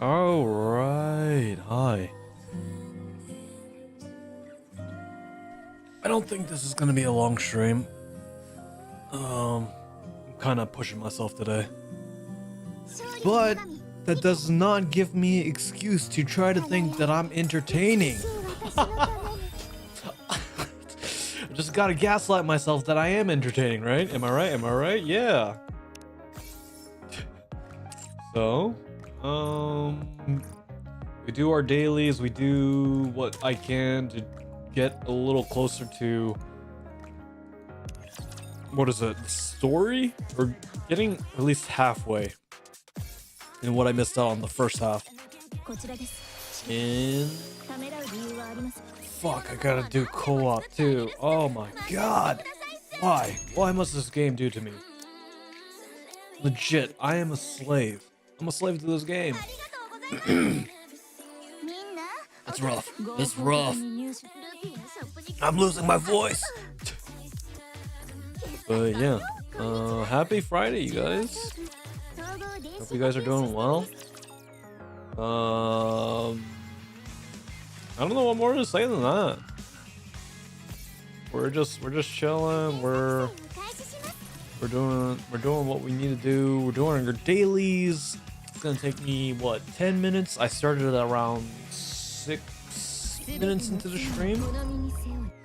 All right. Hi. I don't think this is gonna be a long stream. I'm kind of pushing myself today, but that does not give me excuse to try to think that I'm entertaining. I just gotta gaslight myself that I am entertaining, right? Am I right? Am I right? Yeah. So, we do our dailies. We do what I can to get a little closer to, what is it, story? Or getting at least halfway in what I missed out on the first half. And fuck, I gotta do co-op too. Oh my god. Why? Why must this game do to me? Legit, I am a slave. I'm a slave to this game. It's rough. It's rough. I'm losing my voice. But yeah, happy Friday, you guys. Hope you guys are doing well. I don't know what more to say than that. We're just chilling. We're doing what we need to do. We're doing our dailies. It's gonna take me what, 10 minutes? I started at around 6 minutes into the stream.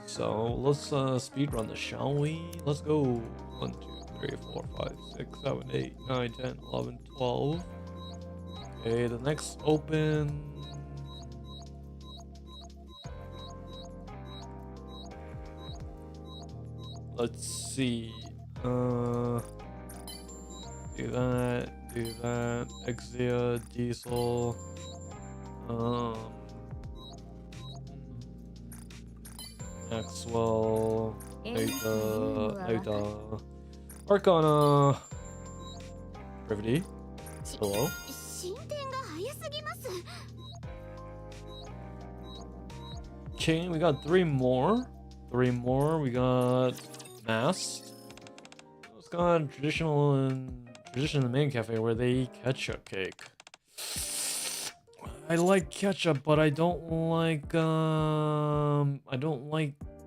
So let's speed run this, shall we? Let's go. 1, 2, 3, 4, 5, 6, 7, 8, 9, 10, 11, 12. Okay, the next open. Let's see. Do that. Exia, Diesel. Maxwell. Ada. Arcana. Brevity. Hello. Okay, we got 3 more. We got Masked. It's got tradition in the main cafe where they eat ketchup cake. I like ketchup, but I don't like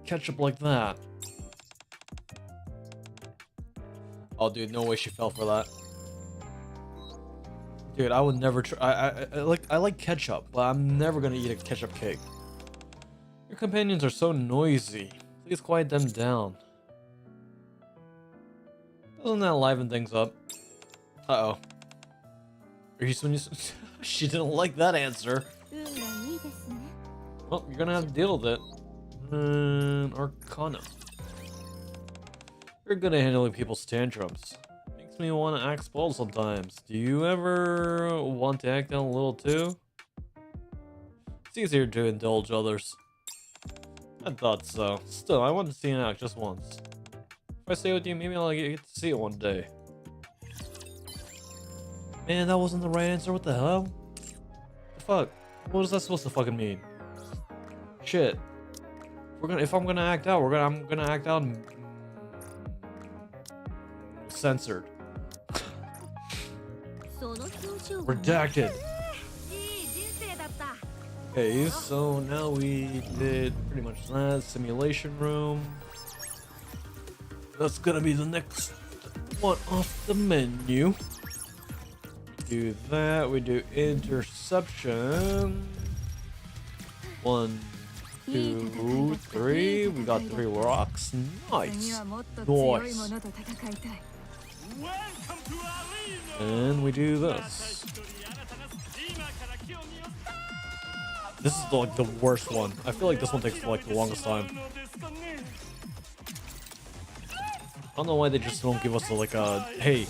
ketchup like that. Oh, dude, no way she fell for that. Dude, I would never try. I like ketchup, but I'm never gonna eat a ketchup cake. Your companions are so noisy. Please quiet them down. Doesn't that liven things up? Uh-oh. Are you She didn't like that answer. Well, you're gonna have to deal with it. Arcana. You're good at handling people's tantrums. Makes me want to act spoiled sometimes. Do you ever want to act out a little too? It's easier to indulge others. I thought so. Still, I want to see an act just once. If I stay with you, maybe I'll get to see it one day. Man, that wasn't the right answer. What the hell? The fuck? What is that supposed to fucking mean? Shit. If I'm gonna act out, I'm gonna act out censored. Redacted. Okay, so now we did pretty much that. Simulation room. That's gonna be the next one off the menu. Do that. We do interception. 1, 2, 3. We got 3 rocks. Nice. Nice. And we do this. This is like the worst one. I feel like this one takes like the longest time. I don't know why they just don't give us like a, hey,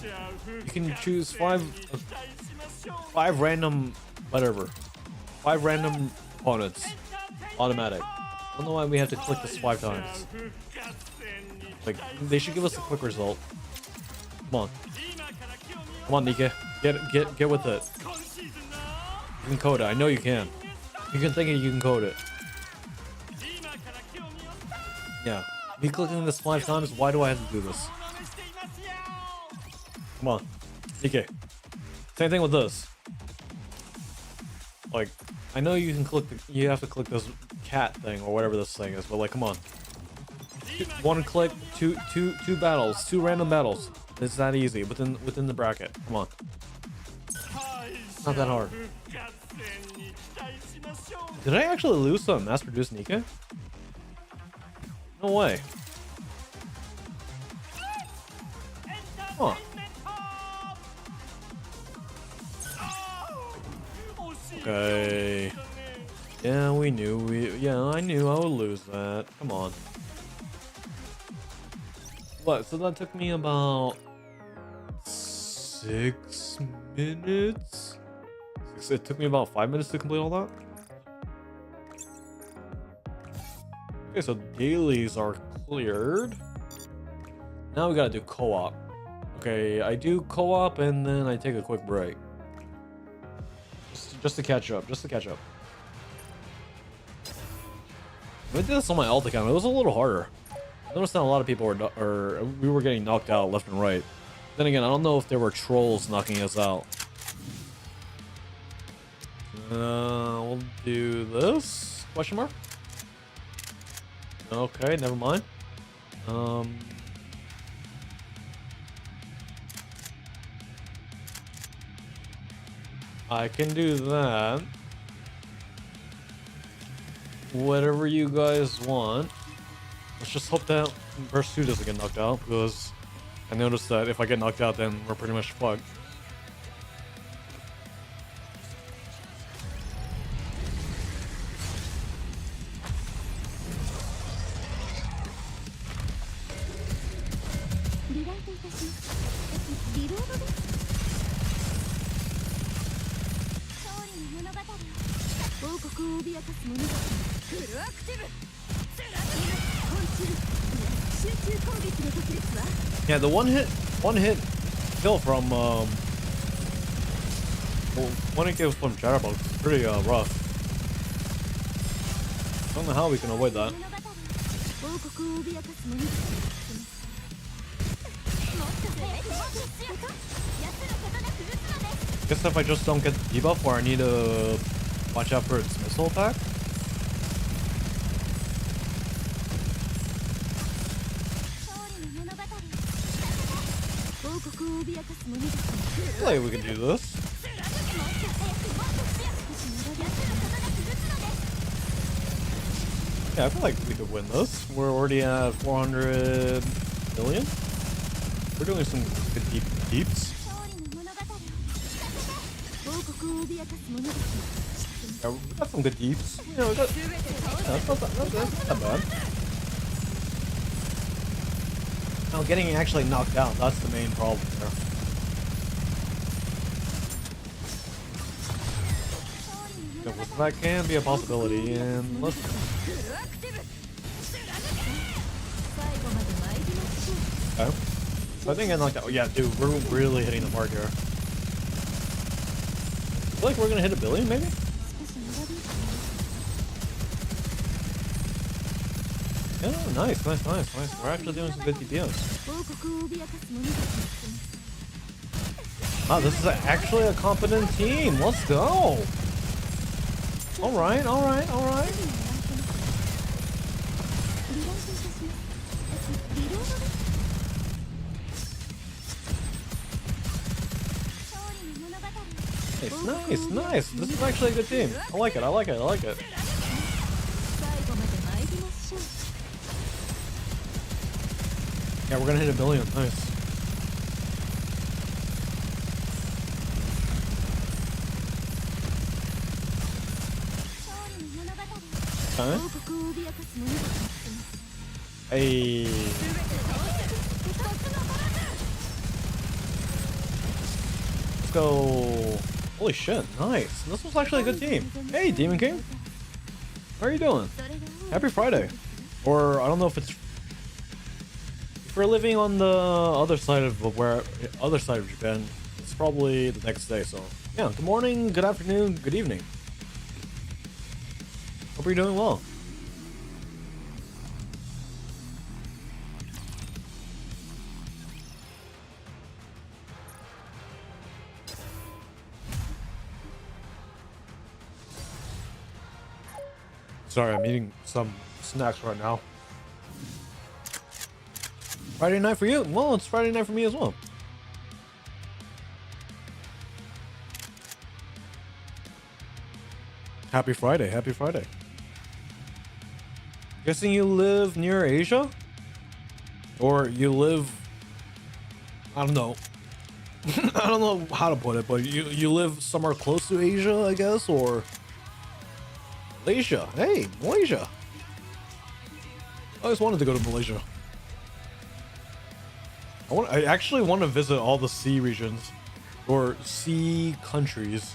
you can choose 5 random, whatever, 5 random opponents, automatic. I don't know why we have to click this 5 times. Like, they should give us a quick result. Come on, NIKKE, get with it. You can code it. I know you can. You can think it. You can code it. Yeah. Me clicking this 5 times, why do I have to do this? Come on. NIKKE. Same thing with this. Like, I know you can click you have to click this cat thing or whatever this thing is, but like, come on. One click, two battles, 2 random battles. It's that easy within the bracket. Come on. Not that hard. Did I actually lose some mass-produced NIKKE? No way. Huh. Okay. Yeah, we knew I knew I would lose that. Come on. What? So that took me about 6 minutes? It took me about 5 minutes to complete all that? Okay, so dailies are cleared. Now we gotta do co-op. Okay, I do co-op and then I take a quick break. Just to catch up, I did this on my alt account. It was a little harder. I noticed that a lot of people we were getting knocked out left and right. Then again, I don't know if there were trolls knocking us out. We'll do this? Question mark? Okay, never mind. I can do that. Whatever you guys want. Let's just hope that verse 2 doesn't get knocked out, because I noticed that if I get knocked out, then we're pretty much fucked. Yeah, the one hit kill from one hit kill from Chatterbox is pretty rough. I don't know how we can avoid that. Guess if I just don't get the debuff or I need to watch out for its missile attack. I feel like we can do this. Yeah, I feel like we could win this. We're already at 400 million. We're doing some good deeps. Yeah, we got some good deeps. Yeah, we got. Yeah, that's not bad. Now, getting actually knocked out, that's the main problem there. Yeah, well, that can be a possibility, and let's... Okay. So I think I knocked out... Oh, yeah, dude, we're really hitting the mark here. I feel like we're gonna hit 1 billion, maybe? Yeah, nice. We're actually doing some good DPS. Wow, this is actually a competent team. Let's go. Alright. Nice. This is actually a good team. I like it. Yeah, we're gonna hit 1 billion. Nice. Okay. Hey. Let's go. Holy shit, nice. This was actually a good team. Hey, Demon King. How are you doing? Happy Friday. Or, I don't know if it's... If we're living on the other side of Japan, it's probably the next day, so... Yeah, good morning, good afternoon, good evening. Hope you're doing well. Sorry, I'm eating some snacks right now. Friday night for you? Well, it's Friday night for me as well. Happy Friday, happy Friday. Guessing you live near Asia? Or you live... I don't know. I don't know how to put it, but you live somewhere close to Asia, I guess, or... Malaysia. Hey, Malaysia. I always wanted to go to Malaysia. I actually want to visit all the sea regions or sea countries.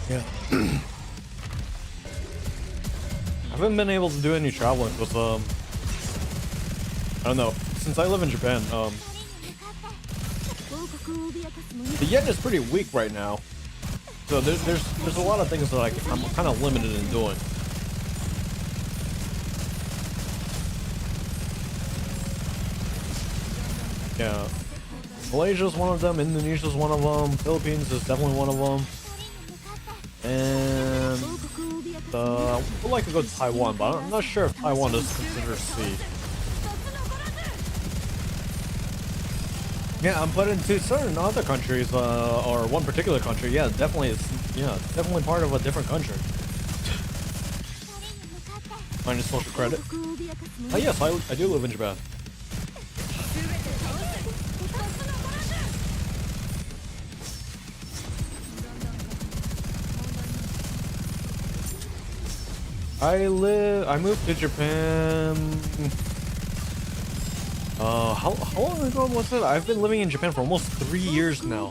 Yeah. I haven't been able to do any traveling with I don't know, since I live in Japan, the yen is pretty weak right now, so there's a lot of things that I'm kind of limited in doing. Yeah, Malaysia's one of them, Indonesia's one of them, Philippines is definitely one of them, and I would like to go to Taiwan, but I'm not sure if Taiwan is considered sea. Yeah, but into certain other countries, or one particular country, yeah, definitely it's definitely part of a different country. Minus social credit. Oh yes, I do live in Japan. I moved to Japan. How long ago was it? I've been living in Japan for almost 3 years now.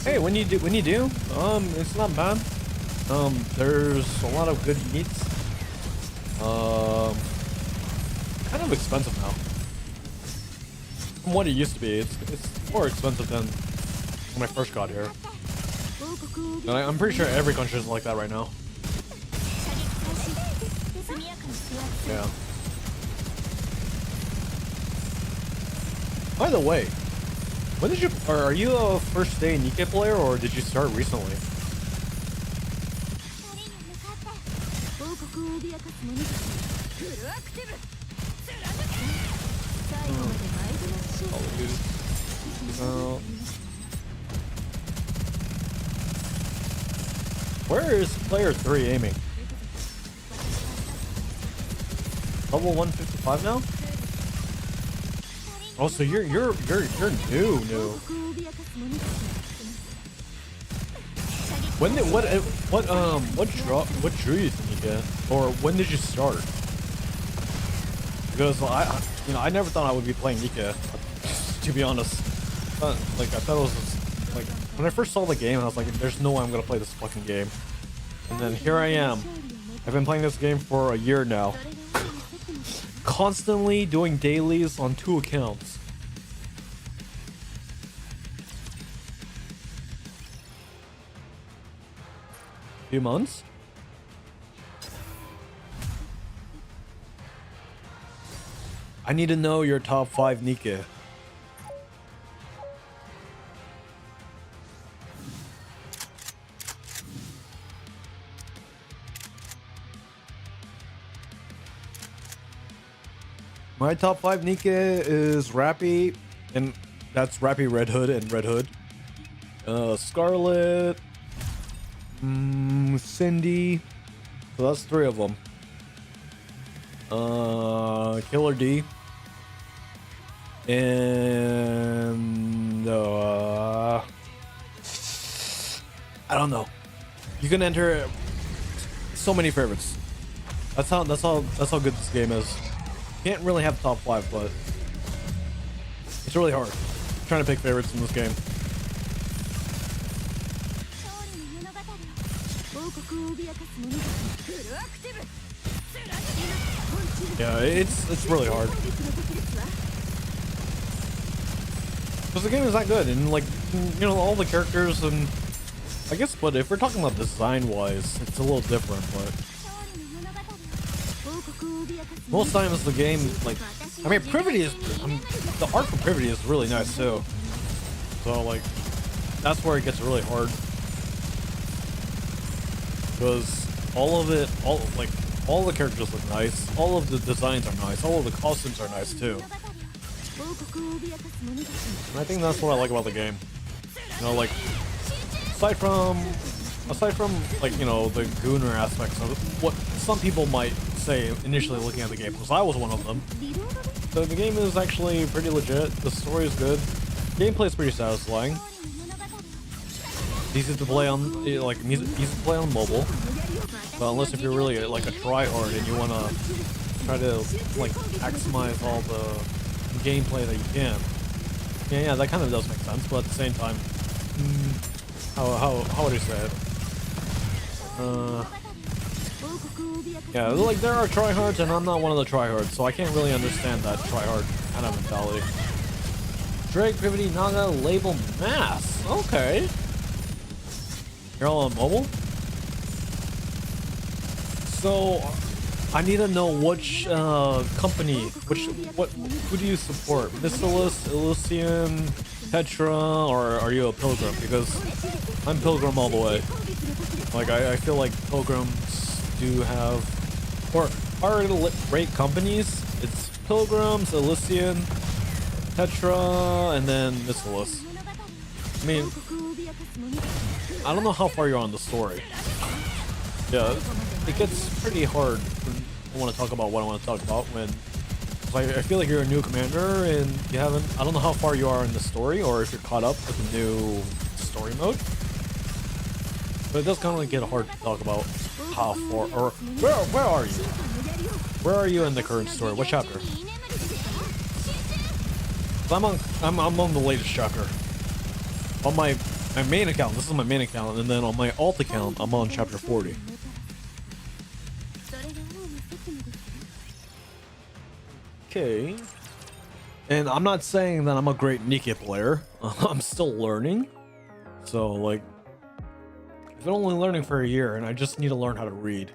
Hey, when you do, it's not bad. There's a lot of good meats. Kind of expensive now. From what it used to be, it's more expensive than when I first got here. And I'm pretty sure every country is like that right now. Yeah. By the way, when did you, or are you a first day NIKKE player, or did you start recently? Where is player 3 aiming? Level 155 now? Oh, so you're new. When did what drew you to NIKKE? Or when did you start? Because I never thought I would be playing NIKKE, to be honest. Like I thought it was just, like when I first saw the game, I was like, there's no way I'm gonna play this fucking game. And then here I am. I've been playing this game for a year now. Constantly doing dailies on 2 accounts. Few months? I need to know your top 5 NIKKE. My top 5 NIKKE is Rappy, and that's Rappy Red Hood and Red Hood. Scarlet, Cindy, so that's 3 of them. Killer D, and I don't know. You can enter so many favorites. That's how good this game is. Can't really have top 5, but it's really hard trying to pick favorites in this game. Yeah, it's really hard because the game is that good, and like all the characters and I guess, but if we're talking about design-wise, it's a little different, but most times the game, like, I mean, Privity is, the art for Privity is really nice too. So, like, that's where it gets really hard. Because all of it, all the characters look nice, all of the designs are nice, all of the costumes are nice too. And I think that's what I like about the game. You know, like, aside from like, you know, the gooner aspects of it, what some people might say initially looking at the game, because I was one of them. So the game is actually pretty legit. The story is good. Gameplay is pretty satisfying. Easy to play on, like, easy to play on mobile. But unless if you're really like a tryhard and you wanna try to like maximize all the gameplay that you can. Yeah, that kind of does make sense. But at the same time, how would I say it? Yeah, like there are tryhards, and I'm not one of the tryhards, so I can't really understand that tryhard kind of mentality. Drake, Privity, Naga, Label, Mass. Okay. You're all on mobile? So, I need to know which company, who do you support? Missilus, Elysian, Tetra, or are you a Pilgrim? Because I'm Pilgrim all the way. Like, I feel like Pilgrims do have, or are rate companies. It's Pilgrims, Elysian, Tetra, and then Missilus. I mean, I don't know how far you're on the story. Yeah, it gets pretty hard when I want to talk about what I want to talk about when I feel like you're a new commander and you haven't, I don't know how far you are in the story or if you're caught up with the new story mode. But it does kind of like get hard to talk about how far, or where are you? Where are you in the current story? What chapter? I'm on the latest chapter. On my main account, this is my main account, and then on my alt account, I'm on chapter 40. Okay. And I'm not saying that I'm a great NIKKE player. I'm still learning. So, like, I've been only learning for a year, and I just need to learn how to read.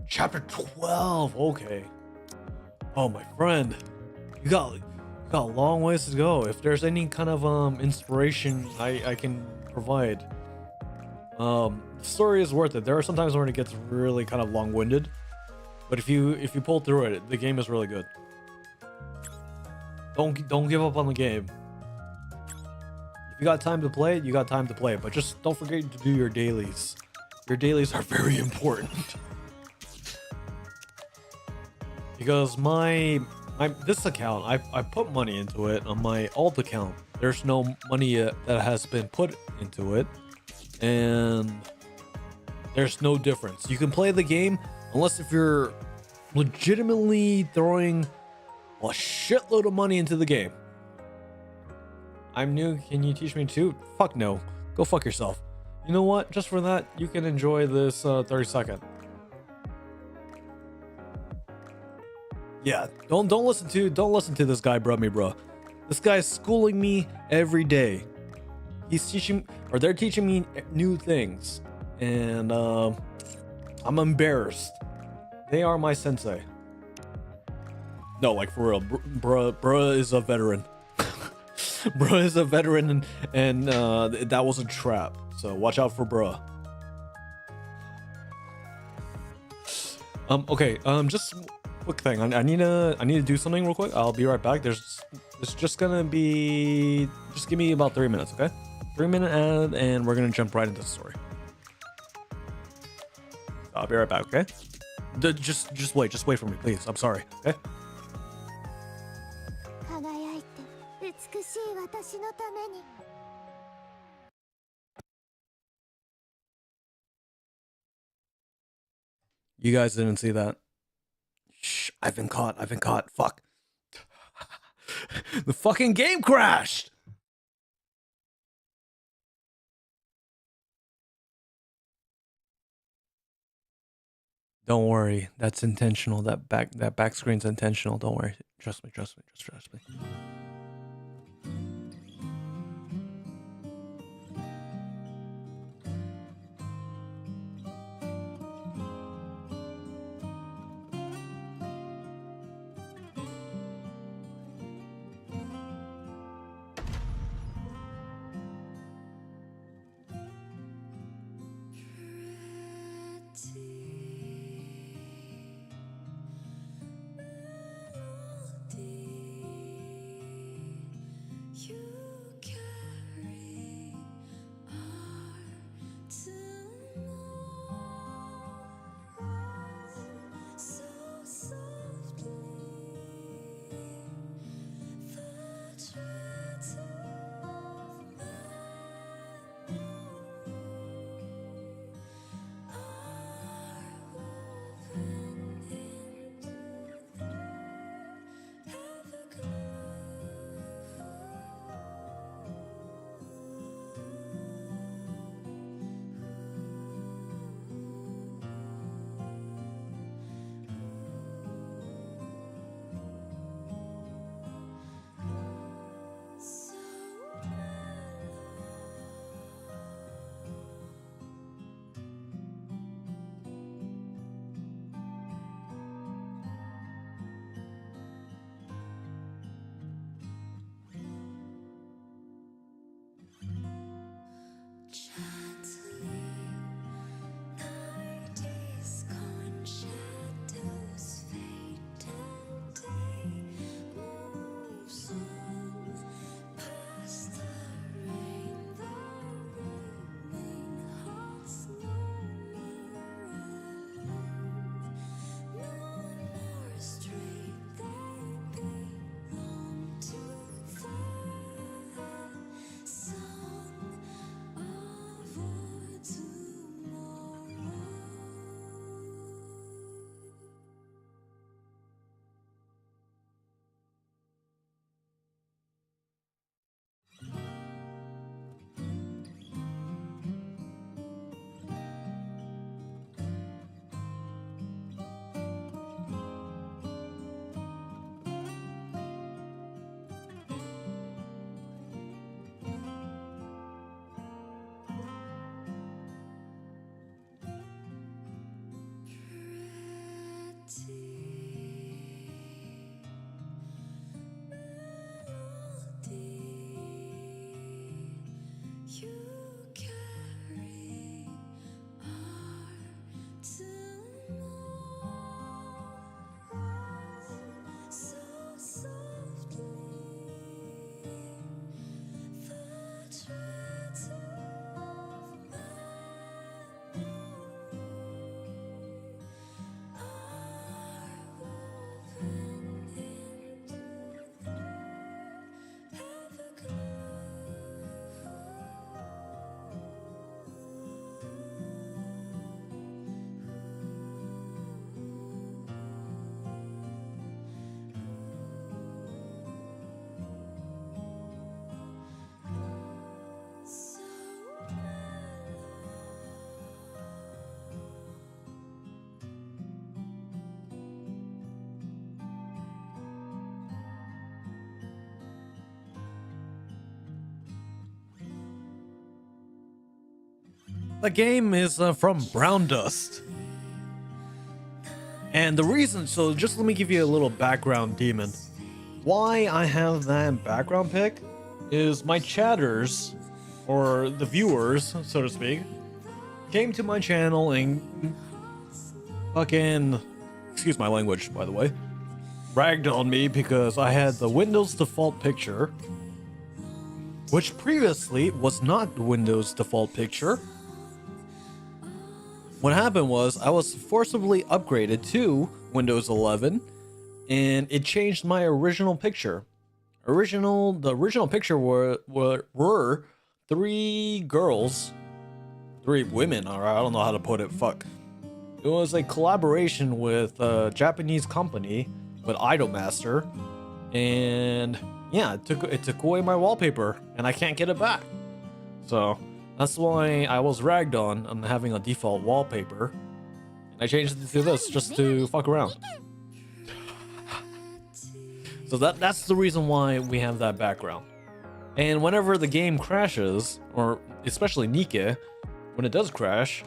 Chapter 12. Okay. Oh, my friend. You got a long ways to go. If there's any kind of inspiration I can provide, the story is worth it. There are some times when it gets really kind of long-winded, but if you pull through it, the game is really good. Don't give up on the game. If you got time to play it, you got time to play it, but just don't forget to do your dailies. Your dailies are very important. Because this account, I put money into it. On my alt account, there's no money that has been put into it, and there's no difference. You can play the game unless if you're legitimately throwing a shitload of money into the game. I'm new, can you teach me too? Fuck no, go fuck yourself. You know what, just for that you can enjoy this 30-second. Yeah, don't listen to this guy, bruh. This guy's schooling me every day. He's teaching, or they're teaching me new things, and I'm embarrassed. They are my sensei. No, like for real, bruh is a veteran. Bruh is a veteran, and that was a trap. So watch out for bruh. Okay, just quick thing. I need to do something real quick. I'll be right back. It's just gonna be, just give me about 3 minutes, okay? 3-minute ad, and we're gonna jump right into the story. I'll be right back, okay? Just wait for me, please. I'm sorry, okay? You guys didn't see that. Shh, I've been caught. Fuck. The fucking game crashed. Don't worry, that's intentional. That back screen's intentional. Don't worry. Trust me. Just trust me. The game is from Brown Dust. And the reason, so just let me give you a little background, Demon. Why I have that background pick is my chatters, or the viewers, so to speak, came to my channel and fucking, excuse my language, by the way, ragged on me because I had the Windows default picture, which previously was not the Windows default picture. What happened was I was forcibly upgraded to Windows 11 and it changed my original picture. The original picture were three girls, three women, or I don't know how to put it, fuck. It was a collaboration with a Japanese company with Idolmaster, and yeah, it took away my wallpaper and I can't get it back. So that's why I was ragged on having a default wallpaper. And I changed it to this just to fuck around. So that's the reason why we have that background. And whenever the game crashes, or especially NIKKE, when it does crash,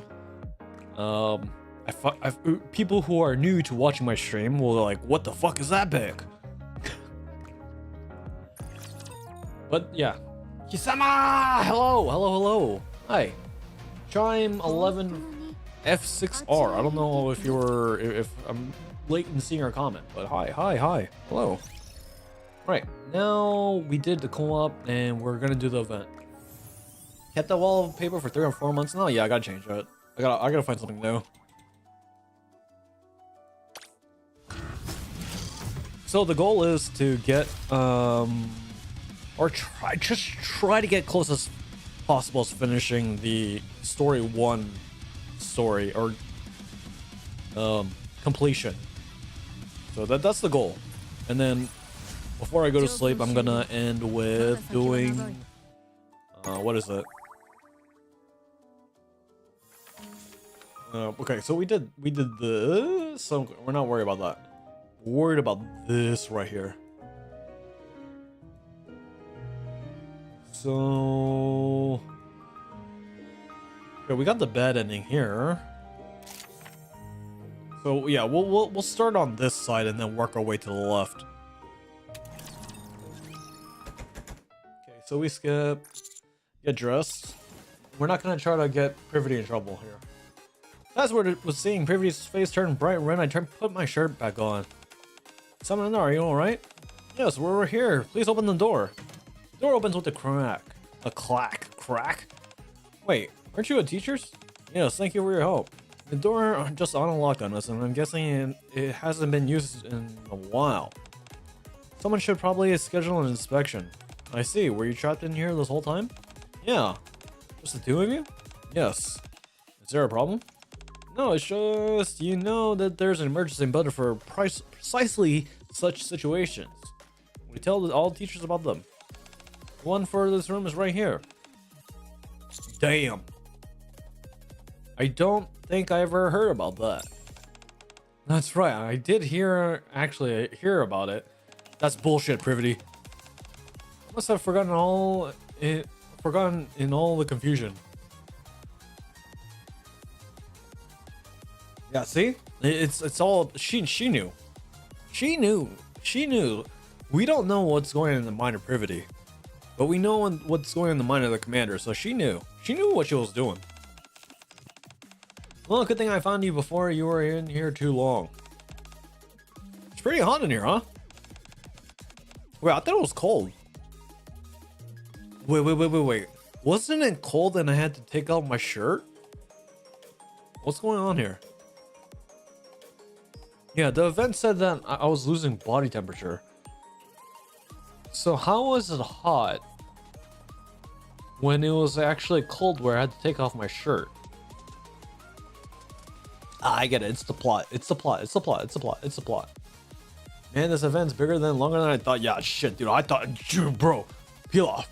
people who are new to watching my stream will like, what the fuck is that pic? But yeah. Kisama! Hello! Hello, hello. Hi. Chime 11. F6R. I don't know if you were, if I'm late in seeing our comment, but hi, hello. Right, now we did the co-op and we're gonna do the event. Kept that wallpaper for 3 or 4 months now. Yeah, I gotta change it. I gotta find something new. So the goal is to get or try to get close as possible as finishing the story 1 story or completion. So that's the goal. And then before I go to sleep, I'm gonna end with doing what is it? Okay, so we did this, so we're not worried about that. We're worried about this right here. So okay, we got the bad ending here. So yeah, we'll start on this side and then work our way to the left. Okay, so we skip, get dressed. We're not gonna try to get Privity in trouble here. That's what it was seeing. Privity's face turned bright red. I put my shirt back on. Someone in there, are you alright? Yes, we're here. Please open the door. The door opens with a crack. A crack? Wait, aren't you a teacher's? Yes, thank you for your help. The door just unlocked on us, and I'm guessing it hasn't been used in a while. Someone should probably schedule an inspection. I see. Were you trapped in here this whole time? Yeah. Just the 2 of you? Yes. Is there a problem? No, it's just, you know that there's an emergency button for precisely such situations. We tell all teachers about them. The one for this room is right here. Damn. I don't think I ever heard about that. That's right, I did actually hear about it. That's bullshit, Privity. I must have forgotten in all the confusion. Yeah, see? It's all she knew. She knew. We don't know what's going on in the mind of Privity, but we know what's going on in the mind of the commander, so she knew. She knew what she was doing. Well, good thing I found you before you were in here too long. It's pretty hot in here, huh? Wait, I thought it was cold. Wait. Wasn't it cold and I had to take off my shirt? What's going on here? Yeah, the event said that I was losing body temperature. So how was it hot when it was actually cold where I had to take off my shirt? I get it. It's the plot. Man, this event's bigger than longer than I thought. Yeah, shit, dude. I thought, bro, peel off.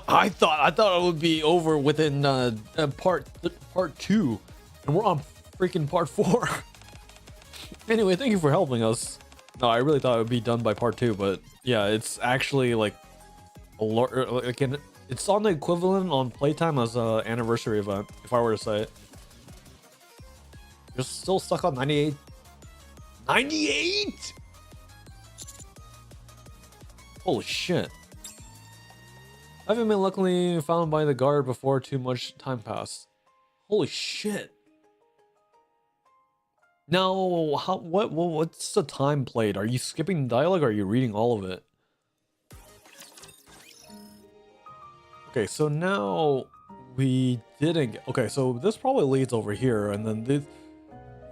I thought it would be over within part 2, and we're on freaking part 4. Anyway, thank you for helping us. No, I really thought it would be done by part 2, but yeah, it's actually like it's on the equivalent on playtime as a anniversary event, if I were to say it. You're still stuck on 98. 98! Holy shit. I haven't been luckily found by the guard before too much time passed. Holy shit. Now, what's the time played? Are you skipping dialogue or are you reading all of it? Okay, so now we didn't get... Okay, so this probably leads over here, and then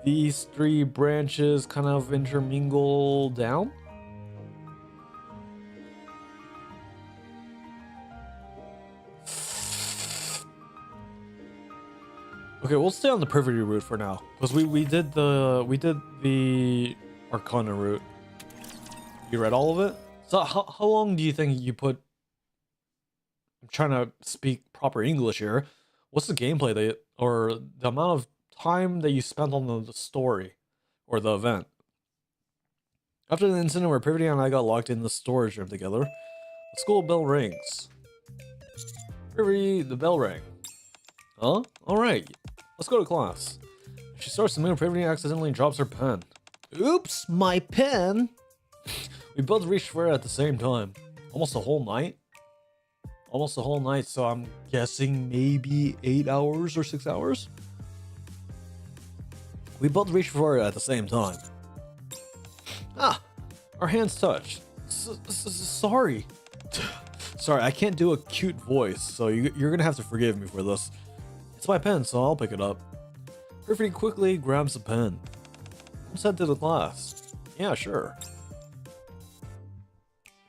these 3 branches kind of intermingle down? Okay, we'll stay on the Privity route for now, because we did the Arcana route. You read all of it? So how long do you think you put? I'm trying to speak proper English here. What's the gameplay or the amount of time that you spent on the story or the event? After the incident where Privity and I got locked in the storage room together, the school bell rings. Privity, the bell rang. Huh? All right. Let's go to class. She starts to move. Privity accidentally drops her pen. Oops, my pen! We both reached for it at the same time. Almost a whole night? almost the whole night, so I'm guessing maybe 8 hours or 6 hours. We both reached for it at the same time. Ah, our hands touched. Sorry. Sorry, I can't do a cute voice, so you're gonna have to forgive me for this. It's my pen, so I'll pick it up. Pretty quickly grabs the pen. Let's head to the class. Yeah, sure.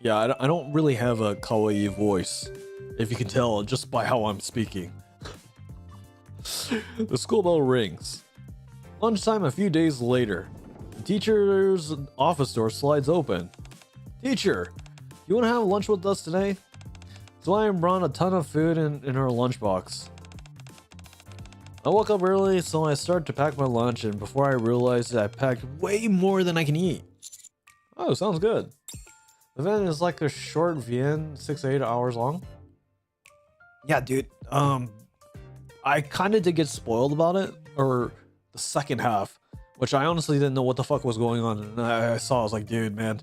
Yeah, I don't really have a kawaii voice, if you can tell just by how I'm speaking. The school bell rings. Lunchtime a few days later. The teacher's office door slides open. Teacher, you want to have lunch with us today? Zoe brought a ton of food in her lunchbox. I woke up early, so I started to pack my lunch, and before I realized it, I packed way more than I can eat. Oh, sounds good. The event is like a short VN, 6 to 8 hours long. Yeah, dude. I kind of did get spoiled about it, or the second half, which I honestly didn't know what the fuck was going on, and I saw. I was like, dude, man.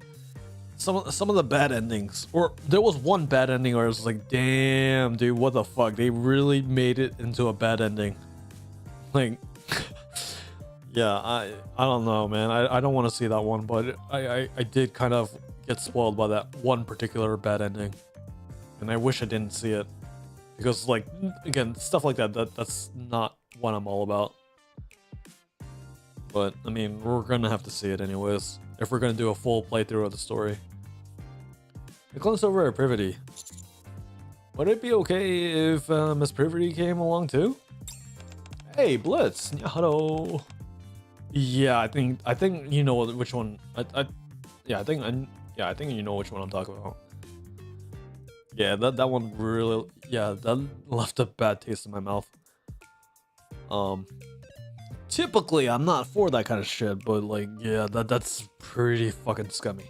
Some of the bad endings, or there was one bad ending where I was like, damn, dude, what the fuck? They really made it into a bad ending. Like, yeah, I don't know, man. I don't want to see that one, but I did kind of get spoiled by that one particular bad ending, and I wish I didn't see it, because, like, again, stuff like that's not what I'm all about. But I mean, we're gonna have to see it anyways if we're gonna do a full playthrough of the story. I glanced over at Privity. Would it be okay if Miss Privity came along too? Hey, Blitz. Yeah, hello. Yeah, I think you know which one. I think you know which one I'm talking about. Yeah, that one really, yeah, that left a bad taste in my mouth. Typically I'm not for that kind of shit, but like, yeah, that's pretty fucking scummy.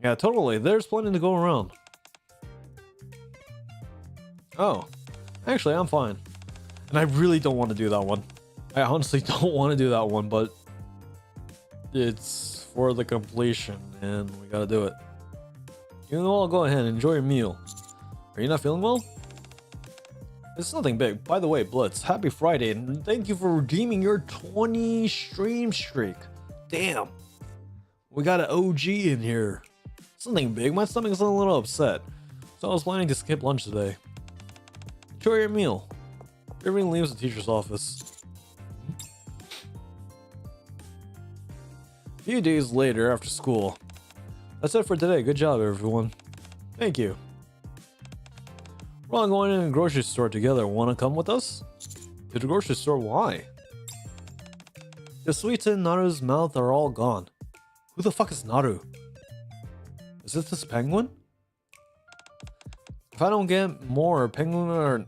Yeah, totally. There's plenty to go around. Oh, actually, I'm fine. And I really don't want to do that one. I honestly don't want to do that one, but it's for the completion, and we gotta do it. You know, I'll go ahead and enjoy your meal. Are you not feeling well? It's nothing big. By the way, Blitz, happy Friday, and thank you for redeeming your 20 stream streak. Damn. We got an OG in here. Something big. My stomach's a little upset, so I was planning to skip lunch today. Enjoy your meal. Everyone leaves the teacher's office. A few days later, after school. That's it for today. Good job, everyone. Thank you. We're all going in the grocery store together. Want to come with us? To the grocery store? Why? The sweets in Naru's mouth are all gone. Who the fuck is Naru? Is this penguin? If I don't get more penguin,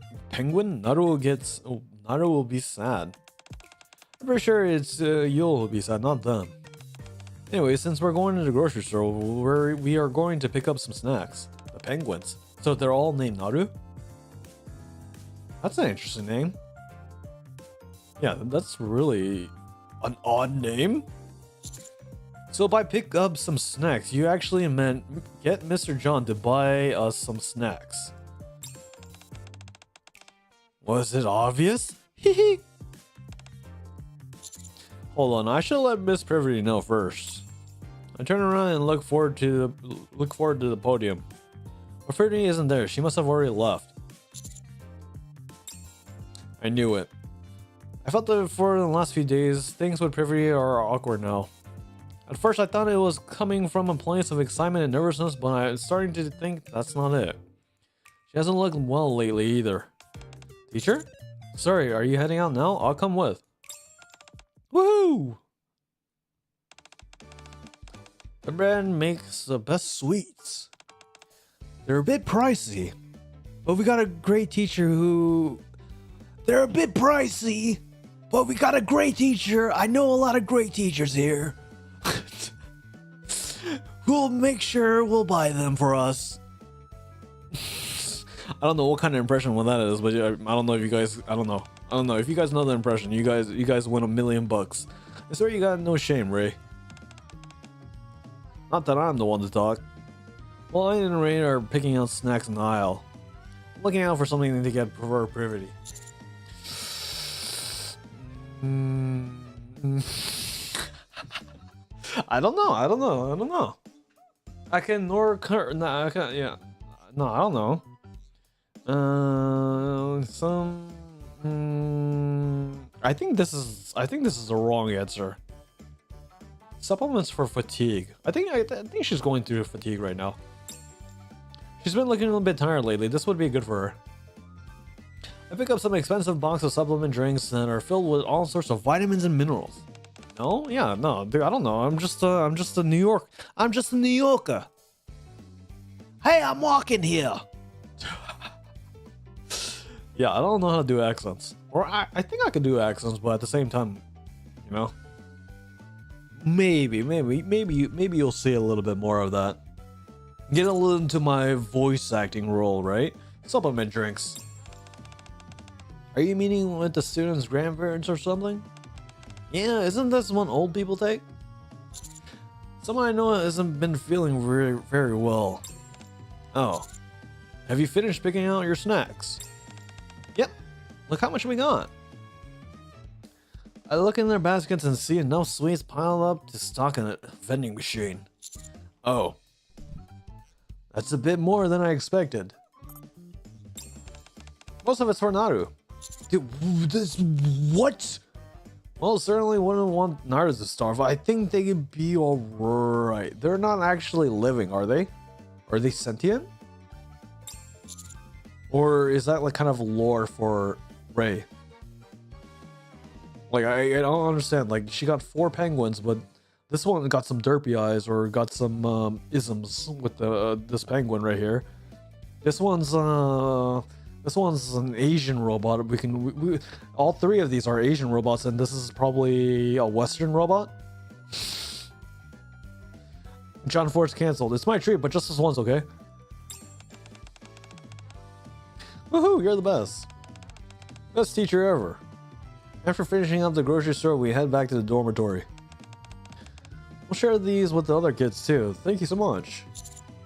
Naru will be sad. I'm pretty sure it's you'll who'll be sad, not them. Anyway, since we're going to the grocery store, we are going to pick up some snacks. The penguins. So they're all named Naru? That's an interesting name. Yeah, that's really an odd name. So by pick up some snacks, you actually meant get Mr. John to buy us some snacks. Was it obvious? Hehe. Hold on, I should let Miss Privity know first. I turn around and look forward to the podium. But Privity isn't there. She must have already left. I knew it. I felt that for the last few days, things with Privity are awkward now. At first I thought it was coming from a place of excitement and nervousness, but I'm starting to think that's not it. She hasn't looked well lately either. Teacher? Sorry, are you heading out now? I'll come with. Woohoo! The brand makes the best sweets. They're a bit pricey, but we got a great teacher who... They're a bit pricey, but we got a great teacher. I know a lot of great teachers here. Who'll make sure we'll buy them for us. I don't know what kind of impression one that is, but I don't know if you guys, I don't know if you guys know the impression. You guys win $1 million. I swear you got no shame, Ray. Not that I'm the one to talk. Well, I and Rain are picking out snacks in the aisle. Looking out for something to get for privity. I don't know. I can no, I can't. Yeah, no, I don't know. I think this is the wrong answer. Supplements for fatigue. I think she's going through fatigue right now. She's been looking a little bit tired lately. This would be good for her. I pick up some expensive box of supplement drinks that are filled with all sorts of vitamins and minerals. No, yeah, no, dude, I don't know. I'm just a New Yorker. Hey, I'm walking here. Yeah, I don't know how to do accents. Or I think I could do accents, but at the same time, you know, maybe you'll see a little bit more of that. Get a little into my voice acting role, right? Supplement drinks. Are you meeting with the students' grandparents or something? Yeah, isn't this one old people take? Someone I know hasn't been feeling very well. Oh. Have you finished picking out your snacks? Yep. Look how much we got. I look in their baskets and see enough sweets piled up to stock in a vending machine. Oh. That's a bit more than I expected. Most of it's for Naru. Dude, this... What? Well, certainly wouldn't want Naru to starve. I think they could be alright. They're not actually living, are they? Are they sentient? Or is that like kind of lore for Ray? Like, I don't understand. Like, she got 4 penguins, but this one got some derpy eyes or got some isms with this penguin right here. This one's an Asian robot. We all 3 of these are Asian robots, and this is probably a Western robot. John Ford's canceled. It's my treat, but just this once, okay? Woohoo! You're the best. Best teacher ever. After finishing up the grocery store, we head back to the dormitory. We'll share these with the other kids too. Thank you so much.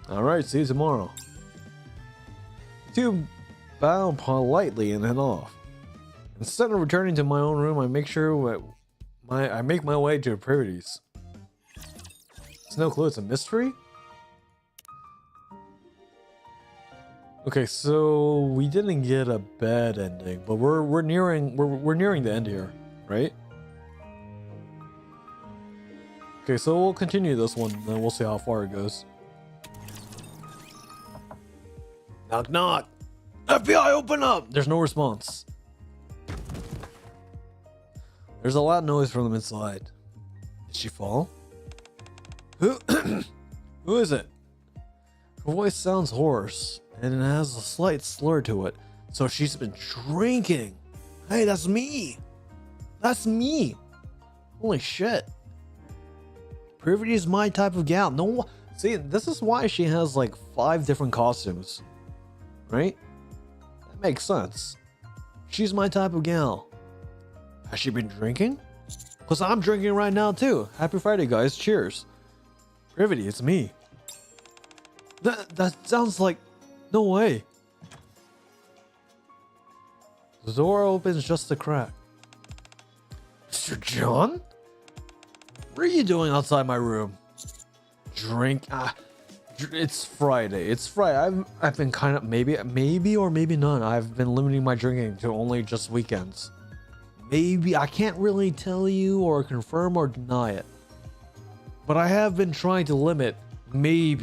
Alright, see you tomorrow. Two bow politely and head off. Instead of returning to my own room, I make my way to the privities. It's no clue, it's a mystery? Okay, so we didn't get a bad ending, but we're nearing the end here, right? Okay, so we'll continue this one, then we'll see how far it goes. Knock knock! FBI, open up! There's no response. There's a loud noise from the inside. Did she fall? Who is it? Her voice sounds hoarse, and it has a slight slur to it. So she's been drinking. Hey, that's me! That's me! Holy shit. Privity is my type of gal. No, see, this is why she has like 5 different costumes. Right? That makes sense. She's my type of gal. Has she been drinking? Because I'm drinking right now too. Happy Friday, guys. Cheers. Privity, it's me. That sounds like... No way. The door opens just a crack. Mr. John? What are you doing outside my room? Drink? It's Friday. It's Friday. I've been kind of maybe or maybe not. I've been limiting my drinking to only just weekends. Maybe I can't really tell you or confirm or deny it. But I have been trying to limit my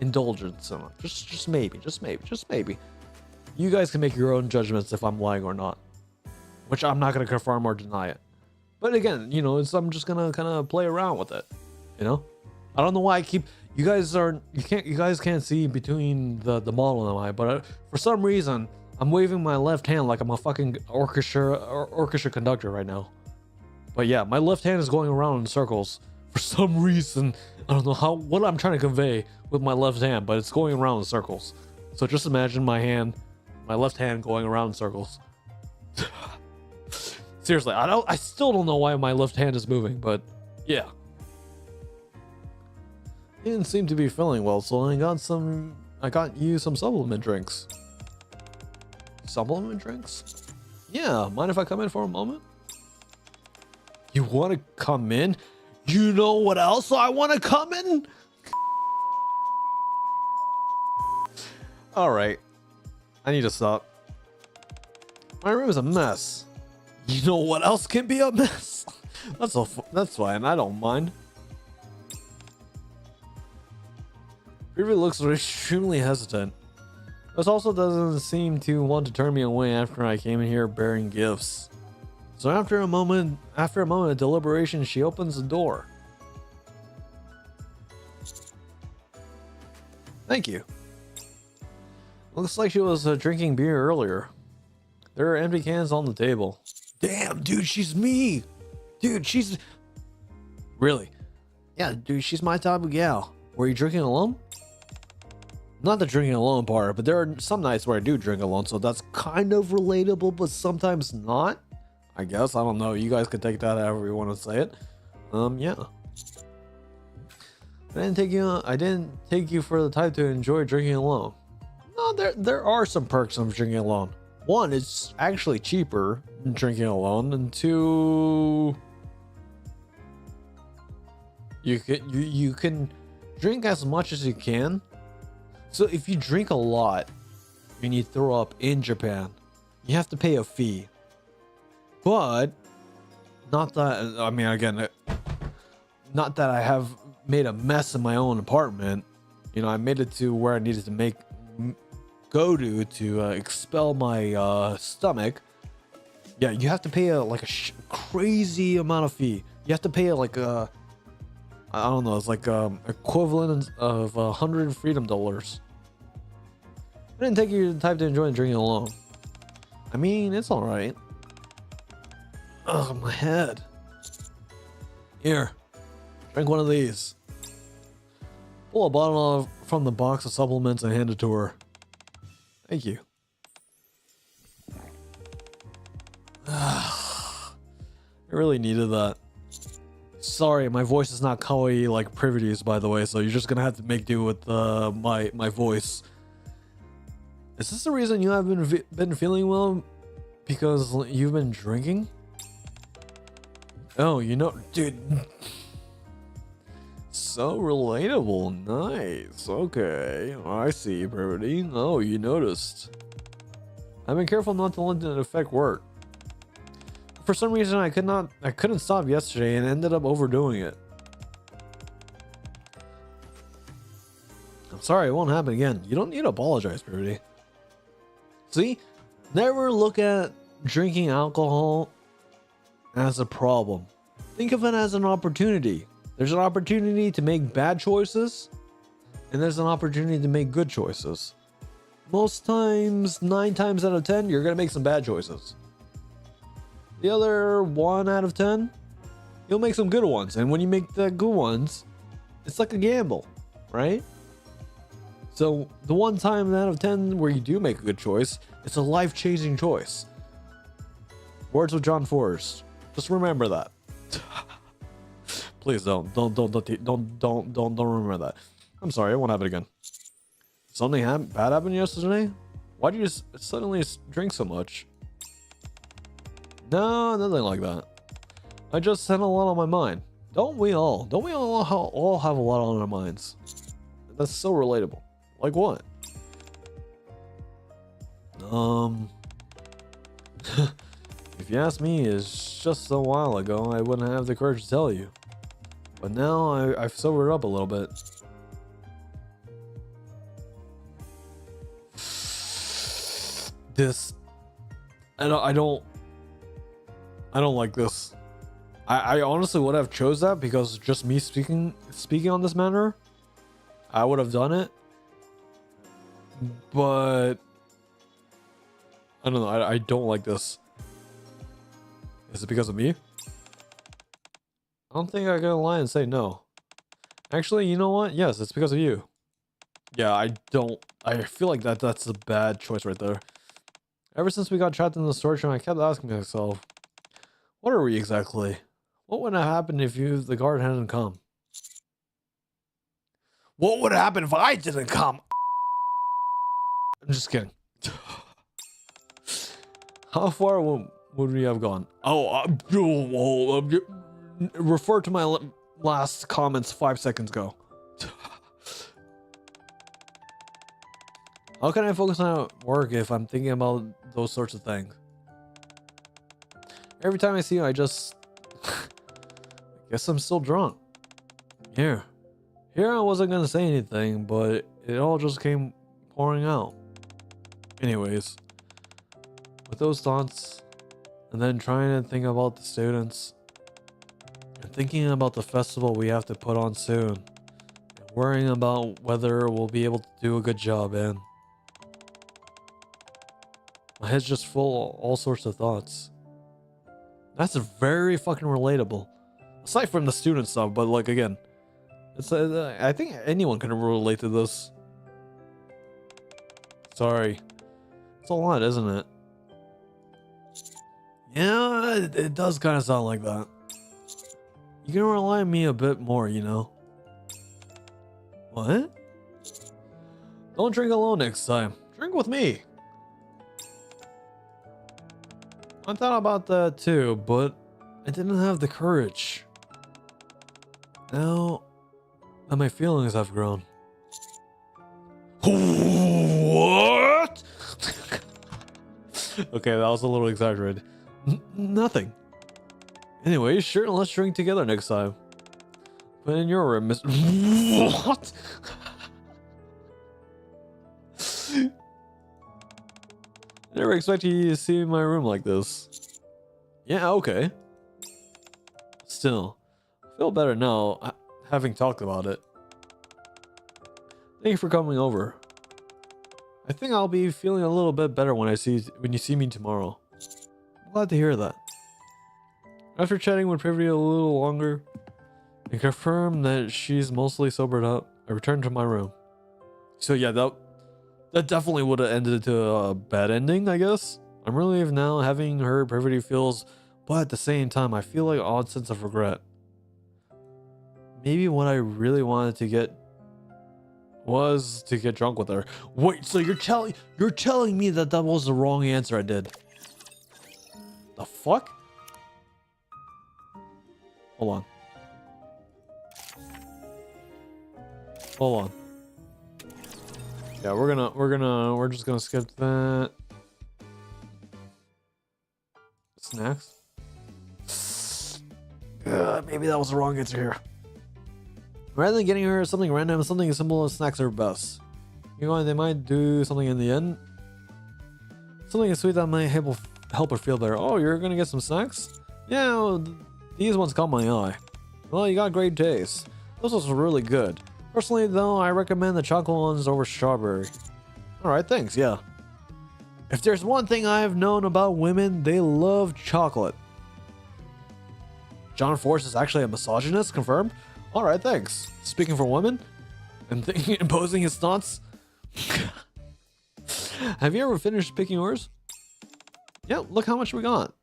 indulgence. Just maybe. You guys can make your own judgments if I'm lying or not. Which I'm not gonna confirm or deny it. But again, you know, I'm just gonna kind of play around with it. You know, I don't know why I keep. You guys can't see between the model and I, but for some reason I'm waving my left hand like I'm a fucking orchestra conductor right now. But yeah, my left hand is going around in circles for some reason. I don't know what I'm trying to convey with my left hand, but it's going around in circles. So just imagine my left hand going around in circles. Seriously, I still don't know why my left hand is moving, but yeah. You didn't seem to be feeling well, so I got you some supplement drinks. Supplement drinks? Yeah, mind if I come in for a moment? You want to come in? You know what else I want to come in? Alright. I need to stop. My room is a mess. You know what else can be a mess? That's fine, I don't mind. Ruby looks extremely hesitant. This also doesn't seem to want to turn me away after I came in here bearing gifts. So after a moment of deliberation, she opens the door. Thank you. Looks like she was drinking beer earlier. There are empty cans on the table. Damn, dude, she's me. Dude, she's... Really? Yeah, dude, she's my type of gal. Were you drinking alone? Not the drinking alone part, but there are some nights where I do drink alone, so that's kind of relatable, but sometimes not. I guess, I don't know. You guys could take that however you want to say it. Yeah. I didn't take you for the type to enjoy drinking alone. No, there are some perks of drinking alone. One, it's actually cheaper than drinking alone, and two, you can drink as much as you can. So if you drink a lot and you throw up in Japan, you have to pay a fee. But not that, I mean, again, not that I have made a mess in my own apartment. You know, I made it to where I needed to go to expel my stomach. Yeah, you have to pay like a crazy amount of fee. You have to pay like I don't know, it's like equivalent of 100 freedom dollars. I didn't take you the type to enjoy drinking alone. I mean, it's all right. Ugh, my head. Here, drink one of these. Pull a bottle from the box of supplements and hand it to her. Thank you. I really needed that. Sorry, my voice is not kawaii like Privity's, by the way, so you're just gonna have to make do with my voice. Is this the reason you haven't been feeling well? Because you've been drinking? Oh, you know, dude. So relatable. Nice. Okay. I see, Privity. Oh, you noticed. I've been careful not to let it affect work. For some reason, I couldn't stop yesterday and ended up overdoing it. I'm sorry, it won't happen again. You don't need to apologize, Privity. See? Never look at drinking alcohol as a problem. Think of it as an opportunity. There's an opportunity to make bad choices, and there's an opportunity to make good choices. Most times, 9 times out of 10, you're gonna make some bad choices. The other 1 out of 10, you'll make some good ones. And when you make the good ones, it's like a gamble, right? So the 1 time out of 10 where you do make a good choice, it's a life-changing choice. Words of John Forrest. Just remember that. Please don't remember that. I'm sorry, I won't have it again. Something bad happened yesterday? Why do you suddenly drink so much? No, nothing like that. I just had a lot on my mind. Don't we all? Don't we all have a lot on our minds? That's so relatable. Like what? If you ask me, it's just a while ago, I wouldn't have the courage to tell you. But now I've sobered up a little bit. I don't like this. I honestly would have chose that because just me speaking on this matter, I would have done it. But I don't know. I don't like this. Is it because of me? I don't think I'm gonna lie and say no. Actually, you know what? Yes, it's because of you. Yeah, I feel like that's a bad choice right there. Ever since we got trapped in the storage room, I kept asking myself, what are we exactly? What would have happened if the guard hadn't come? What would happen if I didn't come? I'm just kidding. How far would we have gone? Refer to my last comments 5 seconds ago. How can I focus on work if I'm thinking about those sorts of things? Every time I see you, I just... I guess I'm still drunk. Here I wasn't gonna say anything, but it all just came pouring out. Anyways, with those thoughts, and then trying to think about the students, and thinking about the festival we have to put on soon, and worrying about whether we'll be able to do a good job in. My head's just full of all sorts of thoughts. That's very fucking relatable. Aside from the student stuff, but like again, it's I think anyone can relate to this. Sorry. It's a lot, isn't it? Yeah, it does kind of sound like that. You can rely on me a bit more, you know? What? Don't drink alone next time. Drink with me. I thought about that too, but I didn't have the courage. Now that my feelings have grown. What? Okay, that was a little exaggerated. Nothing. Anyway, sure, let's drink together next time. But in your room, Miss. What? I never expected you to see my room like this. Yeah, okay. Still, I feel better now, having talked about it. Thank you for coming over. I think I'll be feeling a little bit better when you see me tomorrow. I'm glad to hear that. After chatting with Privy a little longer, and confirmed that she's mostly sobered up, I returned to my room. So yeah, that definitely would have ended to a bad ending, I guess. I'm relieved now, having heard Privy feels, but at the same time, I feel like an odd sense of regret. Maybe what I really wanted to get was to get drunk with her. Wait, so you're telling me that was the wrong answer I did? The fuck? Hold on. Hold on. Yeah, we're just gonna skip that. Snacks? Maybe that was the wrong answer here. Rather than getting her something random, something as simple as snacks are best. You know, they might do something in the end. Something sweet that might help her feel better. Oh, you're gonna get some snacks? Yeah, well, these ones caught my eye. Well, you got great taste. Those ones were really good. Personally, though, I recommend the chocolate ones over strawberry. Alright, thanks, yeah. If there's one thing I've known about women, they love chocolate. John Force is actually a misogynist, confirmed? Alright, thanks. Speaking for women? And imposing his thoughts? Have you ever finished picking yours? Yeah, look how much we got.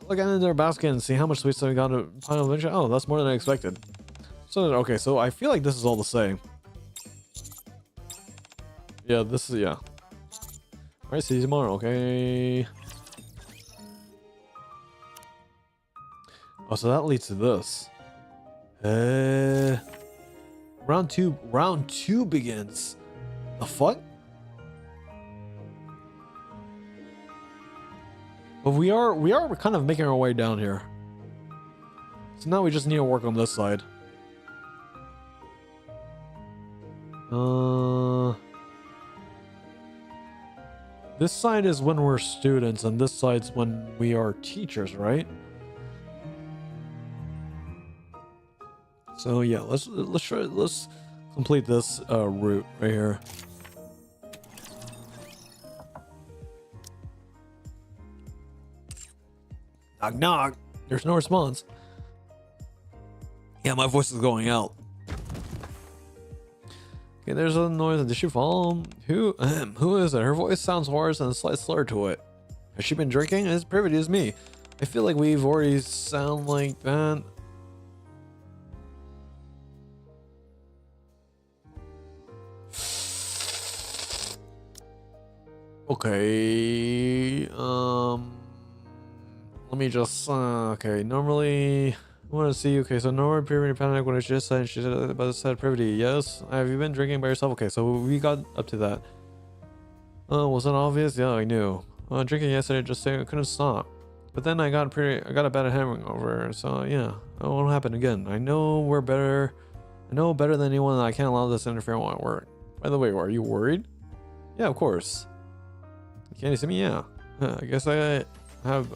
Look into their basket and see how much sweets we got to final adventure. Oh, that's more than I expected. So, okay, so I feel like this is all the same. Yeah, this is, yeah. Alright, see you tomorrow, okay? Oh, so that leads to this. Round two begins. The fuck? But we are kind of making our way down here. So now we just need to work on this side. This side is when we're students, and this side's when we are teachers, right? So yeah, let's complete this route right here. Knock knock. There's no response. Yeah, my voice is going out. Okay, there's a noise. Did she fall? Who is it? Her voice sounds hoarse and a slight slur to it. Has she been drinking? As privy as me. I feel like we've already sound like that. Okay. Let me just. Okay. Normally, I want to see. Okay, so normally privity panic when I just said she said about the said privity. Yes. Have you been drinking by yourself? Okay, so we got up to that. Was that obvious? Yeah, I knew. Drinking yesterday, just saying I couldn't stop. But then I got a bad hangover. So yeah, it won't happen again. I know we're better. I know better than anyone that I can't allow this to interfere while I work. By the way, are you worried? Yeah, of course. Can you see me? Yeah. I guess I have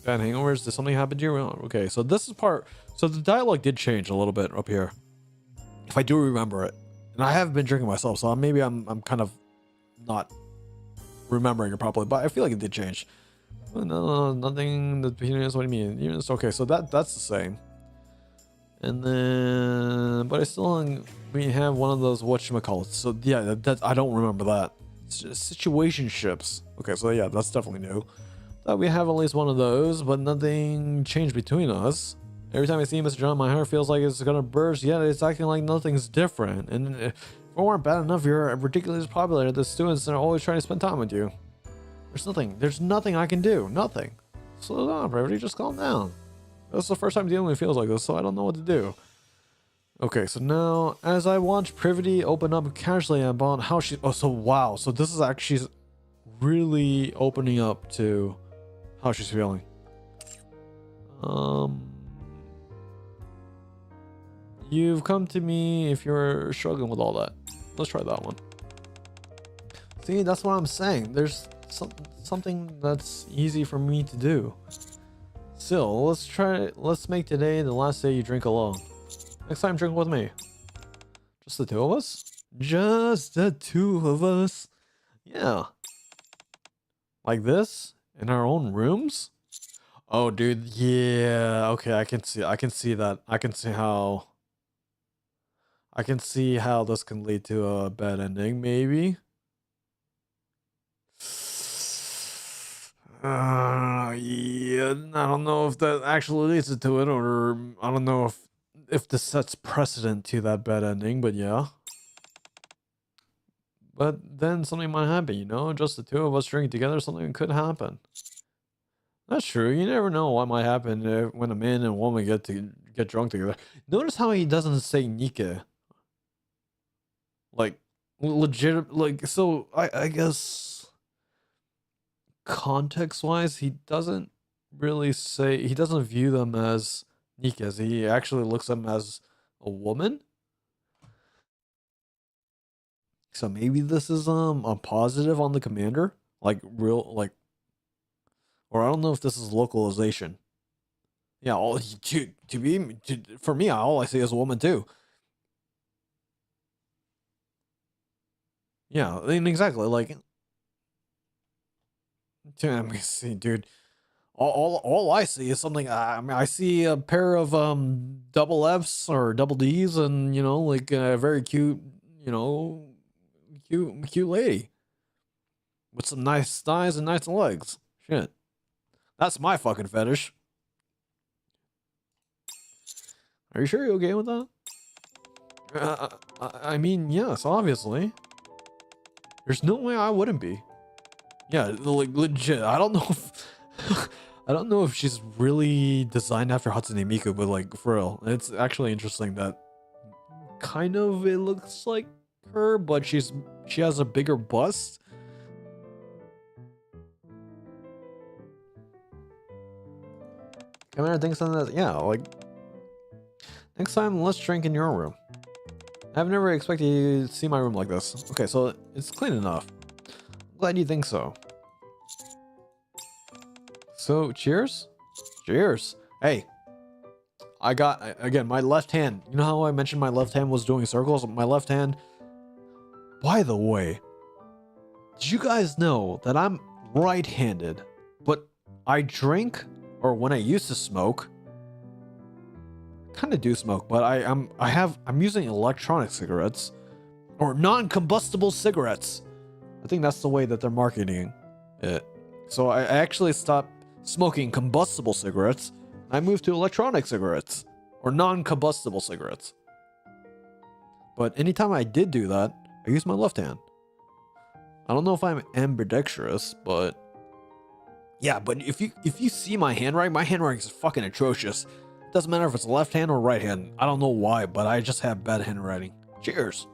bad hangovers. Did something happen to you? Okay, so this is part. So the dialogue did change a little bit up here, if I do remember it. And I have been drinking myself, so maybe I'm kind of not remembering it properly. But I feel like it did change. No, nothing. The beginning is what do you mean? It's okay. So that's the same. And then, but I still we have one of those whatchamacallits. So yeah, that I don't remember that. Situationships. Okay, so yeah, that's definitely new. That we have at least one of those, but nothing changed between us. Every time I see Mr. John, my heart feels like it's gonna burst. Yet it's acting like nothing's different. And if it weren't bad enough, you're ridiculously popular. The students are always trying to spend time with you. There's nothing I can do. Nothing. Slow down, everybody. Just calm down. This is the first time dealing with feels like this, so I don't know what to do. Okay, so now, as I watch Privity open up casually about how she... Oh, so wow. So this is actually... She's really opening up to how she's feeling. You've come to me if you're struggling with all that. Let's try that one. See, that's what I'm saying. There's something that's easy for me to do. Still, let's make today the last day you drink alone. Next time, drink with me. Just the two of us? Just the two of us? Yeah. Like this? In our own rooms? Oh, dude, yeah. Okay, I can see that. I can see how this can lead to a bad ending, maybe. Yeah, I don't know if that actually leads to it, or I don't know if this sets precedent to that bad ending, but yeah. But then something might happen, you know? Just the two of us drinking together, something could happen. That's true. You never know what might happen when a man and woman get drunk together. Notice how he doesn't say NIKKE. Like, legit, like, so I guess context-wise, he doesn't really say, he doesn't view them as NIKKEs. He actually looks at them as a woman. So maybe this is a positive on the commander, like real, like, or I don't know if this is localization. Yeah, for me, all I see is a woman too. Yeah, I mean, exactly. Like, let me see, dude. All I see is something. I mean, I see a pair of double Fs or double Ds, and you know, like a very cute, you know, cute lady with some nice thighs and nice legs. Shit, that's my fucking fetish. Are you sure you're okay with that? I mean, yes, obviously. There's no way I wouldn't be. Yeah, like legit. I don't know if I don't know if she's really designed after Hatsune Miku, but like for real, it's actually interesting that kind of it looks like her, but she has a bigger bust. Commander thinks on that. Yeah, like next time, let's drink in your room. I've never expected you to see my room like this. Okay, so it's clean enough. Glad you think so. So, cheers? Cheers. Hey, I got, again, my left hand. You know how I mentioned my left hand was doing circles? My left hand. By the way, did you guys know that I'm right-handed, but I drink, or when I used to smoke, kind of do smoke, but I'm using electronic cigarettes, or non-combustible cigarettes. I think that's the way that they're marketing it. So I actually stopped smoking combustible cigarettes. I moved to electronic cigarettes, or non-combustible cigarettes. But anytime I did do that, I used my left hand. I don't know if I'm ambidextrous, but yeah, but if you see my handwriting is fucking atrocious. It doesn't matter if it's left hand or right hand. I don't know why, but I just have bad handwriting. Cheers.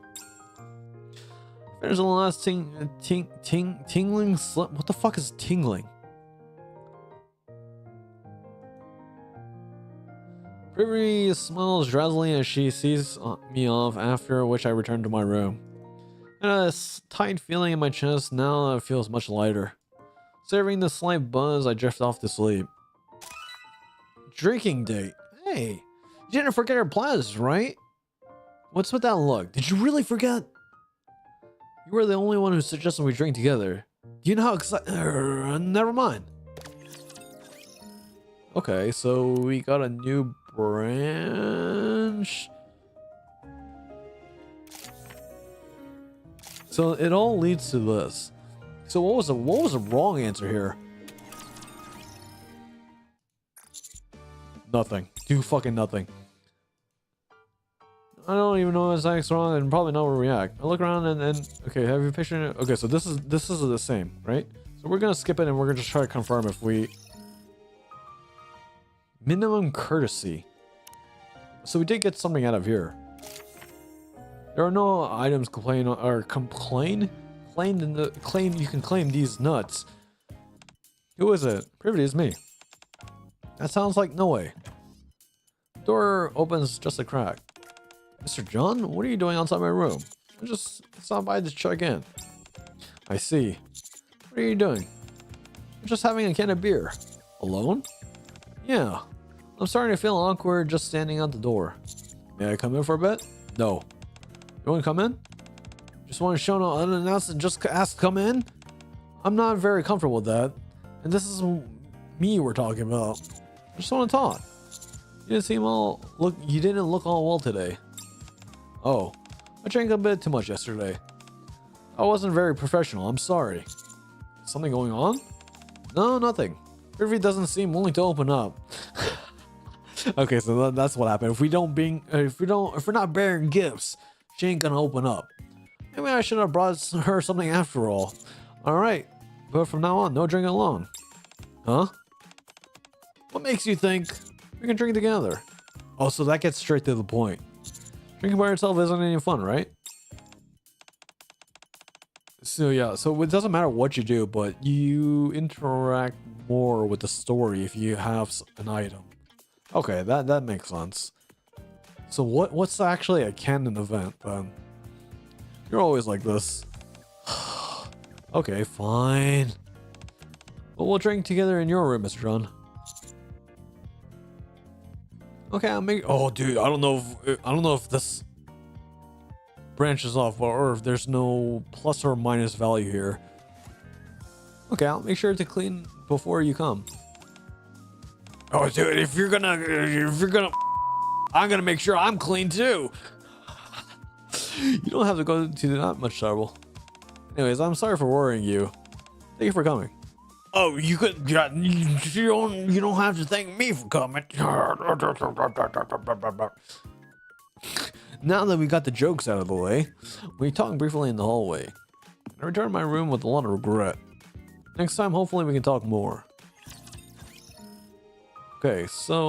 There's a last tingling slip. What the fuck is tingling? Privy smiles drowsily as she sees me off, after which I return to my room. And a tight feeling in my chest, now it feels much lighter. Savoring the slight buzz, I drift off to sleep. Drinking date. Hey, you didn't forget our plans, right? What's with that look? Did you really forget? You were the only one who suggested we drink together. Do you know how excited? Never mind. Okay, so we got a new branch. So it all leads to this. So what was the wrong answer here? Nothing. Do fucking nothing. I don't even know if that's wrong and probably not where we react. I look around and okay, have you pictured it? Okay, so this is the same, right? So we're gonna skip it and we're gonna just try to confirm if we minimum courtesy. So we did get something out of here. There are no items claim you can claim these nuts. Who is it? Privity is me. That sounds like no way. Door opens just a crack. Mr. John, what are you doing outside my room? I just stopped by to check in. I see. What are you doing? I'm just having a can of beer. Alone? Yeah. I'm starting to feel awkward just standing at the door. May I come in for a bit? No. You want to come in? Just want to show no unannounced and just ask to come in? I'm not very comfortable with that. And this is me we're talking about. I just want to talk. You didn't look all well today. Oh, I drank a bit too much yesterday. I wasn't very professional. I'm sorry. Something going on? No, nothing. Privy doesn't seem willing to open up. Okay, so that's what happened. If we're not bearing gifts, she ain't gonna open up. Maybe I should have brought her something after all. All right, but from now on, no drinking alone. Huh? What makes you think we can drink together? Oh, so that gets straight to the point. Drinking by yourself isn't any fun, right? So yeah, so it doesn't matter what you do, but you interact more with the story if you have an item. Okay, that makes sense. So what's actually a canon event then? You're always like this. Okay, fine. Well, we'll drink together in your room, Mr. John. Okay, I'll make. Oh, dude, I don't know if this branches off or if there's no plus or minus value here. Okay, I'll make sure to clean before you come. Oh, dude, if you're gonna, I'm gonna make sure I'm clean too. You don't have to go to that much trouble. Anyways, I'm sorry for worrying you. Thank you for coming. Oh, you could. You don't have to thank me for coming. Now that we got the jokes out of the way, we talked briefly in the hallway. I returned to my room with a lot of regret. Next time, hopefully, we can talk more. Okay, so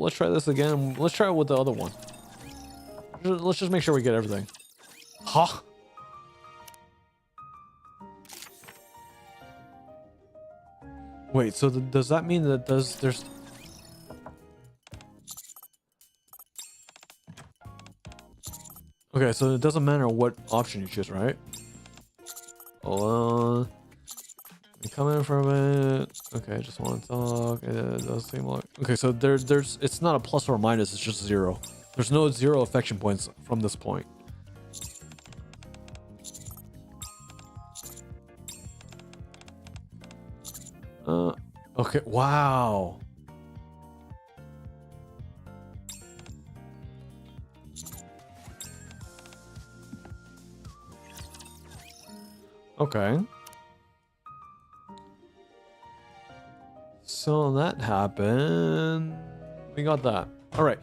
let's try this again. Let's try it with the other one. Let's just make sure we get everything. Huh? Wait, so does that mean that there's... Okay, so it doesn't matter what option you choose, right? Hold on. You come in for a minute. Okay, I just want to talk. It does seem like... Okay, so there's... It's not a plus or a minus, it's just 0. There's no 0 affection points from this point. Okay, wow. Okay. So that happened. We got that. All right.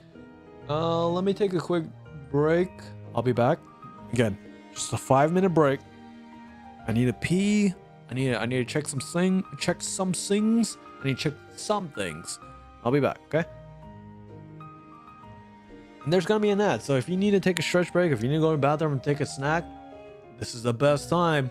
Let me take a quick break. I'll be back. Again, just a 5-minute break. I need to pee. I need to check some things. I need to check some things. I'll be back, okay? And there's gonna be an ad. So if you need to take a stretch break, if you need to go to the bathroom and take a snack, this is the best time.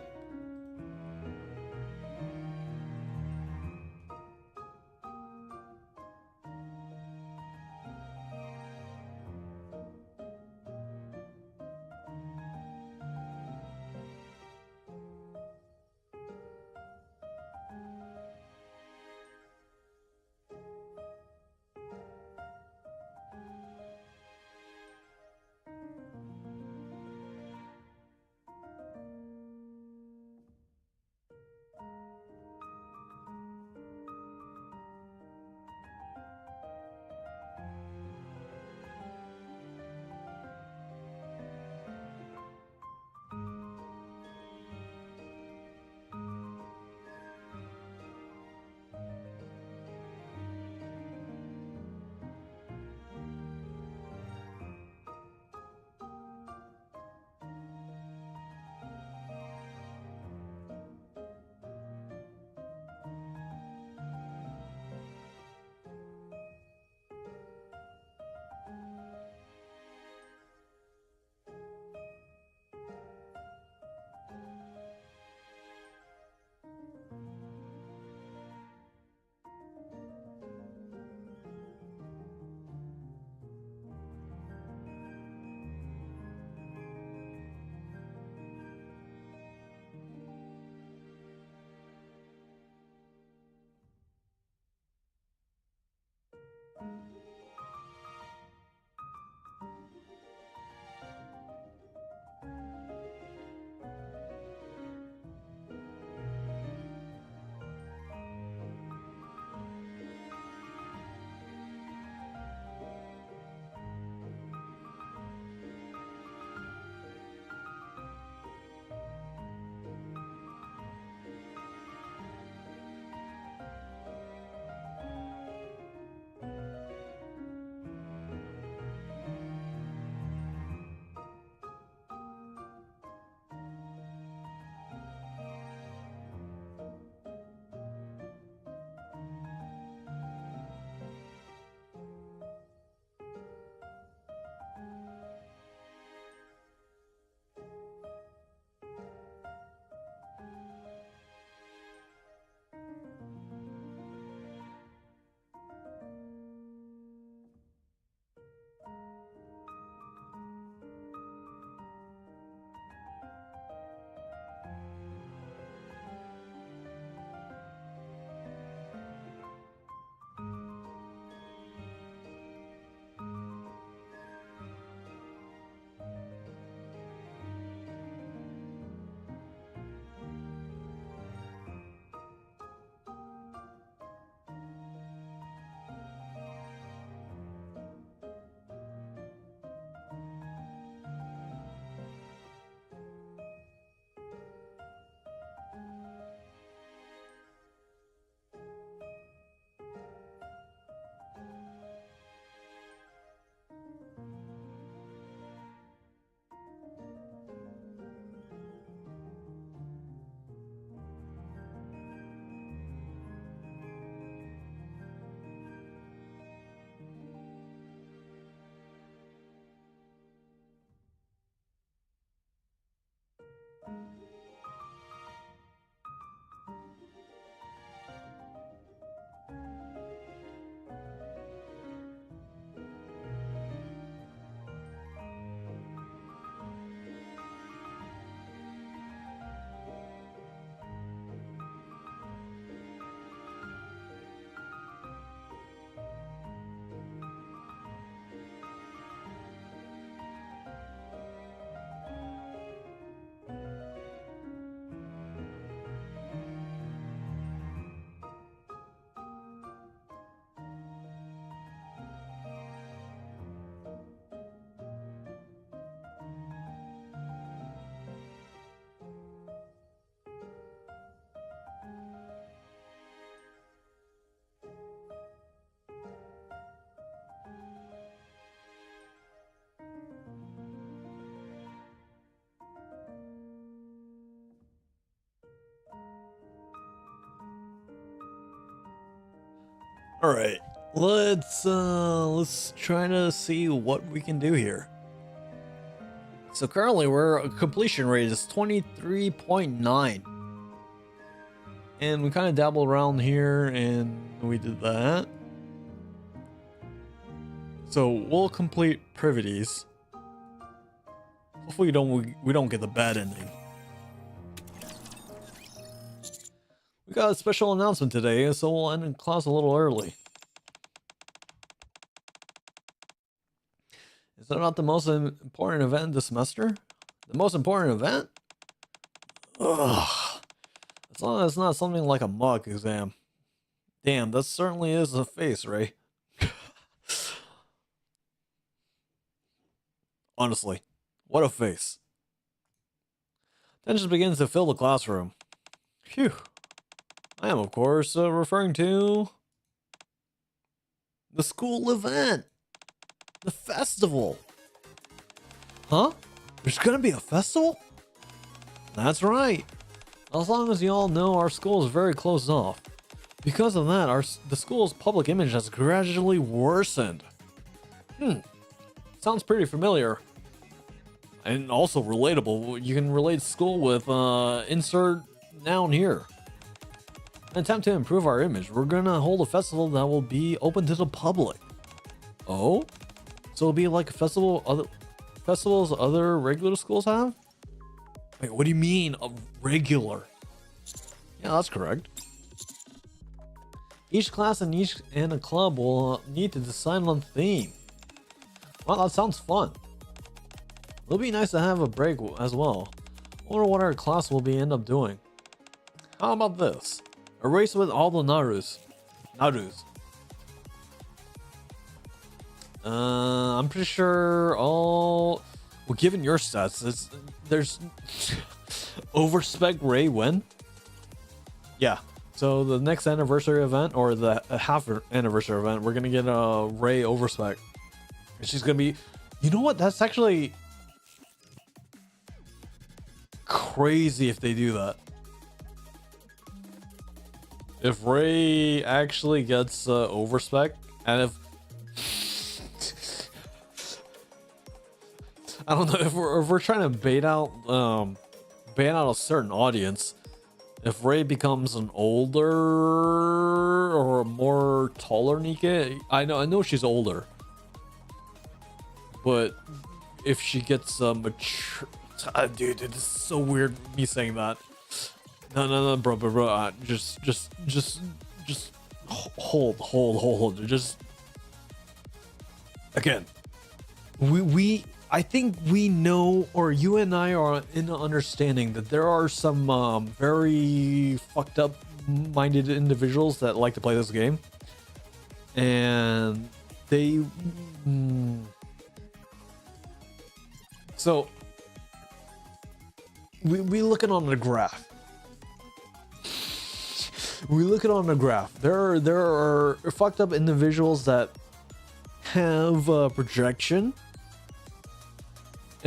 All right, let's try to see what we can do here. So currently our completion rate is 23.9. And we kind of dabbled around here and we did that. So we'll complete privities. Hopefully we don't get the bad ending. We got a special announcement today, so we'll end class a little early. Is that not the most important event this semester? The most important event? Ugh. As long as it's not something like a mock exam. Damn, that certainly is a face, Ray. Honestly, what a face. Tension begins to fill the classroom. Phew. I am, of course, referring to the school event. The festival. Huh? There's gonna be a festival? That's right. As long as you all know, our school is very closed off. Because of that, the school's public image has gradually worsened. Sounds pretty familiar. And also relatable. You can relate school with insert noun here. In an attempt to improve our image, we're gonna hold a festival that will be open to the public. Oh? So it'll be like a festival festivals other regular schools have? Wait, what do you mean a regular? Yeah, that's correct. Each class and a club will need to decide on theme. Well, that sounds fun. It'll be nice to have a break as well. I wonder what our class will end up doing. How about this? A race with all the Narus. I'm pretty sure all... Well, given your stats, there's... Overspec Ray win? Yeah. So the next anniversary event, or the half anniversary event, we're gonna get a Ray Overspec. And she's gonna be... You know what? That's actually... crazy if they do that. If Ray actually gets Overspec, and if... I don't know if we're trying to bait out a certain audience. If Ray becomes an older or a more taller NIKKE, I know she's older, but if she gets mature, dude, it's so weird me saying that. No, bro, just hold, just again, I think we know, or you and I are in the understanding that there are some very fucked up minded individuals that like to play this game, and they so we look at on the graph. There are fucked up individuals that have projection.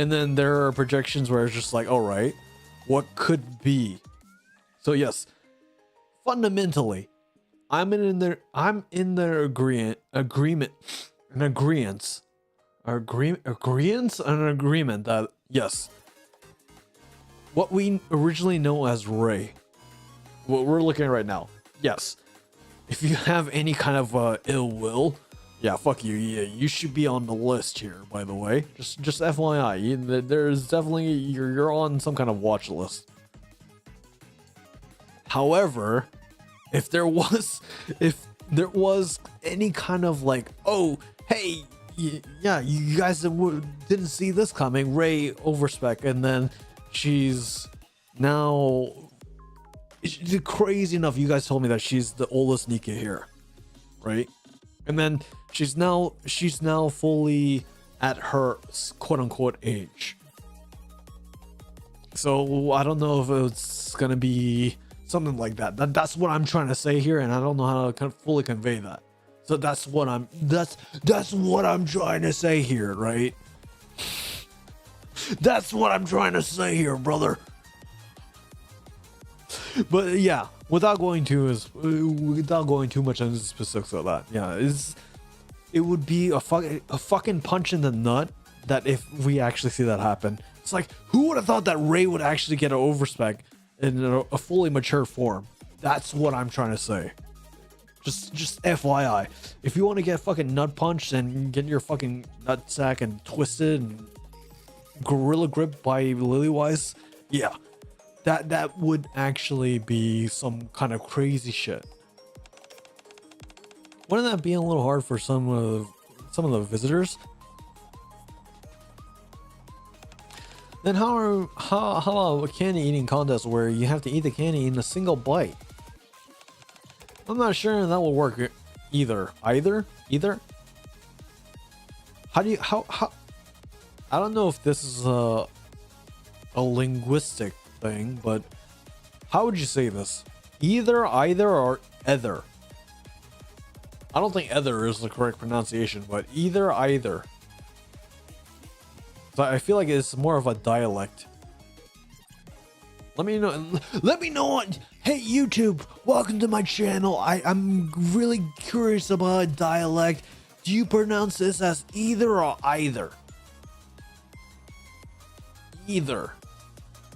And then there are projections where it's just like, all right, what could be? So yes, fundamentally, I'm in their agreement that yes, what we originally know as Ray, what we're looking at right now, yes, if you have any kind of ill will, yeah, fuck you. Yeah, you should be on the list here, by the way. Just FYI, there's definitely you're on some kind of watch list. However, if there was any kind of like, oh, hey, yeah, you guys didn't see this coming, Ray Overspec, and then she's now crazy enough. You guys told me that she's the oldest NIKKE here, right? And then she's now fully at her quote unquote age. So I don't know if it's gonna be something like that. That's what I'm trying to say here, and I don't know how to fully convey that. So that's what I'm trying to say here, right? That's what I'm trying to say here, brother. But yeah, without going too much into specifics of that, yeah, it would be a fucking punch in the nut that if we actually see that happen. It's like, who would have thought that Ray would actually get an overspec in a fully mature form? That's what I'm trying to say. Just FYI, if you want to get fucking nut punched and get your fucking nut sack and twisted and gorilla gripped by Lillywise, yeah, that would actually be some kind of crazy shit. Wouldn't that be a little hard for some of the visitors? Then how about a candy eating contest where you have to eat the candy in a single bite? I'm not sure that will work either. Either? How I don't know if this is a linguistic thing, but how would you say this? Either, or ether? I don't think ether is the correct pronunciation, but either. So I feel like it's more of a dialect. Let me know. Hey YouTube, welcome to my channel. I'm really curious about dialect. Do you pronounce this as either or either? Either.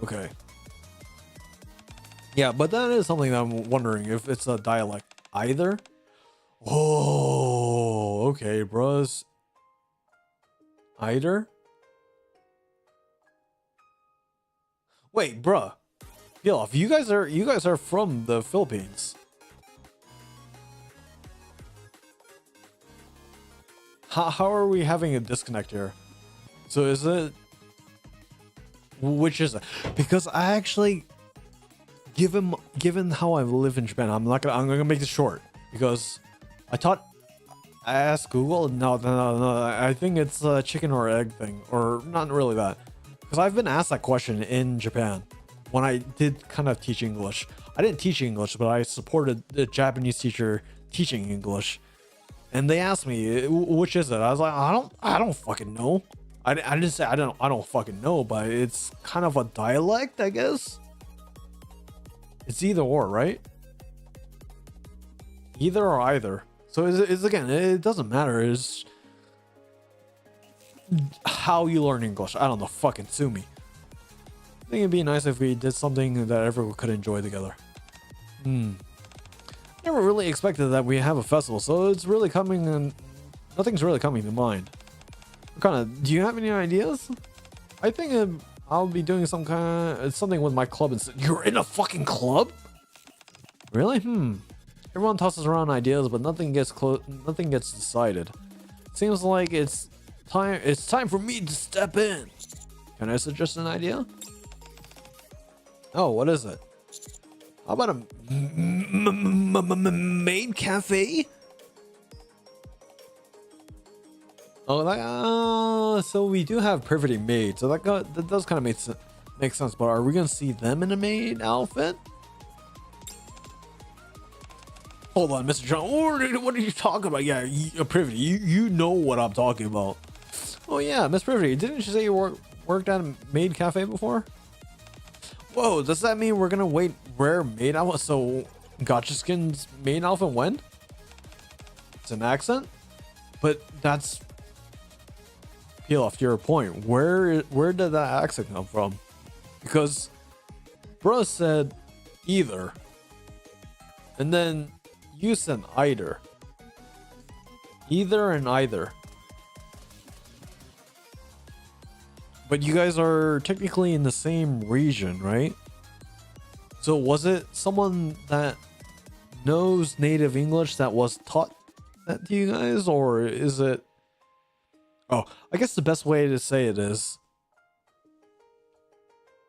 Okay. Yeah, but that is something that I'm wondering if it's a dialect. Either? Oh, okay, bros. Either? Wait, bruh. Yo, if you guys are from the Philippines. How are we having a disconnect here? So is it, which is it? Because I actually, given how I live in Japan, I'm gonna make this short because I asked Google. No, I think it's a chicken or egg thing, or not really that, because I've been asked that question in Japan. When I did kind of teach English, I didn't teach English, but I supported the Japanese teacher teaching English, and they asked me, which is it? I was like, I don't fucking know. I didn't say I don't fucking know, but it's kind of a dialect, I guess. It's either or, right? Either or either. So it's again, it doesn't matter. It's how you learn English. I don't know. Fucking sue me. I think it'd be nice if we did something that everyone could enjoy together. Never really expected that we have a festival, so it's really coming, and nothing's really coming to mind. Do you have any ideas? I think I'll be doing something with my club. You're in a fucking club? Really? Everyone tosses around ideas, but nothing gets decided. Seems like it's time for me to step in. Can I suggest an idea? Oh, what is it? How about a maid cafe? Oh, so we do have perfectly made, so that does kind of make sense. But are we gonna see them in a maid outfit? Hold on, Mr. John. What are you talking about? Yeah, Privity, you know what I'm talking about. Oh yeah, Miss Privity, didn't you say you worked at a maid cafe before? Whoa, does that mean we're gonna wear maid outfit? So Gotcha Skin's maid outfit when? It's an accent, but that's peel off your point. Where did that accent come from? Because bro said either, and then you said either and either. But you guys are technically in the same region, right? So was it someone that knows native English that was taught that to you guys, or is it? Oh, I guess the best way to say it is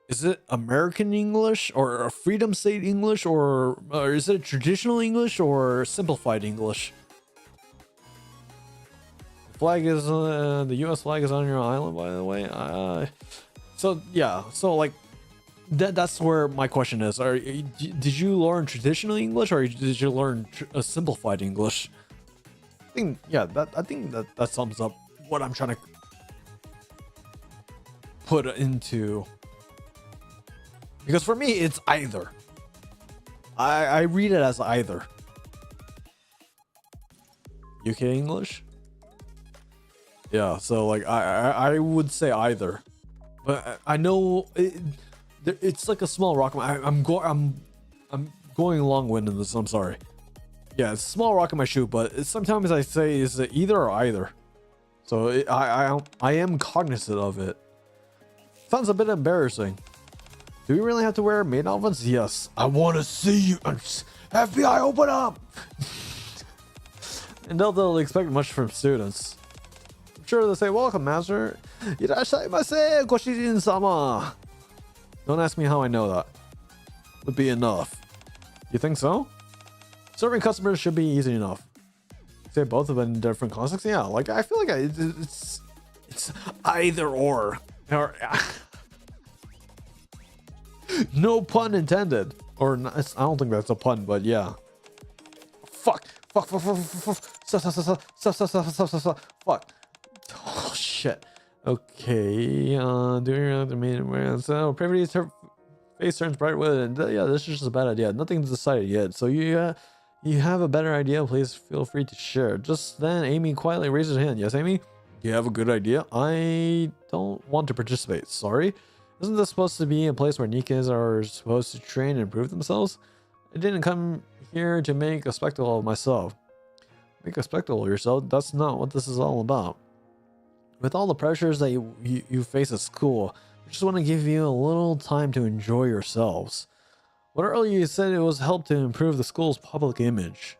it American English or a Freedom State English, or is it traditional English or simplified English? Flag is the U.S. flag is on your island, by the way. So yeah, so like that's where my question is: did you learn traditional English, or did you learn a simplified English? I think that sums up what I'm trying to put into. Because for me, it's either. I read it as either. UK English? Yeah, so like I would say either. But I know it's like a small rock. I'm going long-winded in this. I'm sorry. Yeah, it's a small rock in my shoe, but sometimes I say is it either or either. So I am cognizant of it. Sounds a bit embarrassing. Do we really have to wear maid outfits? Yes. I want to see you. FBI, open up! And they'll expect much from students. I'm sure they'll say, welcome, master. Irashaimase, Goshijin-sama. Don't ask me how I know that. Would be enough. You think so? Serving customers should be easy enough. Say both of them in different contexts? Yeah, like I feel like it's either or. No pun intended. Or not, I don't think that's a pun, but yeah. Fuck. Fuck. Oh shit. Okay. Doing the main so Privity's her face turns bright with it. Yeah, this is just a bad idea. Nothing's decided yet. So you have a better idea, please feel free to share. Just then Amy quietly raises her hand. Yes, Amy? You have a good idea? I don't want to participate. Sorry. Isn't this supposed to be a place where Nikkes are supposed to train and improve themselves? I didn't come here to make a spectacle of myself. Make a spectacle of yourself? That's not what this is all about. With all the pressures that you face at school, I just want to give you a little time to enjoy yourselves. What earlier you said it was help to improve the school's public image.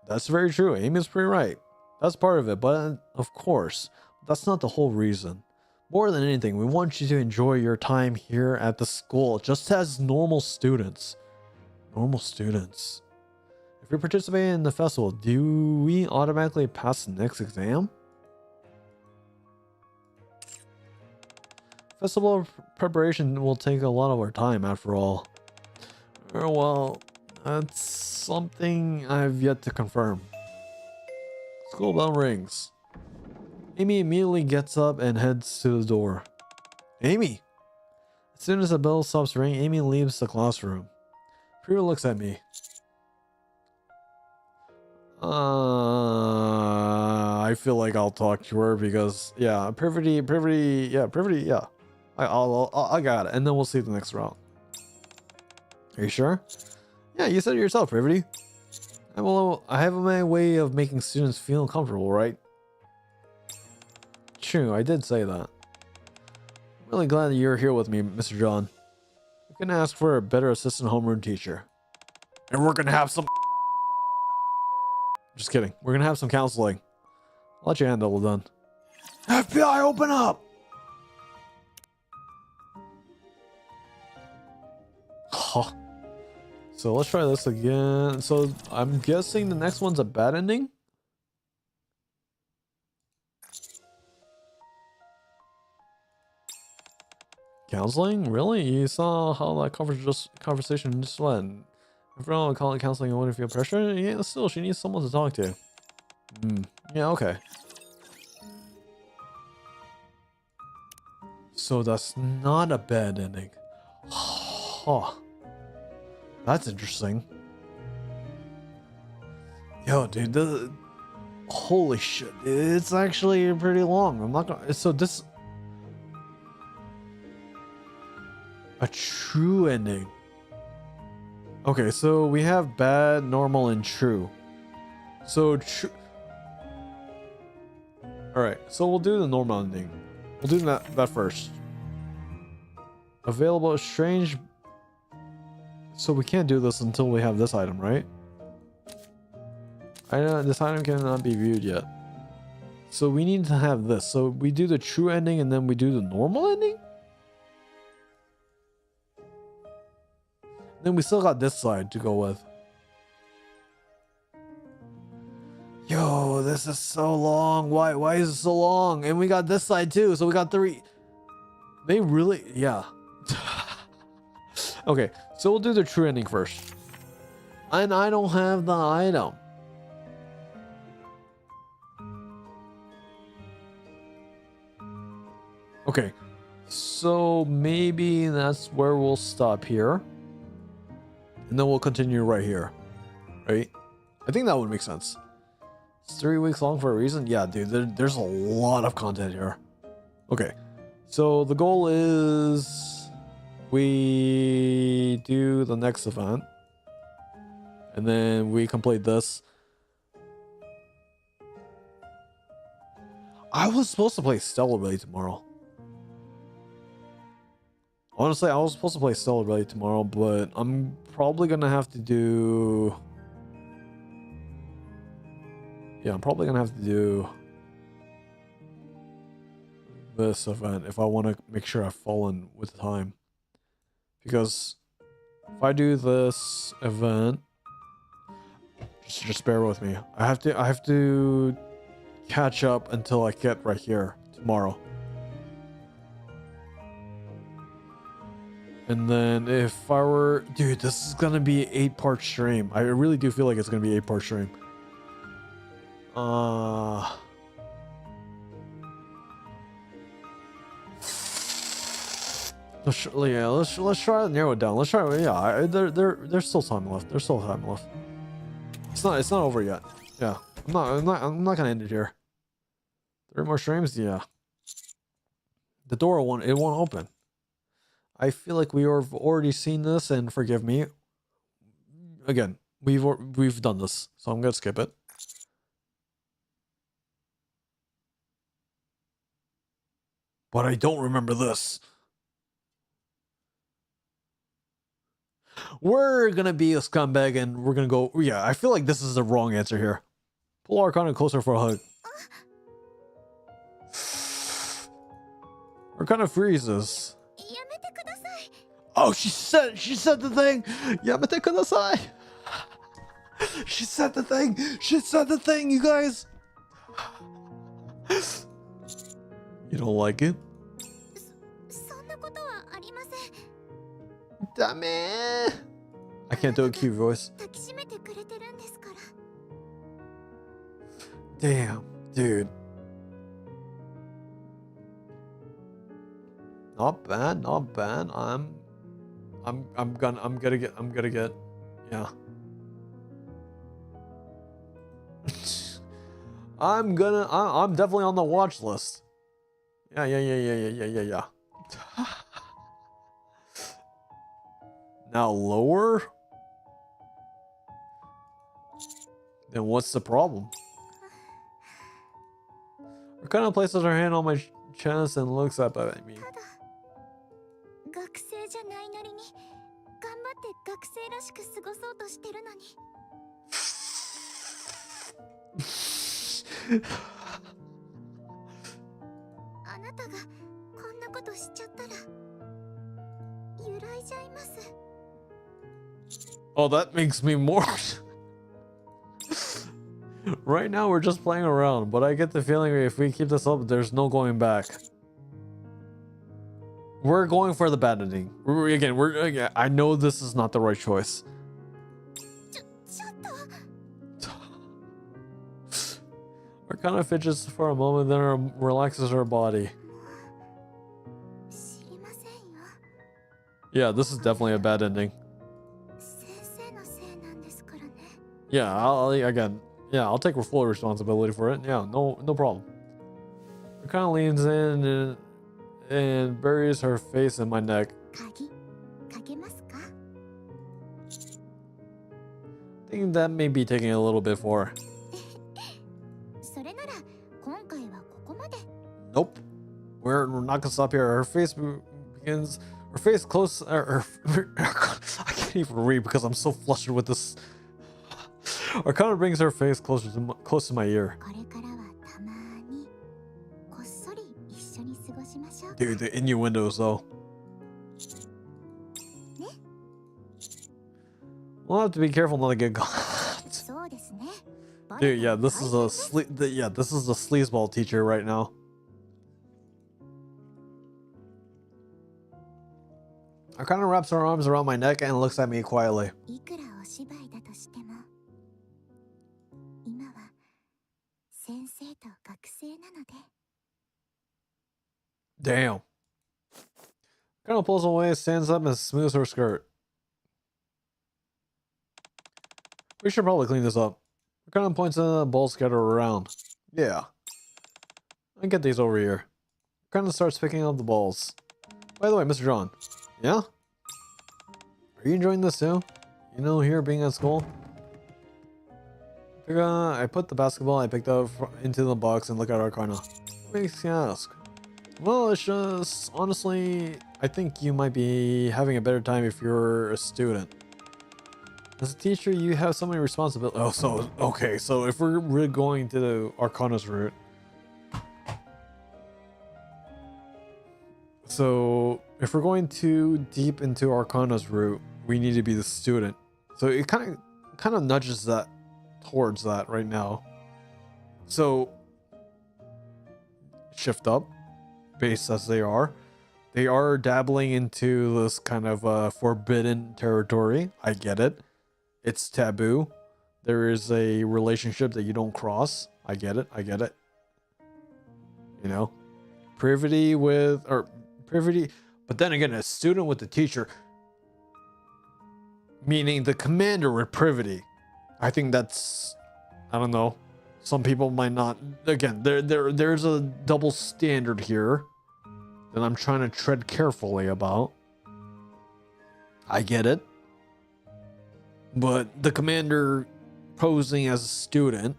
That's very true. Amy's pretty right. That's part of it, but of course, that's not the whole reason. More than anything, we want you to enjoy your time here at the school, just as normal students. Normal students. If we participate in the festival, do we automatically pass the next exam? Festival preparation will take a lot of our time, after all. Well, that's something I've yet to confirm. School bell rings. Amy immediately gets up and heads to the door. Amy! As soon as the bell stops ringing, Amy leaves the classroom. Priya looks at me. I feel like I'll talk to her because, yeah, Privity, yeah. I got it, and then we'll see the next round. Are you sure? Yeah, you said it yourself, Privity. I have my way of making students feel comfortable, right? True, I did say that. I'm really glad that you're here with me, Mr. John. We can ask for a better assistant homeroom teacher. And we're gonna have some... Just kidding. We're gonna have some counseling. I'll let you handle it done. FBI, open up! Huh. So let's try this again. So I'm guessing the next one's a bad ending? Counseling? Really? You saw how that conversation just went. After all, I call it counseling, I wouldn't feel pressure. Yeah, still, she needs someone to talk to. Yeah, okay. So that's not a bad ending. Huh. That's interesting. Yo, dude, holy shit. It's actually pretty long. I'm not gonna... So this... A true ending. Okay, so we have bad, normal, and true. So true. Alright, so we'll do the normal ending. We'll do that first. Available, strange. So we can't do this until we have this item, right? I know this item cannot be viewed yet. So we need to have this. So we do the true ending and then we do the normal ending? Then we still got this side to go with. Yo, this is so long. Why is it so long? And we got this side too, so we got 3. They really, yeah. Okay, so we'll do the true ending first. And I don't have the item. Okay, so maybe that's where we'll stop here. And then we'll continue right here. Right? I think that would make sense. It's 3 weeks long for a reason? Yeah, dude, there's a lot of content here. Okay. So the goal is we do the next event. And then we complete this. I was supposed to play Stellar Blade tomorrow. Honestly, I was supposed to play Stellar Blade tomorrow, but I'm probably gonna have to do... Yeah, I'm probably gonna have to do this event if I want to make sure I fall in with time. Because if I do this event, just bear with me. I have to catch up until I get right here tomorrow. And then if I were... Dude, this is gonna be an 8-part stream. I really do feel like it's gonna be an 8-part stream. Let's try to narrow it down. Let's try. Yeah, there's still time left. There's still time left. It's not over yet. Yeah, I'm not gonna end it here. 3 more streams. Yeah. The door won't open. I feel like we have already seen this, and forgive me. Again, we've done this, so I'm gonna skip it. But I don't remember this. We're gonna be a scumbag and we're gonna go... Yeah, I feel like this is the wrong answer here. Pull Arcana closer for a hug. Arcana freezes. Oh, she said the thing! Yamete kudasai! She said the thing! She said the thing, you guys! You don't like it? Damn it! I can't do a cute voice. Damn, dude. Not bad, not bad. I'm gonna get, yeah. I'm definitely on the watch list. Yeah. Now lower? Then what's the problem? Arcana places her hand on my chest and looks up at me. Oh, that makes me more. Right now we're just playing around, but I get the feeling if we keep this up, there's no going back. We're going for the bad ending. Again, I know this is not the right choice. Arcana fidgets for a moment, then relaxes her body. Yeah, this is definitely a bad ending. Yeah, I'll take full responsibility for it. Yeah, no problem. Arcana leans in and buries her face in my neck. I think that may be taking a little bit for. Nope. We're not gonna stop here. Her face begins. Her face close. I can't even read because I'm so flustered with this. Arcana brings her face close to my ear. Dude, the innuendos though. We'll have to be careful not to get caught. Dude, yeah, this is a sleazeball teacher right now. Arcana wraps her arms around my neck and looks at me quietly. Damn. Arcana pulls away, stands up, and smooths her skirt. We should probably clean this up. What kind of points the balls scattered around? Yeah. I get these over here. Kind of starts picking up the balls. By the way, Mr. John. Yeah? Are you enjoying this too? You know, here being at school? I put the basketball I picked up into the box and look at Arcana. What makes you ask? Well, it's just, honestly, I think you might be having a better time if you're a student. As a teacher, you have so many responsibilities. Oh, so, okay, so if we're really going to the Arcana's route. So, if we're going too deep into Arcana's route, we need to be the student. So it kind of nudges that towards that right now. So shift up, based as they are dabbling into this kind of forbidden territory. I get it. It's taboo. There is a relationship that you don't cross. I get it. You know, privity, but then again, a student with the teacher, meaning the commander with privity. I think that's, I don't know. Some people might not. Again, there's a double standard here that I'm trying to tread carefully about. I get it. But the commander posing as a student,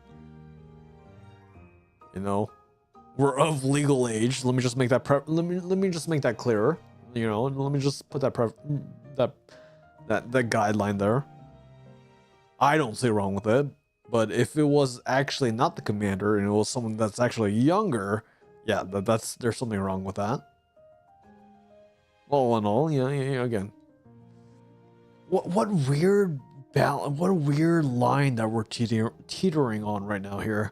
you know, we're of legal age. Let me just make that let me just make that clearer. You know, let me just put that that guideline there. I don't see wrong with it, but if it was actually not the commander and it was someone that's actually younger, yeah, there's something wrong with that. All in all, yeah, again, what weird line that we're teetering on right now here.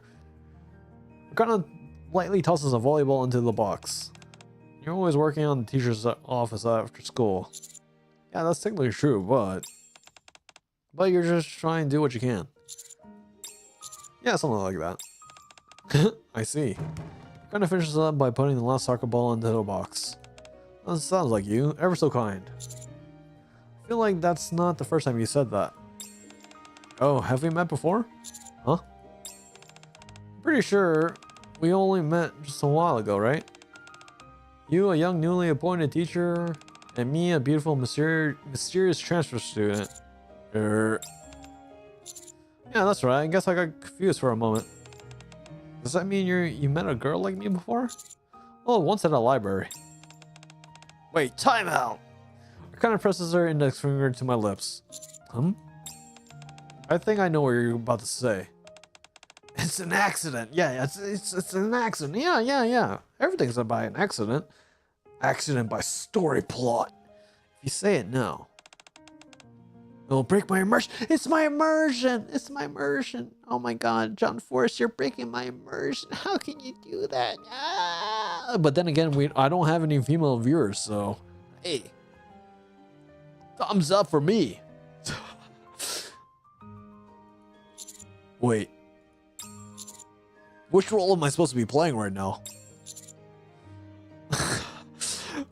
We're gonna lightly tosses a volleyball into the box. You're always working on the teacher's office after school. Yeah, that's technically true, but you're just trying to do what you can. Yeah, something like that. I see. Kind of finishes up by putting the last soccer ball into the box. That sounds like you. Ever so kind. I feel like that's not the first time you said that. Oh, have we met before? Huh? Pretty sure we only met just a while ago, right? You, a young newly appointed teacher, and me, a beautiful mysterious transfer student. Yeah, that's right. I guess I got confused for a moment. Does that mean you met a girl like me before? Oh, once at a library. Wait, time out! I kind of presses her index finger to my lips. I think I know what you're about to say. It's an accident. Yeah, it's an accident. Yeah. Everything's by an accident. Accident by story plot. If you say it now. It'll break my immersion. It's my immersion. Oh my god, John Forrest, you're breaking my immersion. How can you do that? Ah! But then again, I don't have any female viewers, so hey, thumbs up for me. Wait, which role am I supposed to be playing right now?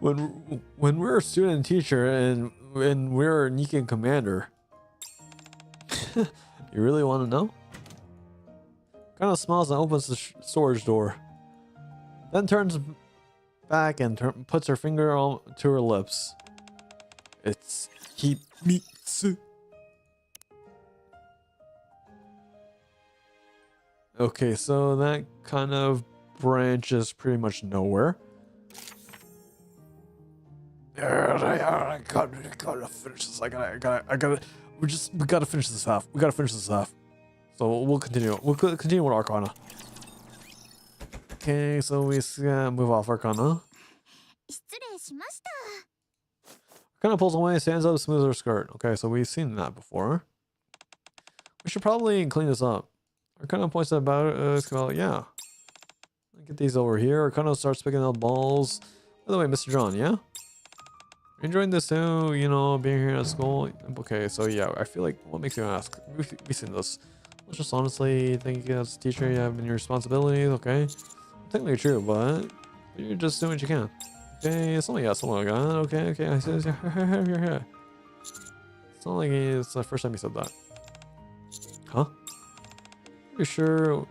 when we're a student and teacher and we're a NIKKE commander. You really want to know? Kind of smiles and opens the storage door. Then turns back and puts her finger to her lips. It's Himitsu. Okay, so that kind of branches pretty much nowhere. I gotta finish this. I gotta. We gotta finish this half. So we'll continue. We'll continue with Arcana. Okay, so we move off Arcana. Arcana pulls away, stands up, smooths her skirt. Okay, so we've seen that before. We should probably clean this up. Arcana points about yeah. Get these over here. Arcana starts picking up balls. By the way, Mr. John, yeah? Enjoying this too, you know, being here at school. Okay, so yeah, I feel like, what makes you ask? We've seen this. Let's just honestly think as a teacher, you have any responsibilities, okay? Technically true, but you're just doing what you can. Okay, something like that. Okay, I see. It's not like it's the first time you said that. Huh? You sure?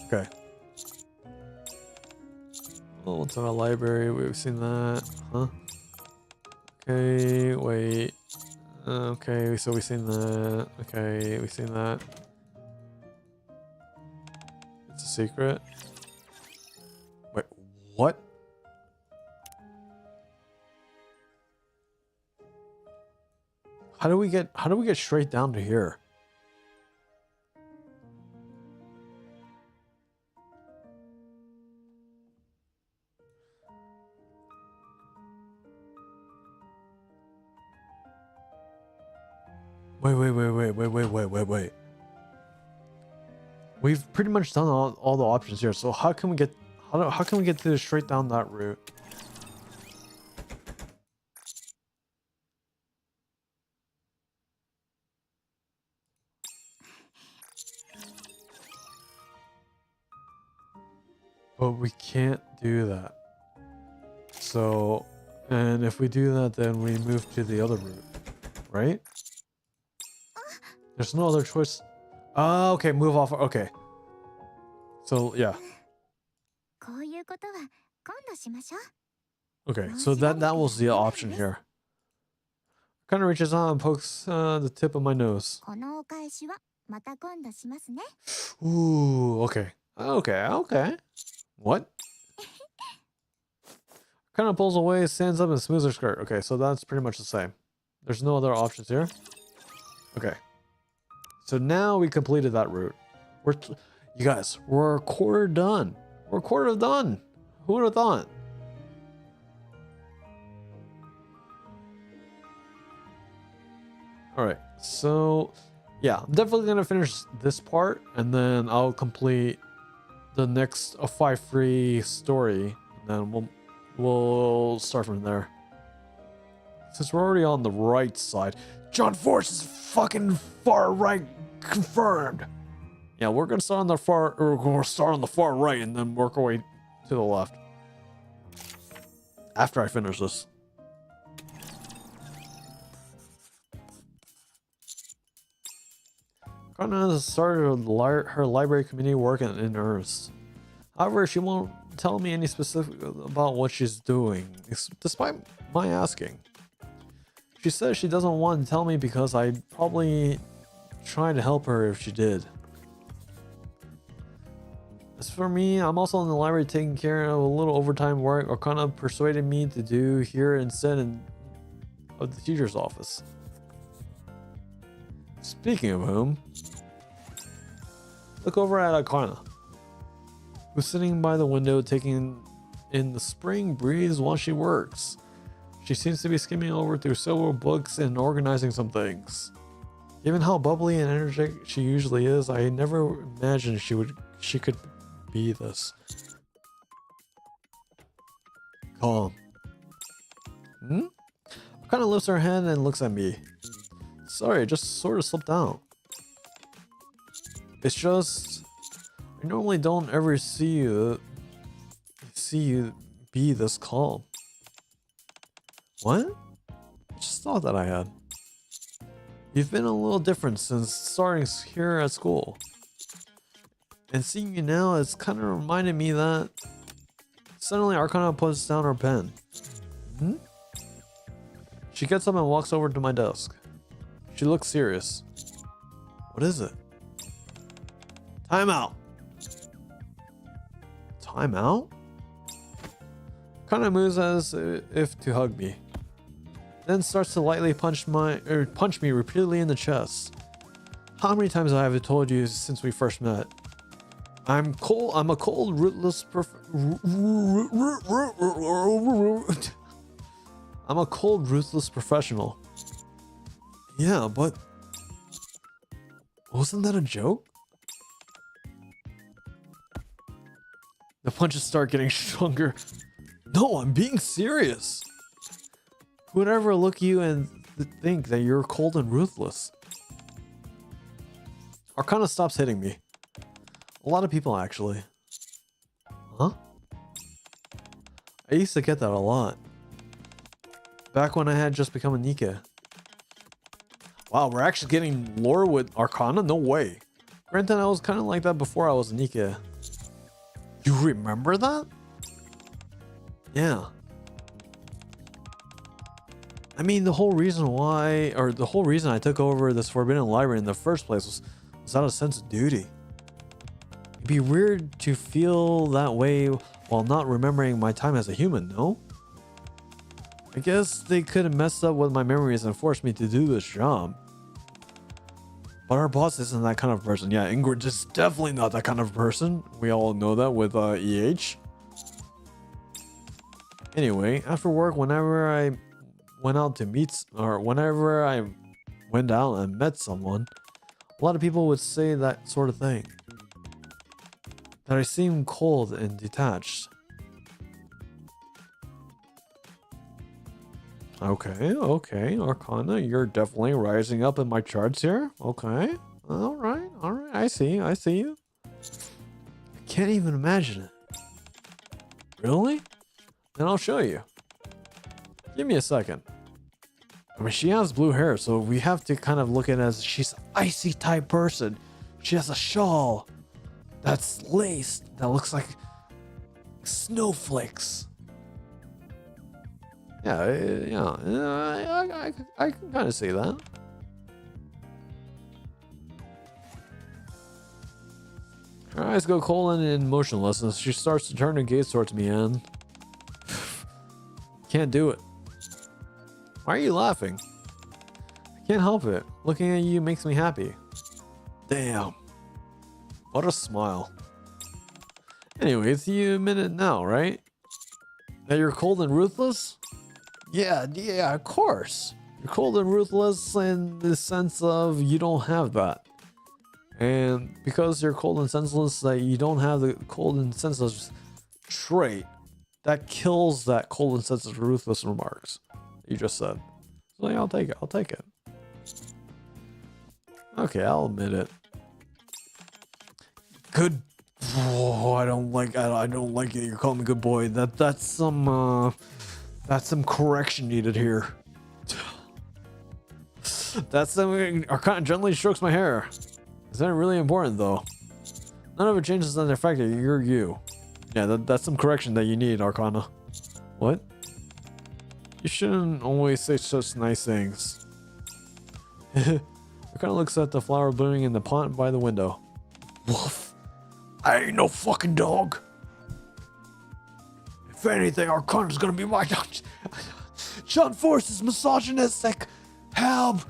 Okay. Oh, what's in a library? We've seen that. Huh? Okay, wait. Okay, so we've seen that. Okay, we've seen that. It's a secret. Wait, what? How do we get straight down to here? Wait. We've pretty much done all the options here. So how can we get to straight down that route? But we can't do that. So, and if we do that, then we move to the other route, right? There's no other choice. Oh, okay, move off. Okay. So, yeah. Okay, so that was the option here. Kind of reaches out and pokes the tip of my nose. Ooh, okay. Okay. What? Kind of pulls away, stands up, and smooths her skirt. Okay, so that's pretty much the same. There's no other options here. Okay. So now we completed that route. You guys, we're a quarter done. We're a quarter done. Who would have thought? Alright, so yeah, I'm definitely gonna finish this part and then I'll complete the next 5 free story and then we'll start from there. Since we're already on the right side. John Force is fucking far right confirmed. Yeah, we're gonna start on the far right and then work our way to the left. After I finish this. Kana started her library community work in earnest. However, she won't tell me any specific about what she's doing, despite my asking. She says she doesn't want to tell me because I'd probably try to help her if she did. As for me, I'm also in the library taking care of a little overtime work Okana persuaded me to do here instead of the teacher's office. Speaking of whom, look over at Akana, who's sitting by the window taking in the spring breeze while she works. She seems to be skimming over through several books and organizing some things. Given how bubbly and energetic she usually is, I never imagined she could be this calm. Akana lifts her hand and looks at me. Sorry, I just sort of slipped out. It's just I normally don't ever see you be this calm. What? I just thought that I had. You've been a little different since starting here at school. And seeing you now, it's kind of reminded me that... Suddenly, Arcana puts down her pen. She gets up and walks over to my desk. She looks serious. What is it? Time out. Time out? Kind of moves as if to hug me. Then starts to lightly punch me repeatedly in the chest. How many times have I told you since we first met? I'm a cold, ruthless I'm a cold, ruthless professional. Yeah, but wasn't that a joke? The punches start getting stronger. No, I'm being serious. Who would ever look at you and think that you're cold and ruthless? Arcana stops hitting me. A lot of people, actually. Huh? I used to get that a lot. Back when I had just become a NIKKE. Wow, we're actually getting lore with Arcana? No way. Granted, I was kind of like that before I was NIKKE. You remember that? Yeah. I mean, the whole reason why, or the whole reason I took over this Forbidden Library in the first place was out of sense of duty. It'd be weird to feel that way while not remembering my time as a human, no? I guess they could have messed up with my memories and forced me to do this job. But our boss isn't that kind of person. Yeah, Ingrid is definitely not that kind of person. We all know that with EH. Anyway, after work, whenever I went out to meet, or whenever I went out and met someone, a lot of people would say that sort of thing. That I seem cold and detached. Okay, Arcana, you're definitely rising up in my charts here. Okay, all right, I see you. I can't even imagine it. Really? Then I'll show you. Give me a second. I mean, she has blue hair, so we have to kind of look at it as she's an icy type person. She has a shawl that's laced, that looks like snowflakes. Yeah, I can kind of see that. Her eyes go cold and motionless, and she starts to turn and gaze towards me, and can't do it. Why are you laughing? I can't help it. Looking at you makes me happy. Damn. What a smile. Anyway, it's you admit it now, right? That you're cold and ruthless? Yeah, of course. You're cold and ruthless in the sense of you don't have that. And because you're cold and senseless, that you don't have the cold and senseless trait, that kills that cold and senseless ruthless remarks you just said. So yeah, I'll take it. Okay, I'll admit it. Good. Oh, I don't like it. You're calling me good boy. That's some correction needed here. That's something. Arcana gently strokes my hair. Is that really important though? None of it changes on the fact that you're you. Yeah, that's some correction that you need, Arcana. What? You shouldn't always say such nice things. Arcana looks at the flower blooming in the pond by the window. Woof. I ain't no fucking dog. If anything, Arcana's gonna be my dog. John Forrest is misogynistic. Help,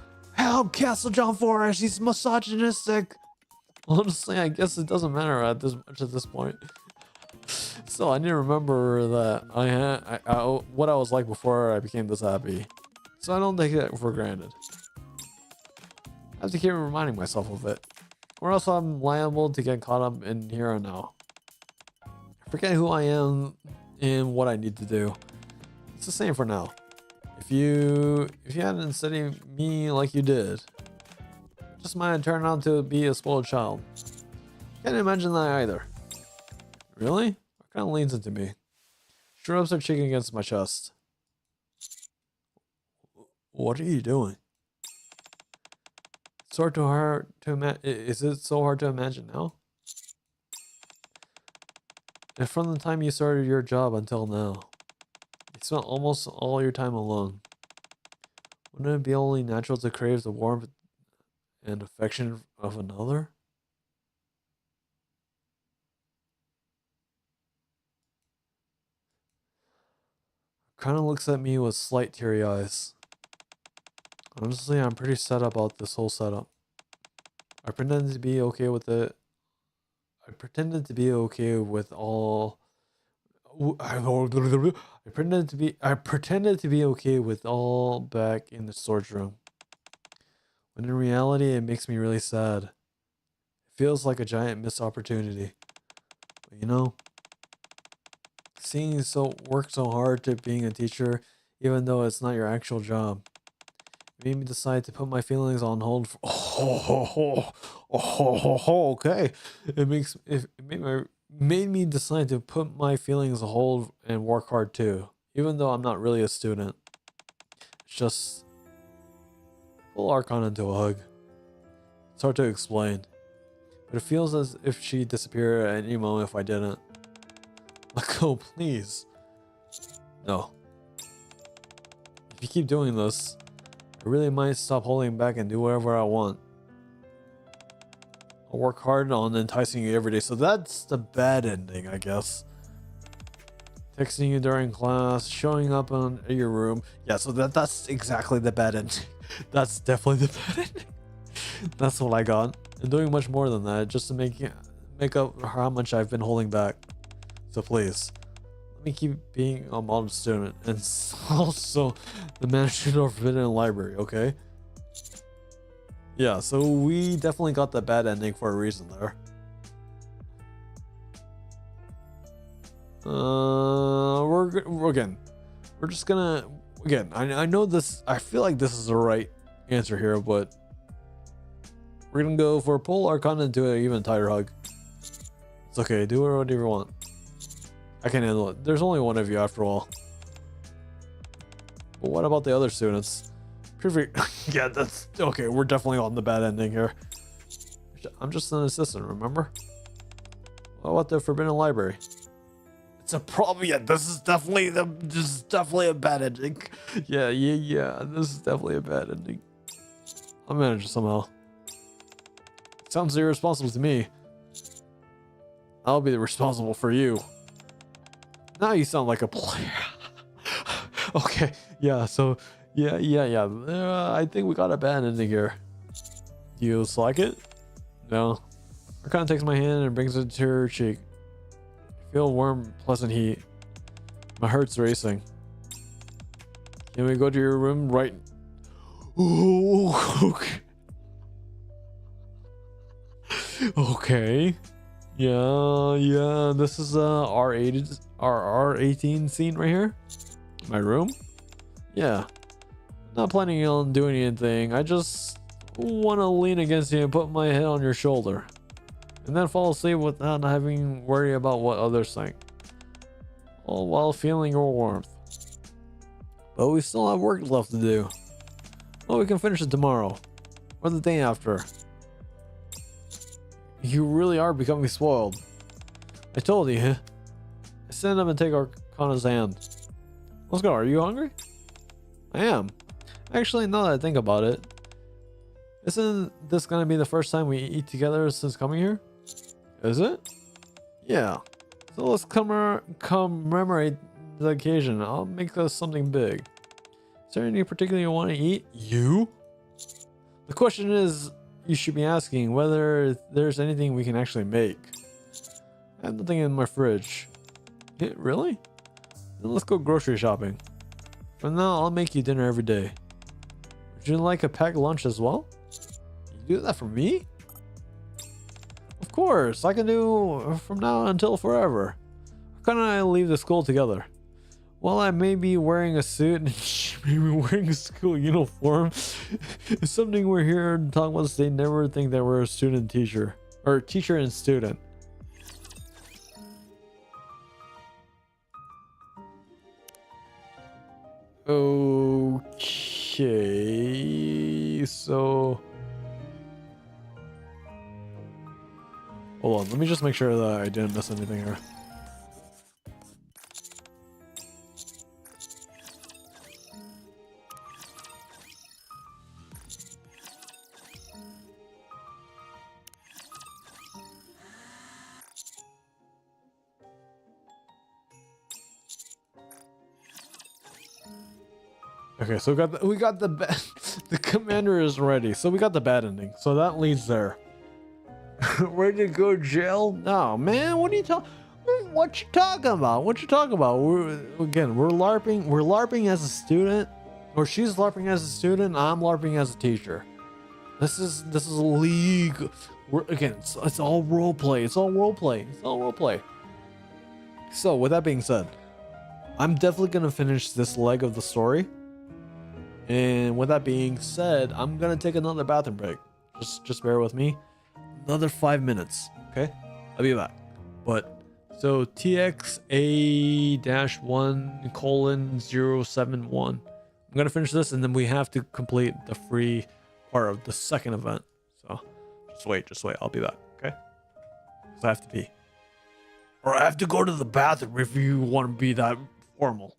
Castle John Forrest. He's misogynistic. Honestly, I guess it doesn't matter at this point. So I need to remember that what I was like before I became this happy. So I don't take it for granted. I have to keep reminding myself of it, or else I'm liable to get caught up in here and now. I forget who I am and what I need to do. It's the same for now. If you hadn't studied me like you did, just might have turned out to be a spoiled child. Can't imagine that either. Really? Kind of leans into me. She rubs her cheek against my chest. What are you doing? It's hard to imagine. Is it so hard to imagine now? And from the time you started your job until now, you spent almost all your time alone. Wouldn't it be only natural to crave the warmth and affection of another? Kind of looks at me with slight teary eyes. Honestly, I'm pretty sad about this whole setup. I pretended to be okay with it. I pretended to be okay with all. I pretended to be okay with all back in the storage room. When in reality, it makes me really sad. It feels like a giant missed opportunity. But you know, seeing you work so hard to being a teacher, even though it's not your actual job, it made me decide to put my feelings on hold. Okay. It made me decide to put my feelings on hold and work hard too, even though I'm not really a student. It's just Pull Archon into a hug. It's hard to explain, but it feels as if she'd disappear at any moment if I didn't. Let go, please. No. If you keep doing this, I really might stop holding back and do whatever I want. I'll work hard on enticing you every day. So that's the bad ending, I guess. Texting you during class, showing up in your room. Yeah, so that's exactly the bad ending. That's definitely the bad ending. That's what I got. And doing much more than that just to make up how much I've been holding back. So please, let me keep being a model student and also the manager of Forbidden Library, okay? Yeah, so we definitely got the bad ending for a reason there. We're just gonna I know this. I feel like this is the right answer here, but we're gonna go for pull Archon into an even tighter hug. It's okay, do whatever you want. I can handle it. There's only one of you after all. But what about the other students? Perfect. Yeah, that's okay. We're definitely on the bad ending here. I'm just an assistant, remember? What about the Forbidden Library? It's a problem. Yeah, this is definitely a bad ending. Yeah. This is definitely a bad ending. I'll manage it somehow. Sounds irresponsible to me. I'll be responsible for you. Now you sound like a player. Okay, yeah, so yeah. I think we got a bad ending here. Do you like it? No. Archon takes my hand and brings it to her cheek. I feel warm, pleasant heat. My heart's racing. Can we go to your room right? Ooh, okay. Okay. Yeah. This is R18 scene right here. My room. Yeah. Not planning on doing anything. I just want to lean against you and put my head on your shoulder, and then fall asleep without having worry about what others think, all while feeling your warmth. But we still have work left to do. Well, we can finish it tomorrow or the day after. You really are becoming spoiled. I told you. I stand up and take Arcana's hand. Let's go. Are you hungry? I am. Actually, now that I think about it, isn't this gonna be the first time we eat together since coming here? Is it? Yeah. So let's commemorate the occasion. I'll make us something big. Is there any particular you want to eat? You? The question is, you should be asking whether there's anything we can actually make. I have nothing in my fridge. Yeah, really? Then let's go grocery shopping. From now, I'll make you dinner every day. Would you like a packed lunch as well? You do that for me? Of course, I can do from now until forever. How can I leave the school together? Well, I may be wearing a suit and she may be wearing a school uniform. It's something we're here to talk about. They never think that we're a student teacher. Or teacher and student. Okay, so hold on, let me just make sure that I didn't miss anything here. Okay, so we got the the commander is ready. So we got the bad ending. So that leads there. Ready to go jail? No, man. What you talking about? What you talking about? We're LARPing. We're LARPing as a student, or she's LARPing as a student. I'm LARPing as a teacher. This is league. It's all role play. It's all role play. So with that being said, I'm definitely gonna finish this leg of the story. And with that being said, I'm gonna take another bathroom break. Just bear with me. Another 5 minutes. Okay, I'll be back. But so TXA-1:071. I'm gonna finish this, and then we have to complete the free part of the second event. So just wait. I'll be back. Okay? Because I have to pee. Or I have to go to the bathroom if you want to be that formal.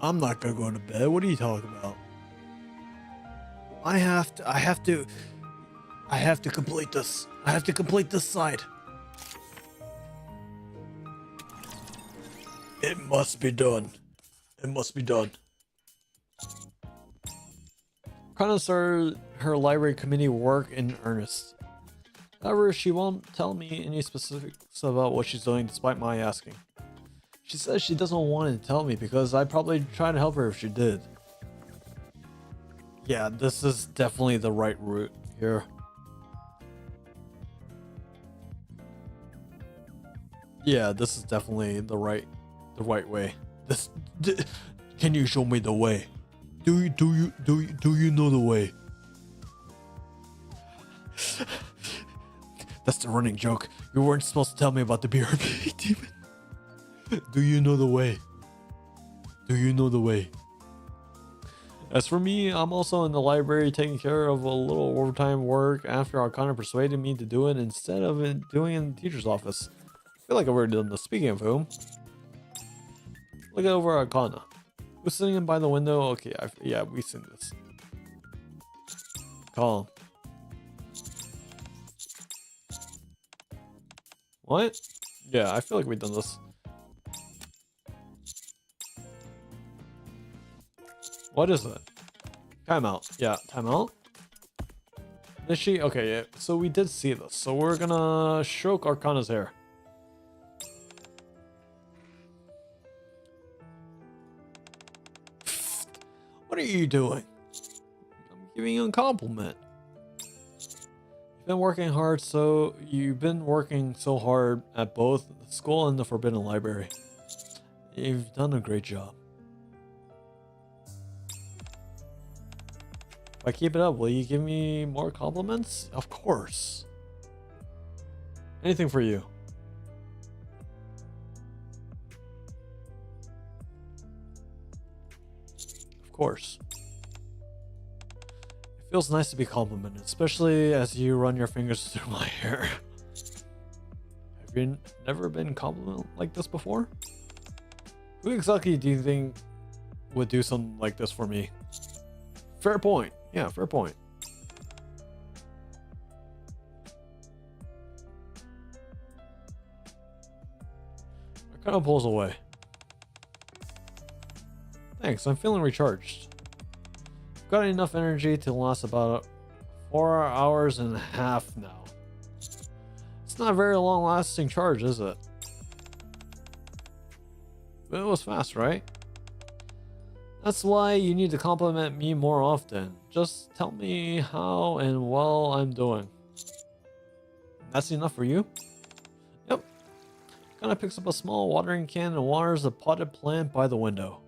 I'm not gonna go to bed. What are you talking about? I have to complete this. I have to complete this side. It must be done. It must be done. Kana started her library committee work in earnest. However, she won't tell me any specifics about what she's doing despite my asking. She says she doesn't want to tell me because I'd probably try to help her if she did. Yeah, this is definitely the right route here. Yeah, this is definitely the right way. Can you show me the way? Do you know the way? That's the running joke. You weren't supposed to tell me about the BRB demon. Do you know the way? Do you know the way? As for me, I'm also in the library taking care of a little overtime work after Arcana persuaded me to do it instead of doing it in the teacher's office. I feel like I've already done this. Speaking of whom, look over Arcana. Who's sitting in by the window? Okay, yeah, we've seen this. Call him. What? Yeah, I feel like we've done this. What is it? Timeout. Yeah, timeout. Is she? Okay, yeah. So we did see this. So we're gonna stroke Arcana's hair. What are you doing? I'm giving you a compliment. You've been working so hard at both the school and the Forbidden Library. You've done a great job. If I keep it up, will you give me more compliments? Of course. Anything for you. Of course. It feels nice to be complimented, especially as you run your fingers through my hair. Have you never been complimented like this before? Who exactly do you think would do something like this for me? Fair point. Yeah, fair point. I kind of pulls away. Thanks, I'm feeling recharged. I've got enough energy to last about 4 hours and a half now. It's not a very long lasting charge, is it? But it was fast, right? That's why you need to compliment me more often. Just tell me how and well I'm doing. That's enough for you? Yep. Kinda picks up a small watering can and waters a potted plant by the window.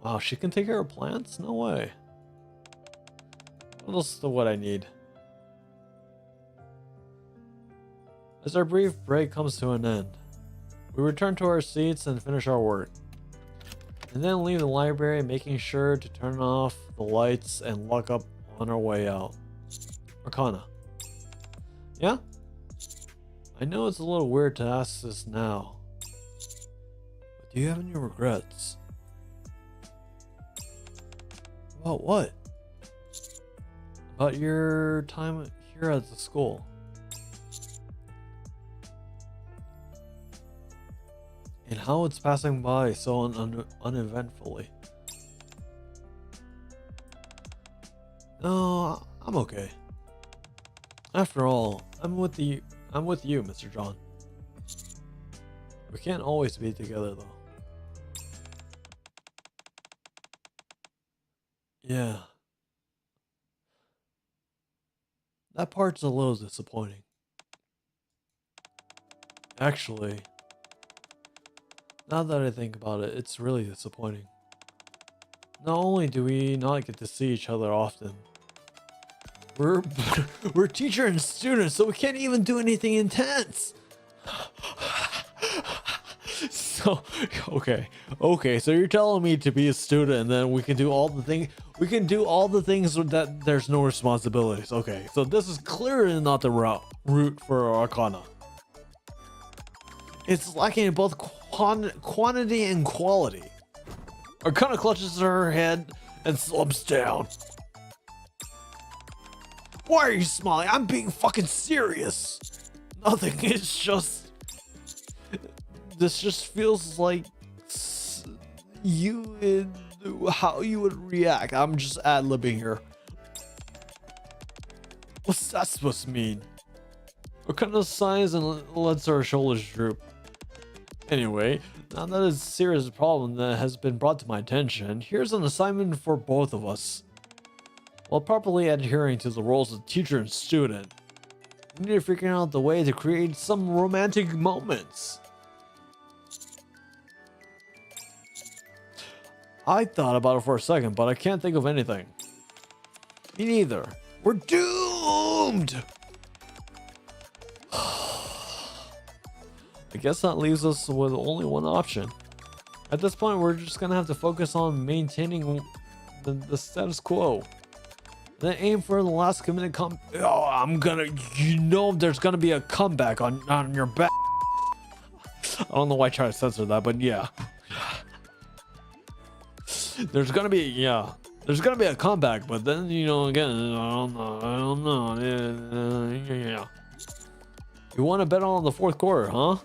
Wow, she can take care of plants? No way. What else is what I need? As our brief break comes to an end, we return to our seats and finish our work. And then leave the library, making sure to turn off the lights and lock up on our way out. Arcana. Yeah? I know it's a little weird to ask this now, but do you have any regrets? About what? About your time here at the school. And how it's passing by so uneventfully. No, I'm okay. After all, I'm with you, Mr. John. We can't always be together though. Yeah. That part's a little disappointing. Actually, now that I think about it, it's really disappointing. Not only do we not get to see each other often, we're teacher and student, so we can't even do anything intense. So, okay, so you're telling me to be a student and then we can do all the things that there's no responsibilities. Okay, so this is clearly not the route for Arcana. It's lacking in both quantity and quality. Arcana clutches her head and slumps down. Why are you smiling? I'm being fucking serious. Nothing. It's just... This just feels like you and how you would react. I'm just ad-libbing here. What's that supposed to mean? Arcana sighs and lets her shoulders droop. Anyway, now that it's a serious problem that has been brought to my attention, here's an assignment for both of us. While properly adhering to the roles of teacher and student, we need to figure out the way to create some romantic moments. I thought about it for a second, but I can't think of anything. Me neither. We're doomed! I guess that leaves us with only one option. At this point, we're just gonna have to focus on maintaining the status quo. Then aim for the last minute there's gonna be a comeback on your back. I don't know why I try to censor that, but yeah. There's gonna be a comeback, but then, you know, again, I don't know. Yeah. You want to bet on the fourth quarter, huh?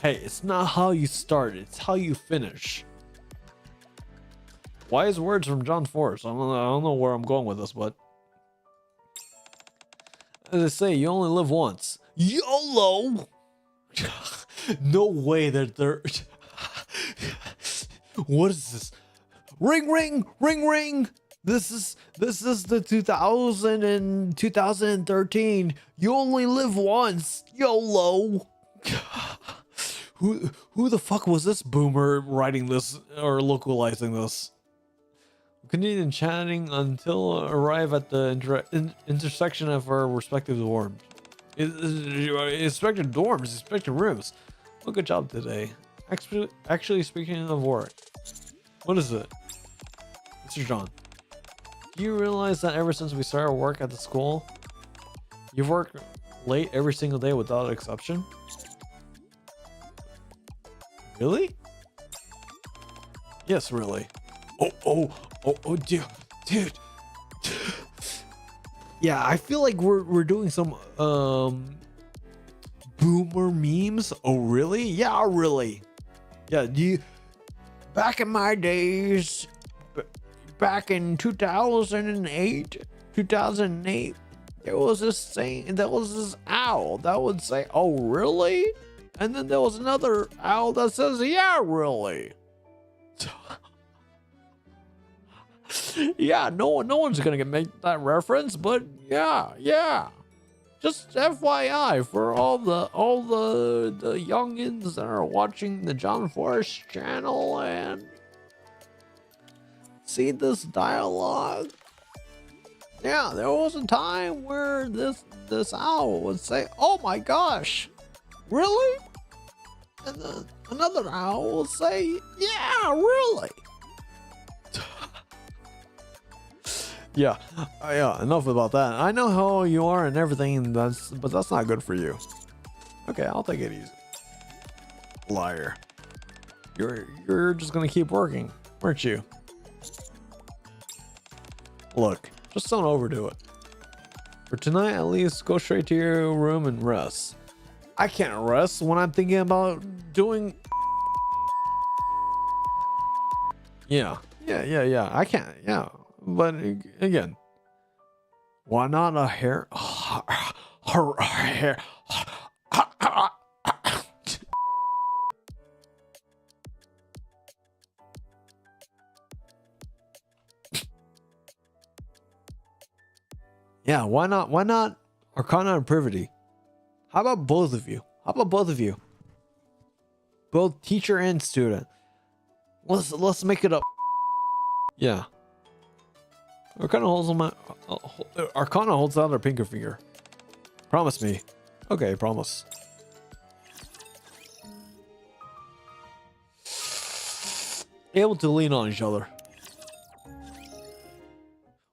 Hey, it's not how you start, it's how you finish. Wise words from John Force. I don't know where I'm going with this, but as I say, you only live once. YOLO! No way that they're... What is this? Ring, ring, ring, ring. This is the 2013. You only live once. YOLO. Who the fuck was this boomer writing this or localizing this? Continue chatting until arrive at the intersection of our respective dorms. Respective dorms, respective rooms. Well, good job today. Actually, speaking of work, what is it? Mr. John, do you realize that ever since we started work at the school, you've worked late every single day without exception? Really? Yes, really. Oh, dude. Yeah, I feel like we're doing some boomer memes. Oh, really? Yeah, really. Yeah, back in my days, back in 2008, there was this owl that would say, "Oh, really?" And then there was another owl that says, "Yeah, really." Yeah, no one's gonna make that reference, but yeah. Just FYI for all the youngins that are watching the John Forrest channel and see this dialogue. Yeah, there was a time where this owl would say, "Oh my gosh, really?" And then another owl would say, "Yeah, really." Yeah, enough about that. I know how you are and everything, but that's not good for you. Okay, I'll take it easy. Liar. You're just gonna keep working, weren't you? Look, just don't overdo it. For tonight, at least, go straight to your room and rest. I can't rest when I'm thinking about doing... Yeah, I can't, yeah. But again, why not a hair? Hair. Yeah, why not? Why not Arcana and Privity? How about both of you? Both teacher and student. Let's make it up. Yeah. Arcana holds out her pinky finger. Promise me. Okay, promise. Able to lean on each other.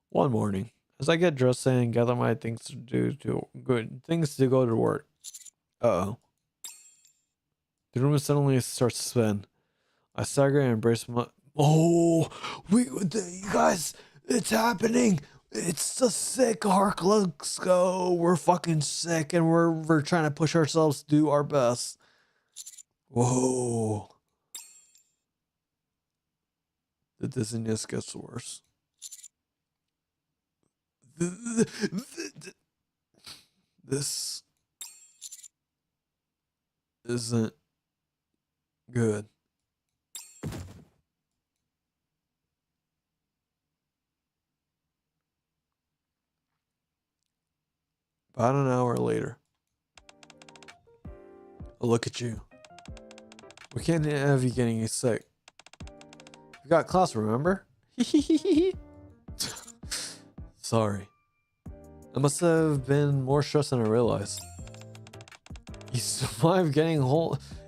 One morning, as I get dressed and gather my things to go to work. Uh-oh. The room suddenly starts to spin. I stagger and embrace my. Oh, you guys, it's happening. It's the sick arc. Let's go. We're fucking sick, and we're trying to push ourselves to do our best. Whoa. The dizziness gets worse. This isn't good. About an hour later. Oh, look at you. We can't have you getting sick. We got class, remember? Sorry. I must have been more stressed than I realized. You survived getting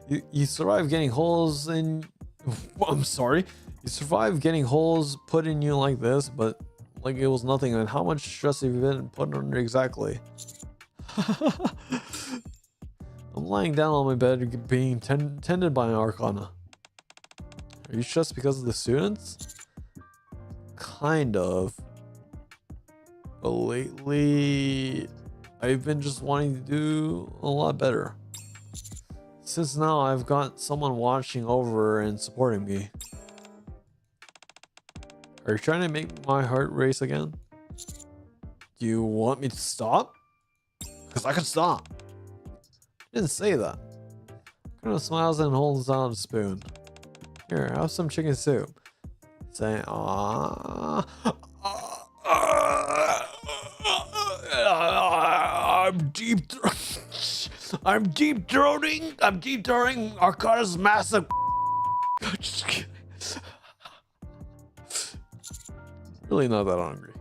You survived getting holes in. I'm sorry. You survived getting holes put in you like this, but like it was nothing. And how much stress have you been put under exactly? I'm lying down on my bed being tended by an Arcana. Are you stressed because of the students? Kind of. But lately, I've been just wanting to do a lot better. Since now I've got someone watching over and supporting me. Are you trying to make my heart race again? Do you want me to stop? Because I can stop. I didn't say that. Kind of smiles and holds out a spoon. Here, have some chicken soup. Saying, I'm deep throating Arcana's massive. Just kidding. Really not that hungry.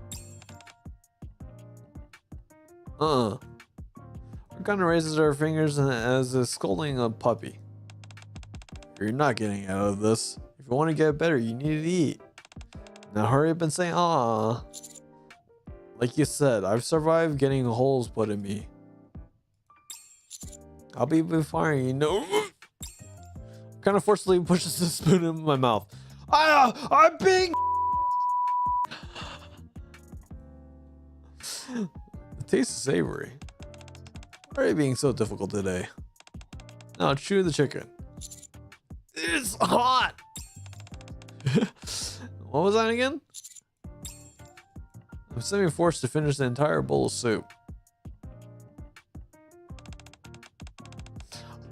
Arcana raises her fingers as a scolding a puppy. You're not getting out of this. If you want to get better, you need to eat. Now hurry up and say, ah. Like you said, I've survived getting holes put in me. I'll be fine, you know. Kind of forcefully pushes the spoon in my mouth. I'm being. The taste is savory. Why are you being so difficult today? Now chew the chicken. It's hot. What was that again? I'm semi-forced to finish the entire bowl of soup.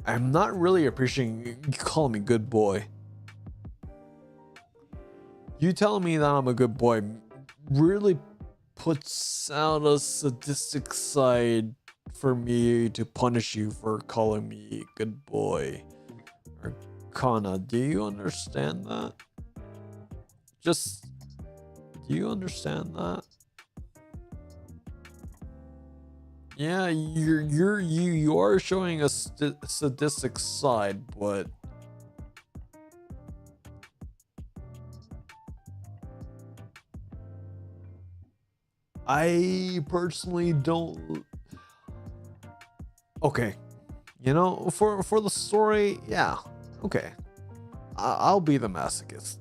I'm not really appreciating you calling me good boy. You telling me that I'm a good boy really puts out a sadistic side for me to punish you for calling me good boy. Arcana, do you understand that? Just, do you understand that? Yeah, you are showing a sadistic side, but I personally don't. Okay, you know, for the story, yeah, okay, I'll be the masochist.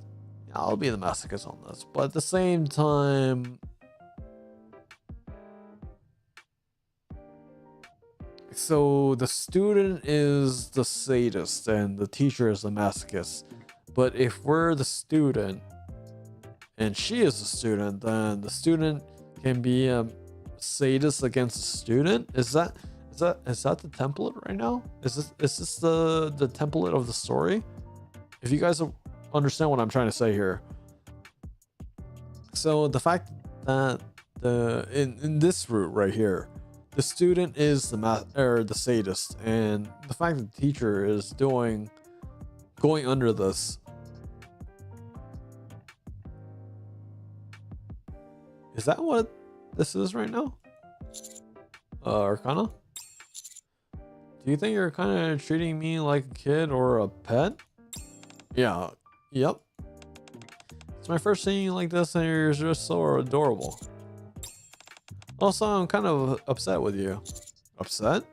I'll be the masochist on this, but at the same time, so the student is the sadist and the teacher is the masochist. But if we're the student and she is the student, then the student can be a sadist against the student. Is that the template right now? Is this the template of the story? If you guys understand what I'm trying to say here. So the fact that in this route right here, the student is the sadist, and the fact that the teacher is going under this. Is that what this is right now? Arcana? Do you think you're kind of treating me like a kid or a pet? Yeah. Yep. It's my first seeing you like this, and you're just so adorable. Also, I'm kind of upset with you. Upset?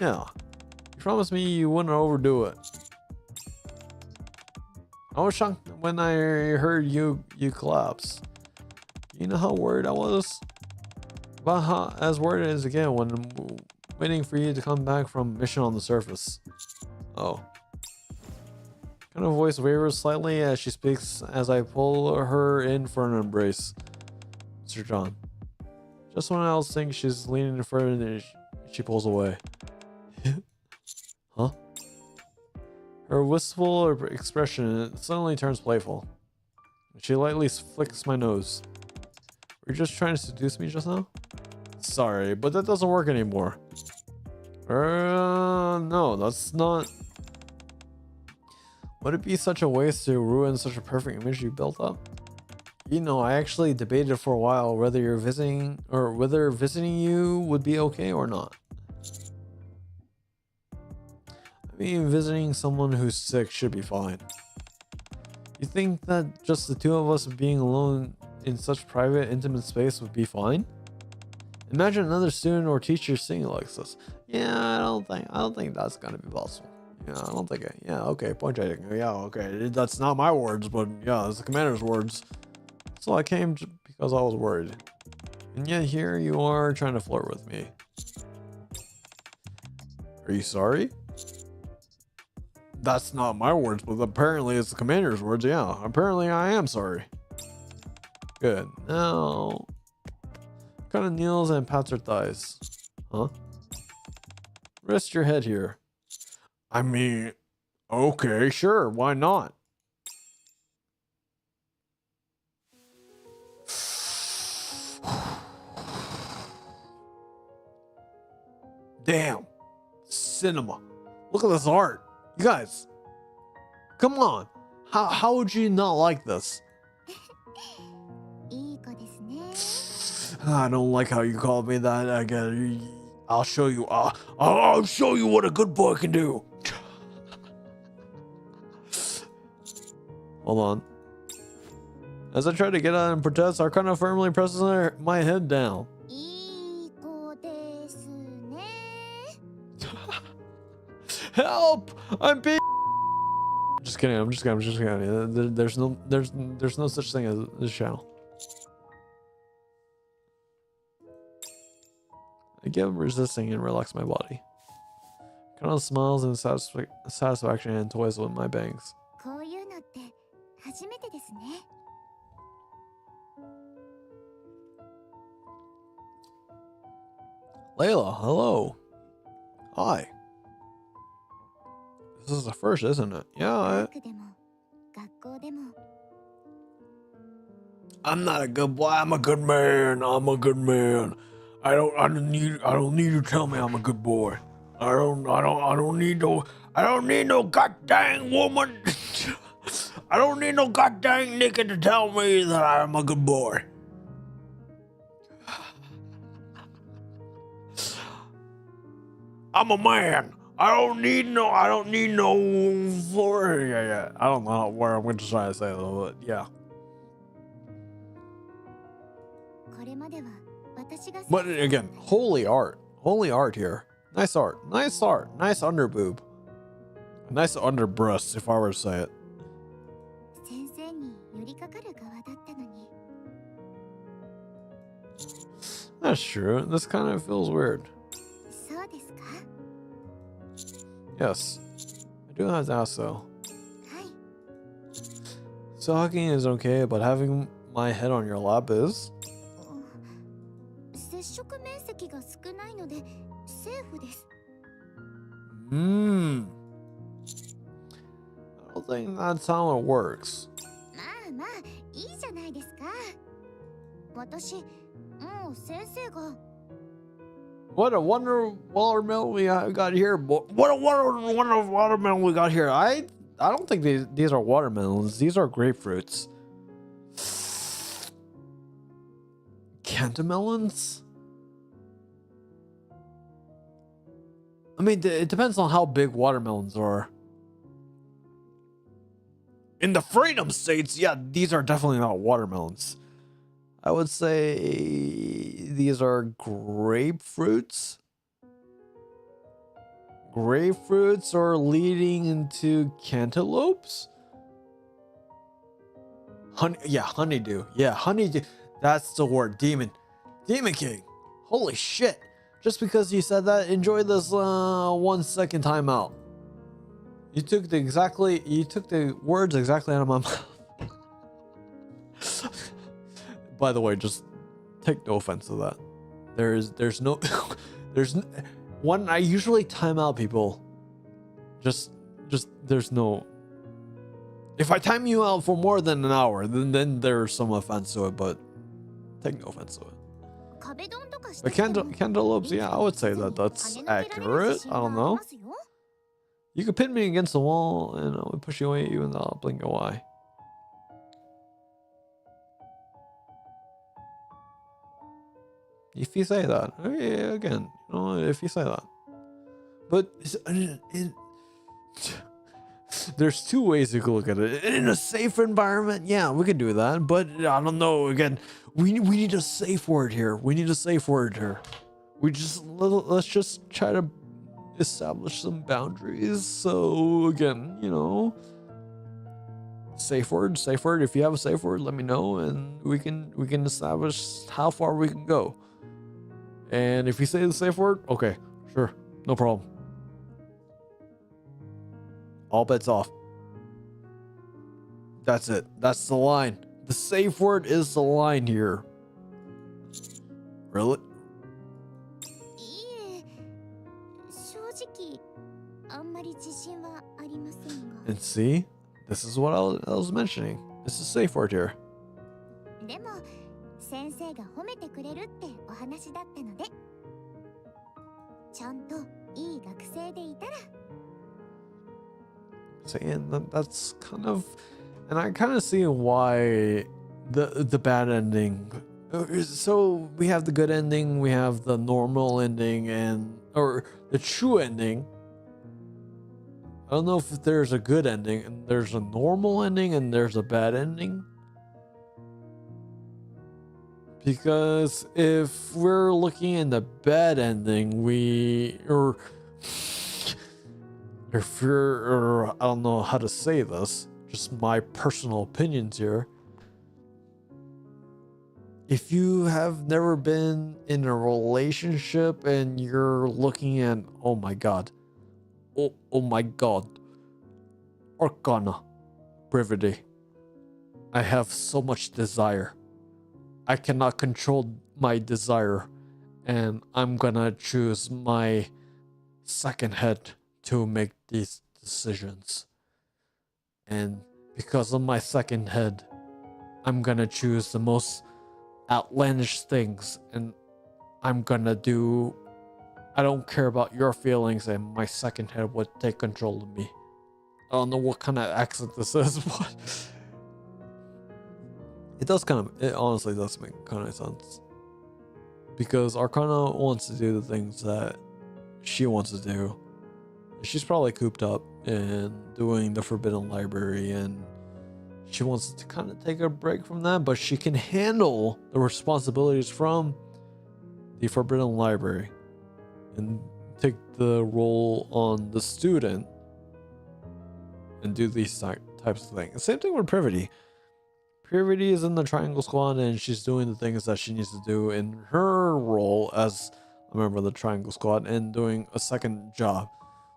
Yeah. You promised me you wouldn't overdo it. I was shocked when I heard you collapse. You know how worried I was? About how as worried as again when waiting for you to come back from mission on the surface. Oh. Kind of voice wavers slightly as she speaks as I pull her in for an embrace. Mr. John. Just when I was thinking she's leaning further, she pulls away. Huh? Her wistful expression suddenly turns playful. She lightly flicks my nose. Were you just trying to seduce me just now? Sorry, but that doesn't work anymore. No, that's not... Would it be such a waste to ruin such a perfect image you built up? You know, I actually debated for a while whether you're visiting or whether visiting you would be okay or not. I mean, visiting someone who's sick should be fine. You think that just the two of us being alone in such private, intimate space would be fine? Imagine another student or teacher seeing it like this. Yeah, I don't think that's gonna be possible. Yeah, I don't think it. Yeah, okay, point taking. Yeah, okay, that's not my words, but yeah, it's the commander's words. So I came because I was worried. And yet here you are trying to flirt with me. Are you sorry? That's not my words, but apparently it's the commander's words. Yeah, apparently I am sorry. Good. Now, kind of kneels and pats her thighs. Huh? Rest your head here. I mean, okay, sure, why not? Damn. Cinema. Look at this art. You guys. Come on. How would you not like this? I don't like how you called me that again. I'll show you. I'll show you what a good boy can do. Hold on. As I try to get out and protest, Arcana firmly presses my head down. Help! I'm being. Just kidding. I'm just kidding. There's no such thing as this channel. I give resisting and relax my body. Kind of smiles in satisfaction and toys with my bangs. Layla, hello. Hi. This is the first, isn't it? Yeah. I'm not a good boy. I'm a good man. I'm a good man. I don't need you to tell me I'm a good boy. I don't need no goddamn woman. I don't need no goddamn NIKKE to tell me that I'm a good boy. I'm a man. I don't need no for yeah. I don't know where I'm going to try to say though, but yeah. But again, holy art here. Nice art, nice underboob, nice underbreast, if I were to say it. That's true. This kind of feels weird. Yes, I do have to ask though. So hugging is okay, but having my head on your lap is? I don't think that's how it works. What a watermelon we got here. What a watermelon we got here. I don't think these are watermelons. These are grapefruits. Cantamelons? I mean, it depends on how big watermelons are. In the Freedom States, yeah, these are definitely not watermelons. I would say these are grapefruits. Grapefruits are leading into cantaloupes. Honeydew. Yeah, honeydew. That's the word. Demon King. Holy shit. Just because you said that, enjoy this 1 second timeout. You took the words exactly out of my mouth. By the way, just take no offense to that. There's no when I usually time out people. Just there's no. If I time you out for more than an hour, then there's some offense to it, but take no offense to it. But cantaloupes, yeah, I would say that's accurate. I don't know. You could pin me against the wall and I would push you away even though I'll blink your eye. If you say that, yeah, again, you know, if you say that. But there's two ways you could look at it. In a safe environment, yeah, we could do that. But I don't know. Again, we need a safe word here. Let's just try to establish some boundaries. So again, you know, safe word. If you have a safe word, let me know, and we can establish how far we can go. And if you say the safe word, okay, sure, no problem. All bets off. That's it. That's the line. The safe word is the line here. Really? And see, this is what I was mentioning. This is a safe word here. Saying that's kind of, and I kind of see why the bad ending. So we have the good ending, we have the normal ending, or the true ending. I don't know if there's a good ending and there's a normal ending and there's a bad ending. Because if we're looking in the bad ending, I don't know how to say this, just my personal opinions here. If you have never been in a relationship and you're looking at, oh my god, Arcana, Brevity, I have so much desire. I cannot control my desire, and I'm gonna choose my second head to make these decisions. And because of my second head, I'm gonna choose the most outlandish things, and I'm gonna do. I don't care about your feelings, and my second head would take control of me. I don't know what kind of accent this is, but it honestly does make kind of sense. Because Arcana wants to do the things that she wants to do. She's probably cooped up and doing the Forbidden Library, and she wants to kind of take a break from that, but she can handle the responsibilities from the Forbidden Library and take the role on the student and do these types of things. Same thing with Privity. Privity is in the Triangle Squad and she's doing the things that she needs to do in her role as a member of the Triangle Squad and doing a second job.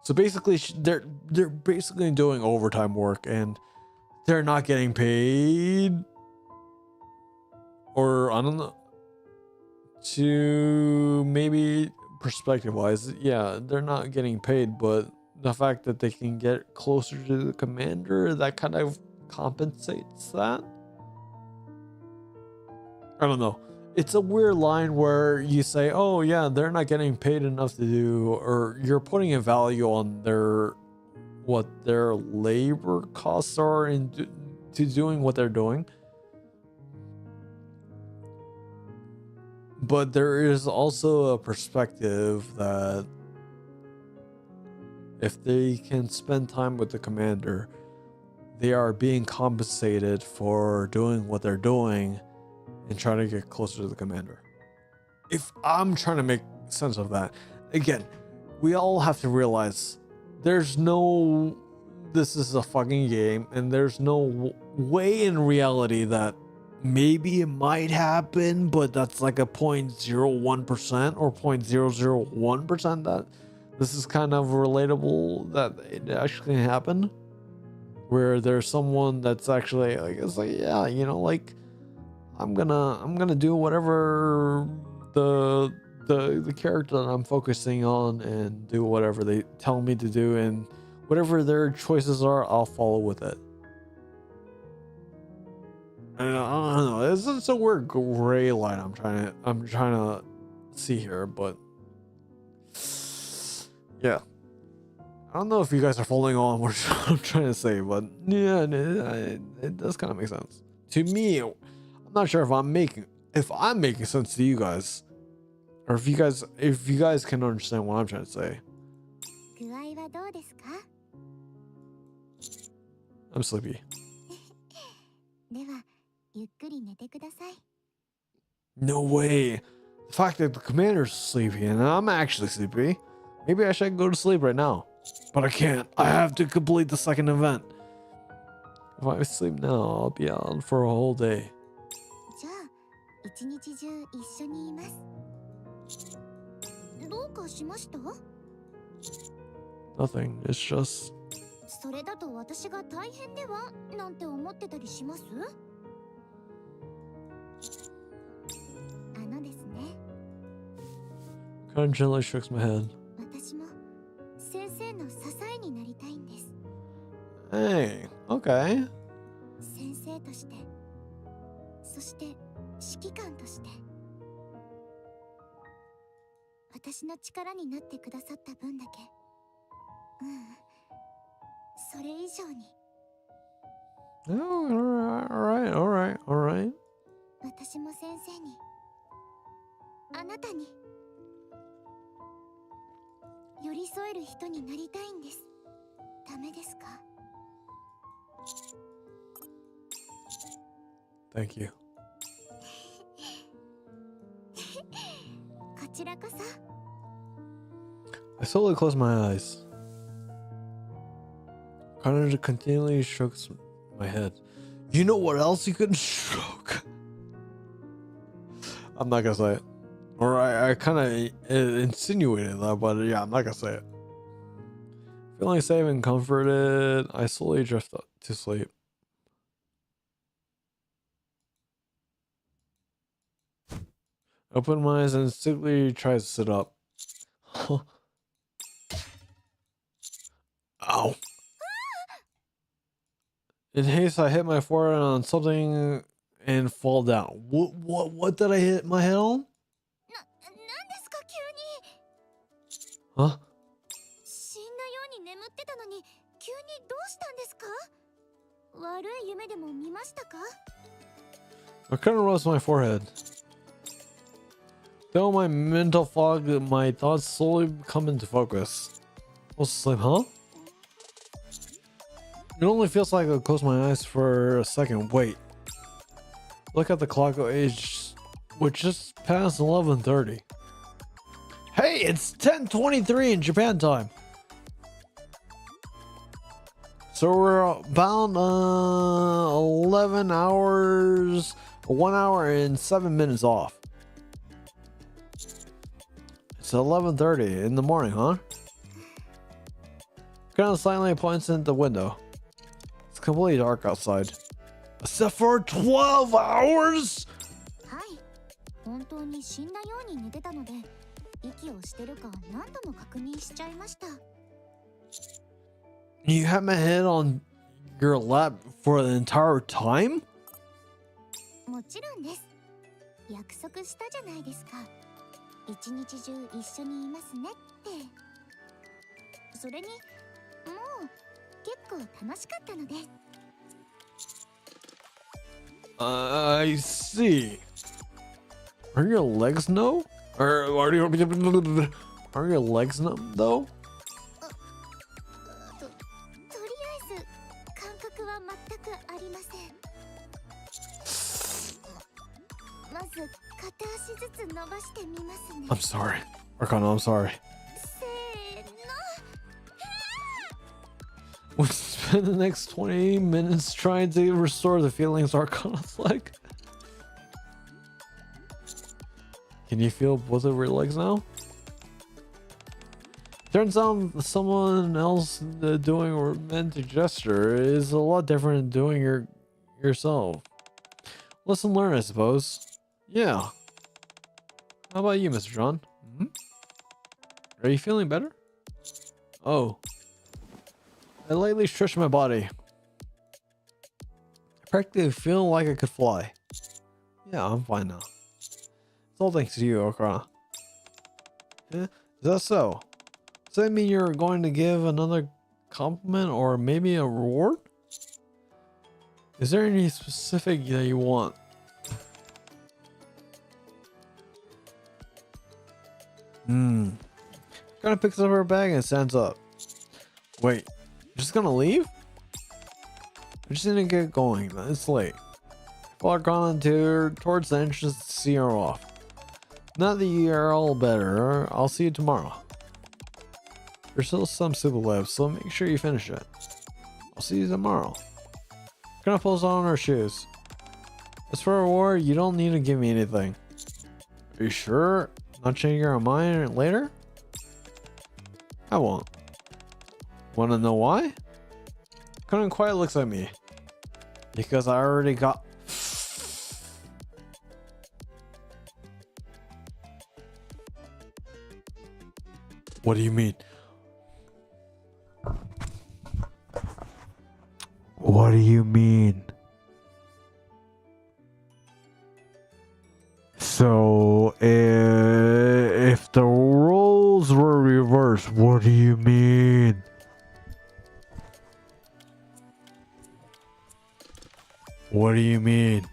So basically, they're basically doing overtime work and they're not getting paid, or I don't know, to maybe perspective wise, yeah, they're not getting paid, but the fact that they can get closer to the commander, that kind of compensates that. I don't know. It's a weird line where you say, oh yeah, they're not getting paid enough to do, or you're putting a value on what their labor costs are to doing what they're doing. But there is also a perspective that if they can spend time with the commander, they are being compensated for doing what they're doing and trying to get closer to the commander. If I'm trying to make sense of that, again, we all have to realize there's no this is a fucking game, and there's no way in reality that maybe it might happen, but that's like a 0.01% or 0.001% that this is kind of relatable that it actually happened, where there's someone that's actually like, it's like, yeah, you know, like I'm gonna do whatever the character that I'm focusing on and do whatever they tell me to do, and whatever their choices are, I'll follow with it. And I don't know, it's a weird gray line I'm trying to see here, but yeah, I don't know if you guys are following on what I'm trying to say, but yeah, it does kind of make sense to me. I'm not sure if I'm making sense to you guys, or if you guys can understand what I'm trying to say. I'm sleepy. No way. The fact that the commander's sleepy and I'm actually sleepy. Maybe I should go to sleep right now. But I can't. I have to complete the second event. If I sleep now, I'll be out for a whole day. Nothing. It's just... kind of gently shakes my head. Hey, okay. Oh, all right. Thank you. I slowly close my eyes. Kind of continually strokes my head. You know what else you couldn't stroke? I'm not gonna say it. Or I kind of insinuated that, but yeah, I'm not gonna say it. Feeling safe and comforted, I slowly drift to sleep. Open my eyes and instinctively try to sit up. Ow. In haste, I hit my forehead on something and fall down. What did I hit my head on? Huh? I couldn't rest my forehead. Though my mental fog, my thoughts slowly come into focus. I'll sleep, huh? It only feels like I close my eyes for a second. Wait. Look at the clock age, which just passed 11:30. Hey, it's 10:23 in Japan time. So we're about 11 hours, 1 hour and 7 minutes off. It's 11:30 in the morning, huh? Kind of silently points in the window. It's completely dark outside. Except for 12 hours? You had my head on your lap for the entire time? I see. Are your legs numb? Or are your legs numb though? I'm sorry. Arcana, I'm sorry. spend the next 20 minutes trying to restore the feelings Arcana's like. Can you feel both of your legs now? Turns out someone else doing a romantic gesture is a lot different than doing yourself. Lesson learned, I suppose. Yeah. How about you, Mr. John? Hmm? Are you feeling better? Oh. I lately stretched my body. I practically feel like I could fly. Yeah, I'm fine now. It's all thanks to you, Okara. Yeah? Is that so? Does that mean you're going to give another compliment or maybe a reward? Is there any specific that you want? Kind of picks up her bag and stands up. Wait, you're just gonna leave? I just need to get going. It's late. Follow Arcana towards the entrance to see her off. Now that you are all better, I'll see you tomorrow. There's still some soup left, so make sure you finish it. I'll see you tomorrow. Gonna pulls on her shoes. As for a reward, you don't need to give me anything. Are you sure? Not changing your mind later? I won't. Wanna know why? Couldn't quite looks at me. Because I already got... What do you mean? What do you mean? So, if the roles were reversed, what do you mean? What do you mean?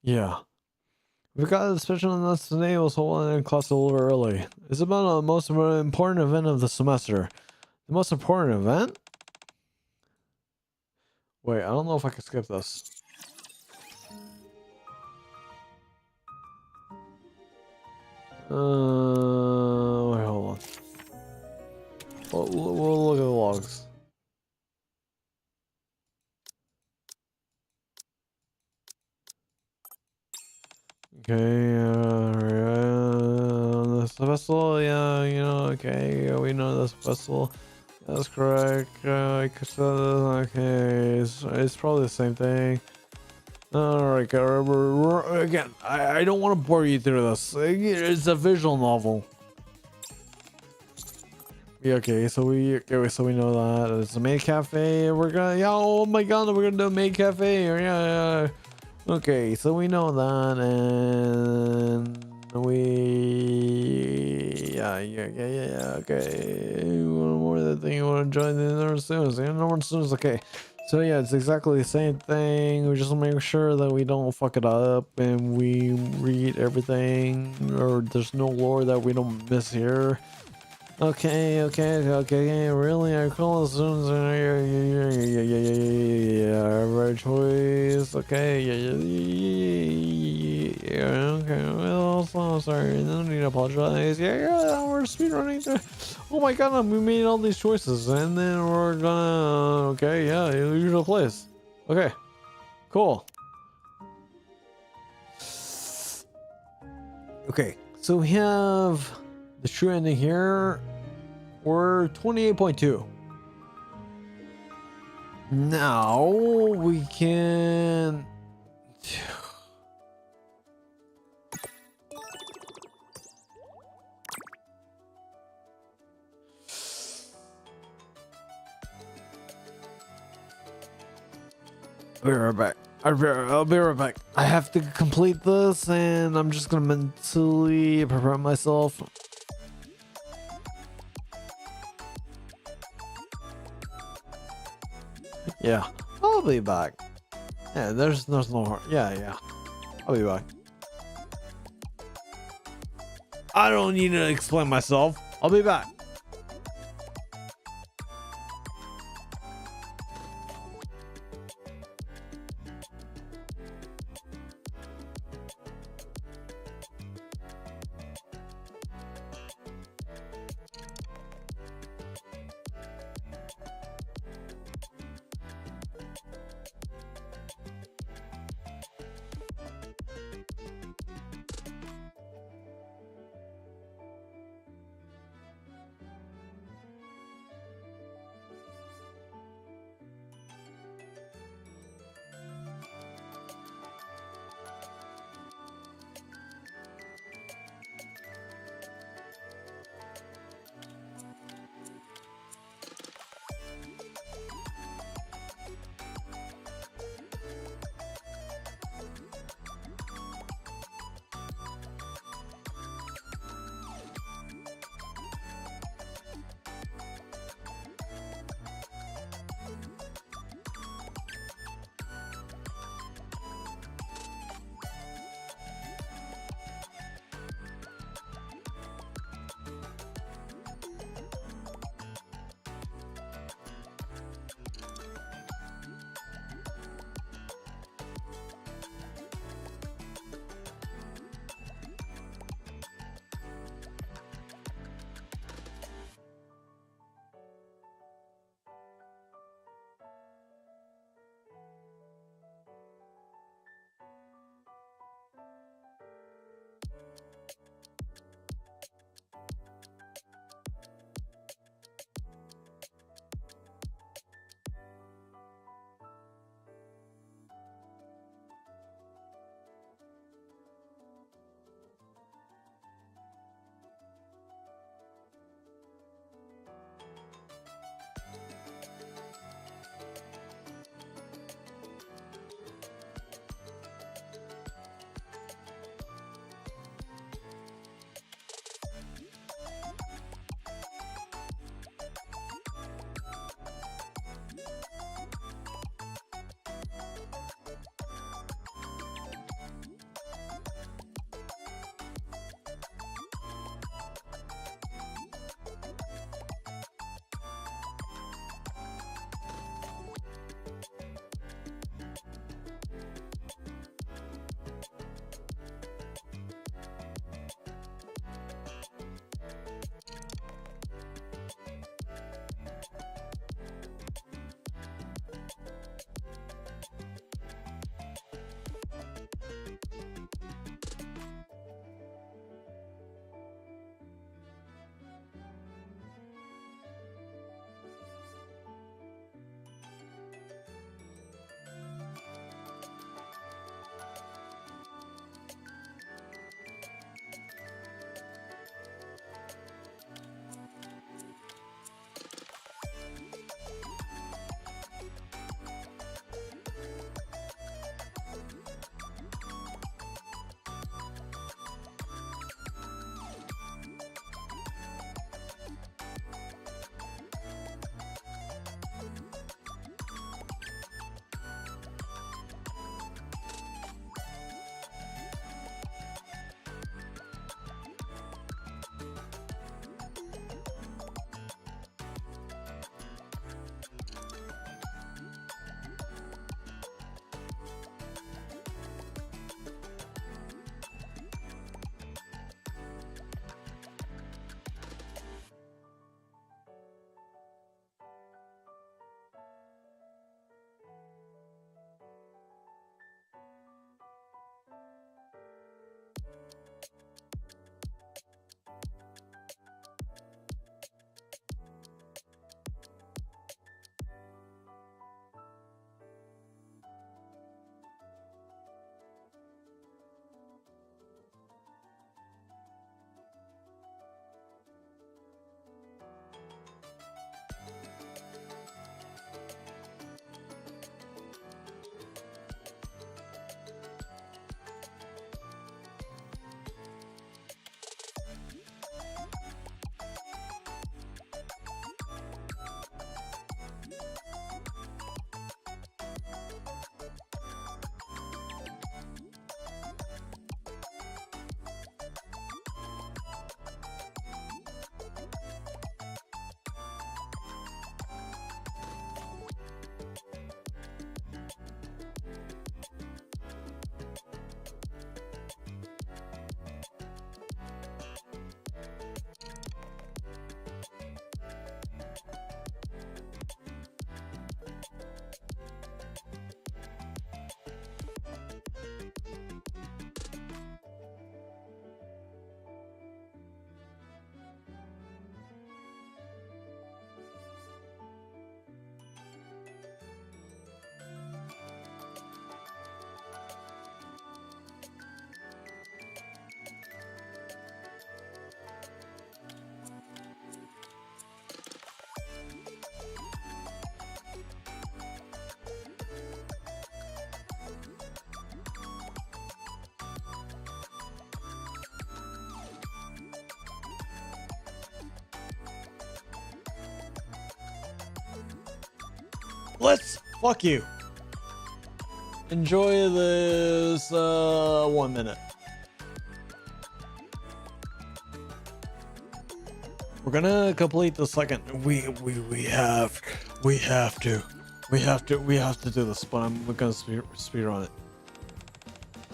Yeah. We got a special announcement today. Was holding in class a little early. It's about the most important event of the semester. The most important event? Wait, I don't know if I can skip this. Wait, hold on. We'll look at the logs. Okay, this festival, yeah, you know, okay, yeah, we know this festival. That's correct. Okay, it's probably the same thing. Alright, again, I don't want to bore you through this. It's a visual novel. Yeah, okay, so we know that it's a maid cafe. We're gonna, yeah, oh my god, we're gonna do a maid cafe. Yeah. Okay, so we know that, and we, yeah, okay. One more thing, you want to join the number students? The number students, okay. So yeah, it's exactly the same thing. We just make sure that we don't fuck it up, and we read everything, or there's no lore that we don't miss here. Okay, really? I call the students, yeah, right choice, okay, yeah, okay, well, so sorry, no need to apologize, yeah, we're speedrunning through, oh my god, we made all these choices, and then we're gonna, okay, yeah, usual place, okay, cool. Okay, so we have the true ending here. We're 28.2. Now we can. I'll be right back. I'll be right back. I have to complete this, and I'm just gonna mentally prepare myself. Yeah, I'll be back. Yeah, there's no hard. Yeah, I'll be back. I don't need to explain myself. I'll be back. Let's fuck you. Enjoy this 1 minute. We're gonna complete the second. We have to do this, but I'm gonna speed run it.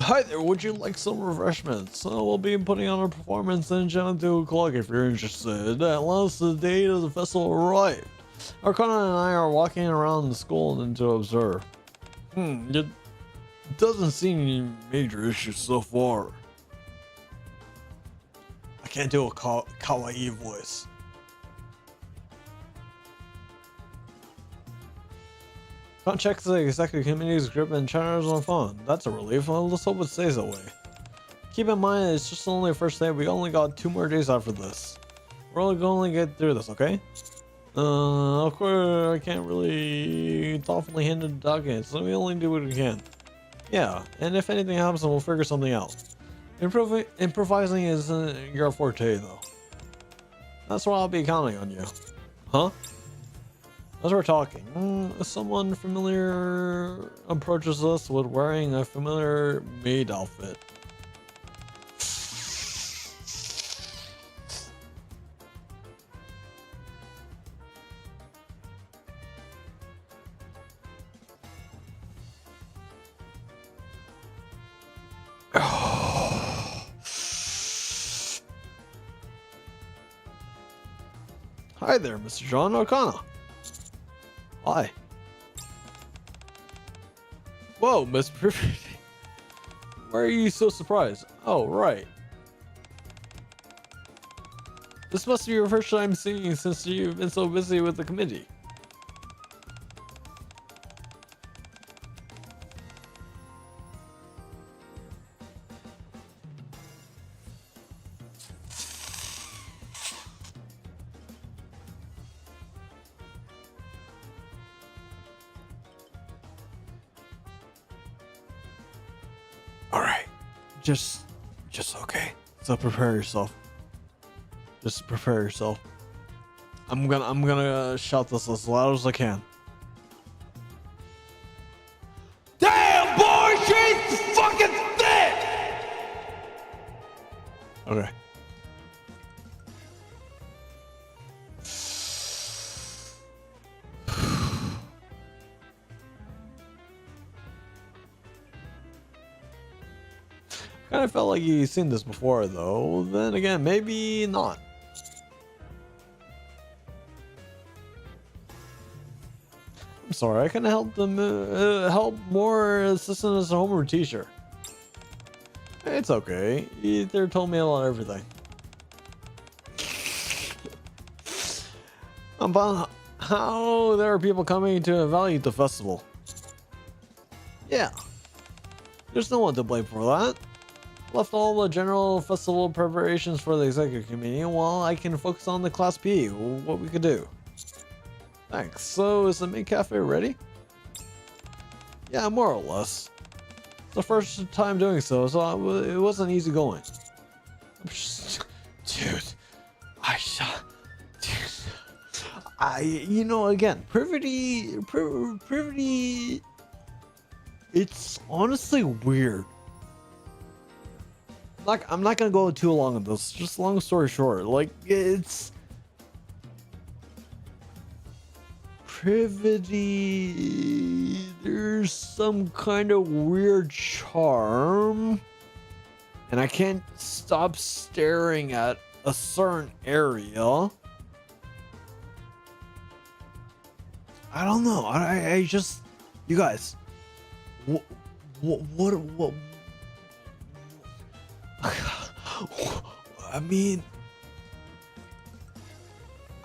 Hi there, would you like some refreshments? We'll be putting on a performance in Channel 2 o'clock if you're interested. At last, the date of the festival arrived. Arcana and I are walking around the school and to observe. It doesn't seem any major issues so far. I can't do a kawaii voice. Can't check the executive committee's grip and channels on phone. That's a relief. Well, let's hope it stays that way. Keep in mind, it's just only the first day. We only got 2 more days after this. We're only going to get through this, okay? Of course, I can't really thoughtfully handle the documents, so we only do what we can. Yeah, and if anything happens, then we'll figure something out. Improvising is your forte, though. That's why I'll be counting on you. Huh? As we're talking, someone familiar approaches us with wearing a familiar maid outfit. Hi there, Mr. John Arcana. Hi. Whoa, Miss Perfect. Why are you so surprised? Oh, right. This must be your first time seeing you since you've been so busy with the committee. Alright. Just okay. So prepare yourself. Just prepare yourself. I'm gonna shout this as loud as I can. Damn, boy, she's fucking thick! Okay. Kind of felt like you've seen this before, though. Then again, maybe not. I'm sorry, I couldn't help them help more assistant as a homework teacher. It's okay. Either told me about everything. About how there are people coming to evaluate the festival. Yeah. There's no one to blame for that. Left all the general festival preparations for the executive committee while I can focus on the class P, what we could do. Thanks. So is the main cafe ready? Yeah, more or less. It's the first time doing so it wasn't easy going. Dude, you know, again, privity, it's honestly weird. Like, I'm not gonna go too long on this. Just long story short, like, it's privity. There's some kind of weird charm, and I can't stop staring at a certain area. I don't know. I just, you guys, what? I mean,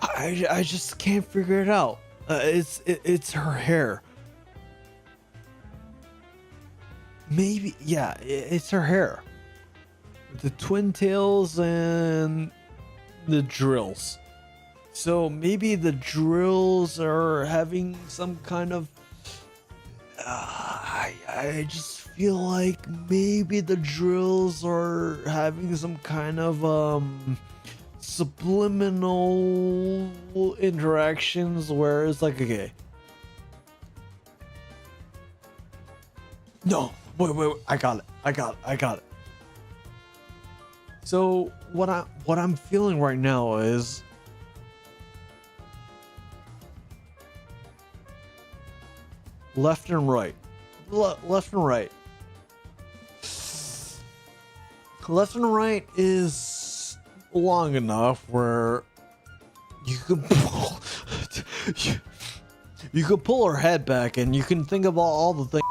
I just can't figure it out. It's her hair. Maybe, yeah, it's her hair. The twin tails and the drills. So maybe the drills are having some kind of. I just feel like maybe the drills are having some kind of subliminal interactions where it's like, okay, No, wait, I got it. So what I'm feeling right now is left and right. Left and right. Left and right is long enough where you could pull, you could pull her head back and you can think about all the things.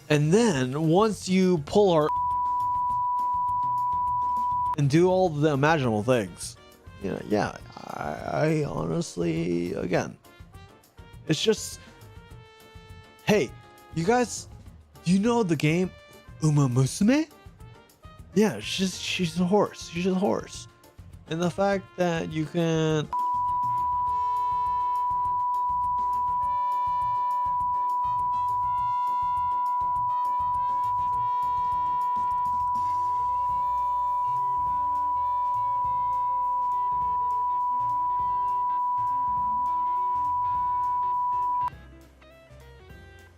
And then once you pull her and do all the imaginable things, yeah, I honestly, again, it's just, hey, you guys, you know the game Uma Musume? Yeah, she's a horse. She's a horse. And the fact that you can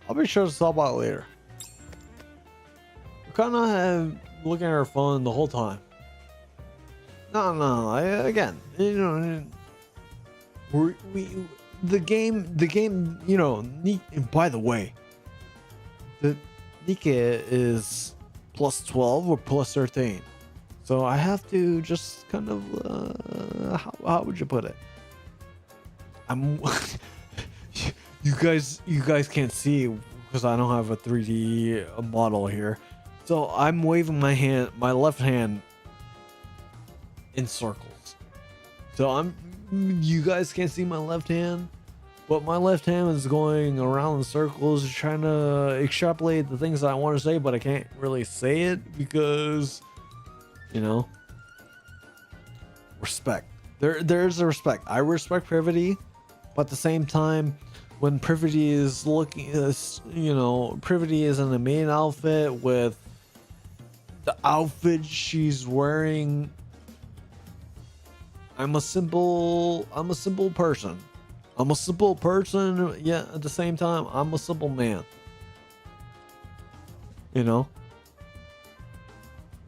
I'll be sure to stop by later. We're kind of looking at our phone the whole time. No. Again, the game. By the way, the NIKKE is plus 12 or plus 13, so I have to just kind of how would you put it? I'm. You guys can't see because I don't have a 3D model here. So I'm waving my left hand in circles. So you guys can't see my left hand, but my left hand is going around in circles trying to extrapolate the things that I want to say, but I can't really say it because, respect. There's a respect. I respect Privity, but at the same time, when Privity is Privity is in the main outfit with the outfit she's wearing. I'm a simple person. I'm a simple person, yet at the same time, I'm a simple man.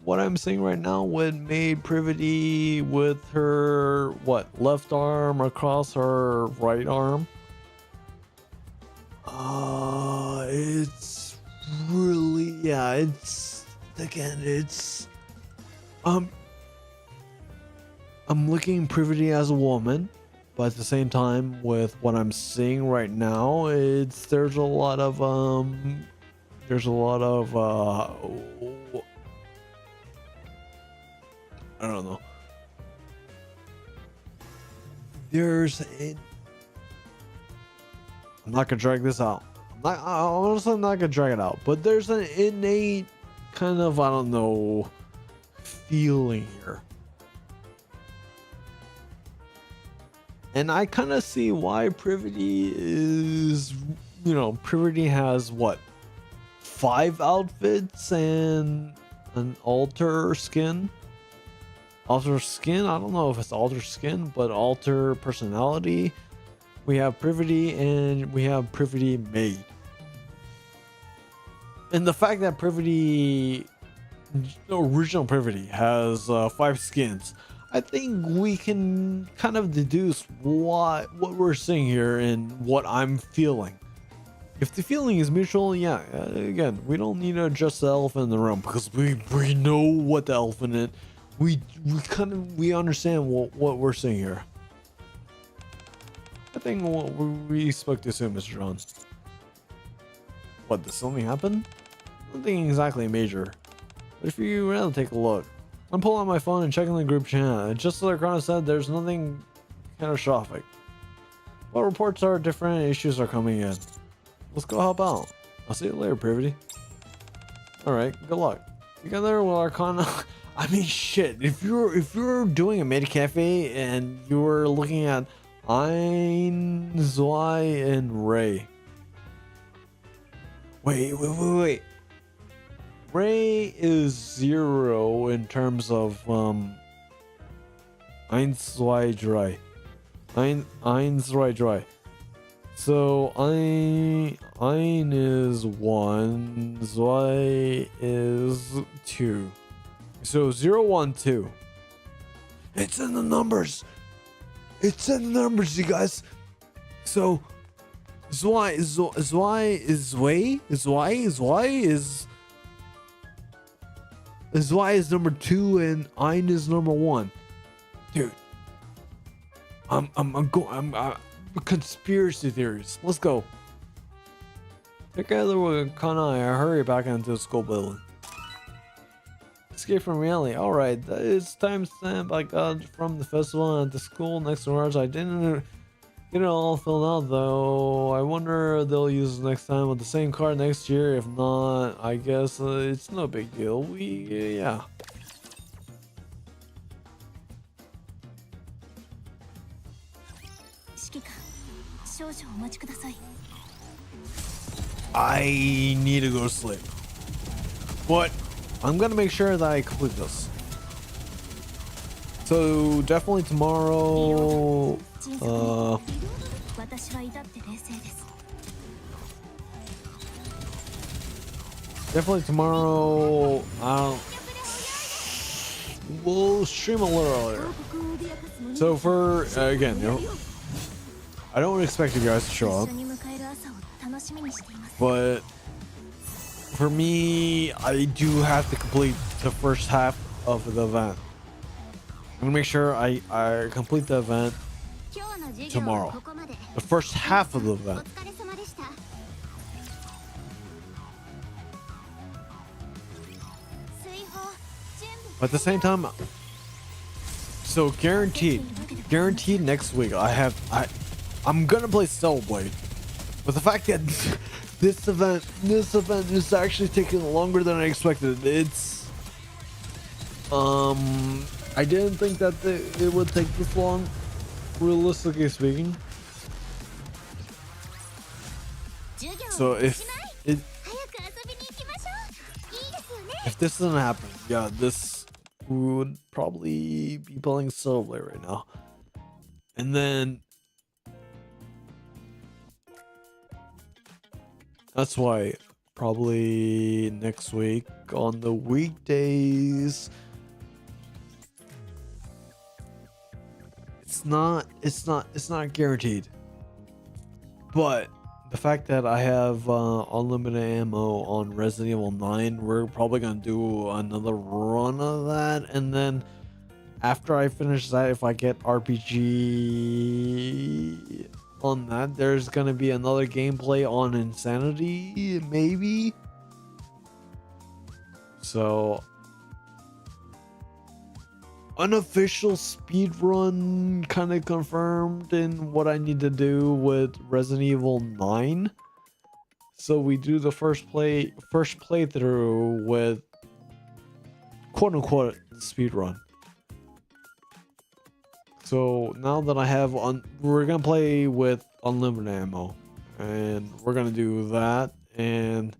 What I'm seeing right now with made Privity with her left arm across her right arm. It's really, I'm looking Privity as a woman, but at the same time with what I'm seeing right now, there's a lot of I don't know. I'm not gonna drag this out. I'm not gonna drag it out, but there's an innate kind of, I don't know, feeling here. And I kind of see why Privity is, Privity has 5 outfits and an alter skin. Alter skin? I don't know if it's alter skin, but alter personality. We have Privity and we have Privity made. And the fact that original Privity has 5 skins, I think we can kind of deduce what we're seeing here and what I'm feeling. If the feeling is mutual, yeah, again, we don't need to adjust the elephant in the room because we know what the elephant is. We understand what we're seeing here. I think what we expect to assume, Mr. John. What, did something happen? Nothing exactly major. But if you really take a look, I'm pulling out my phone and checking the group chat. And just like Ron said, there's nothing catastrophic. But reports are different and issues are coming in. Let's go help out. I'll see you later, Privity. Alright, good luck. Together with Arcana. I mean, shit. If you're doing a mid cafe and you were looking at Ein, Zwei, and Ray. Wait. Ray is 0 in terms of Ein, Zwei, Drei. Ein's right. So ein is 1, zwei is 2. So 0, 1, 2. It's in the numbers. It's in the numbers, you guys. So zwei is number 2 and ein is number 1. Dude. I'm conspiracy theories. Let's go. Together with Kanai, I hurry back into the school building. Escape from reality. Alright, it's timestamp I got from the festival at the school next to ours. I didn't get it all filled out though. I wonder they'll use it next time with the same card next year. If not, I guess it's no big deal. Yeah. I need to go to sleep, but I'm gonna make sure that I complete this. So definitely tomorrow. Definitely tomorrow. We'll stream a little earlier. So for again, you know, I don't expect you guys to show up, but for me, I do have to complete the first half of the event. I'm gonna make sure I complete the event tomorrow. The first half of the event. But at the same time, so guaranteed next week I'm gonna play Cellblade. But the fact that this event is actually taking longer than I expected. It's I didn't think that it would take this long, realistically speaking. So if this doesn't happen, yeah, we would probably be playing Cellblade right now. And then that's why probably next week on the weekdays it's not guaranteed. But the fact that I have unlimited ammo on Resident Evil 9, we're probably gonna do another run of that, and then after I finish that, if I get RPG on that, there's gonna be another gameplay on Insanity, maybe. So unofficial speedrun kind of confirmed in what I need to do with Resident Evil 9. So we do the first playthrough with quote unquote speedrun. So now that I have we're gonna play with unlimited ammo, and we're gonna do that. And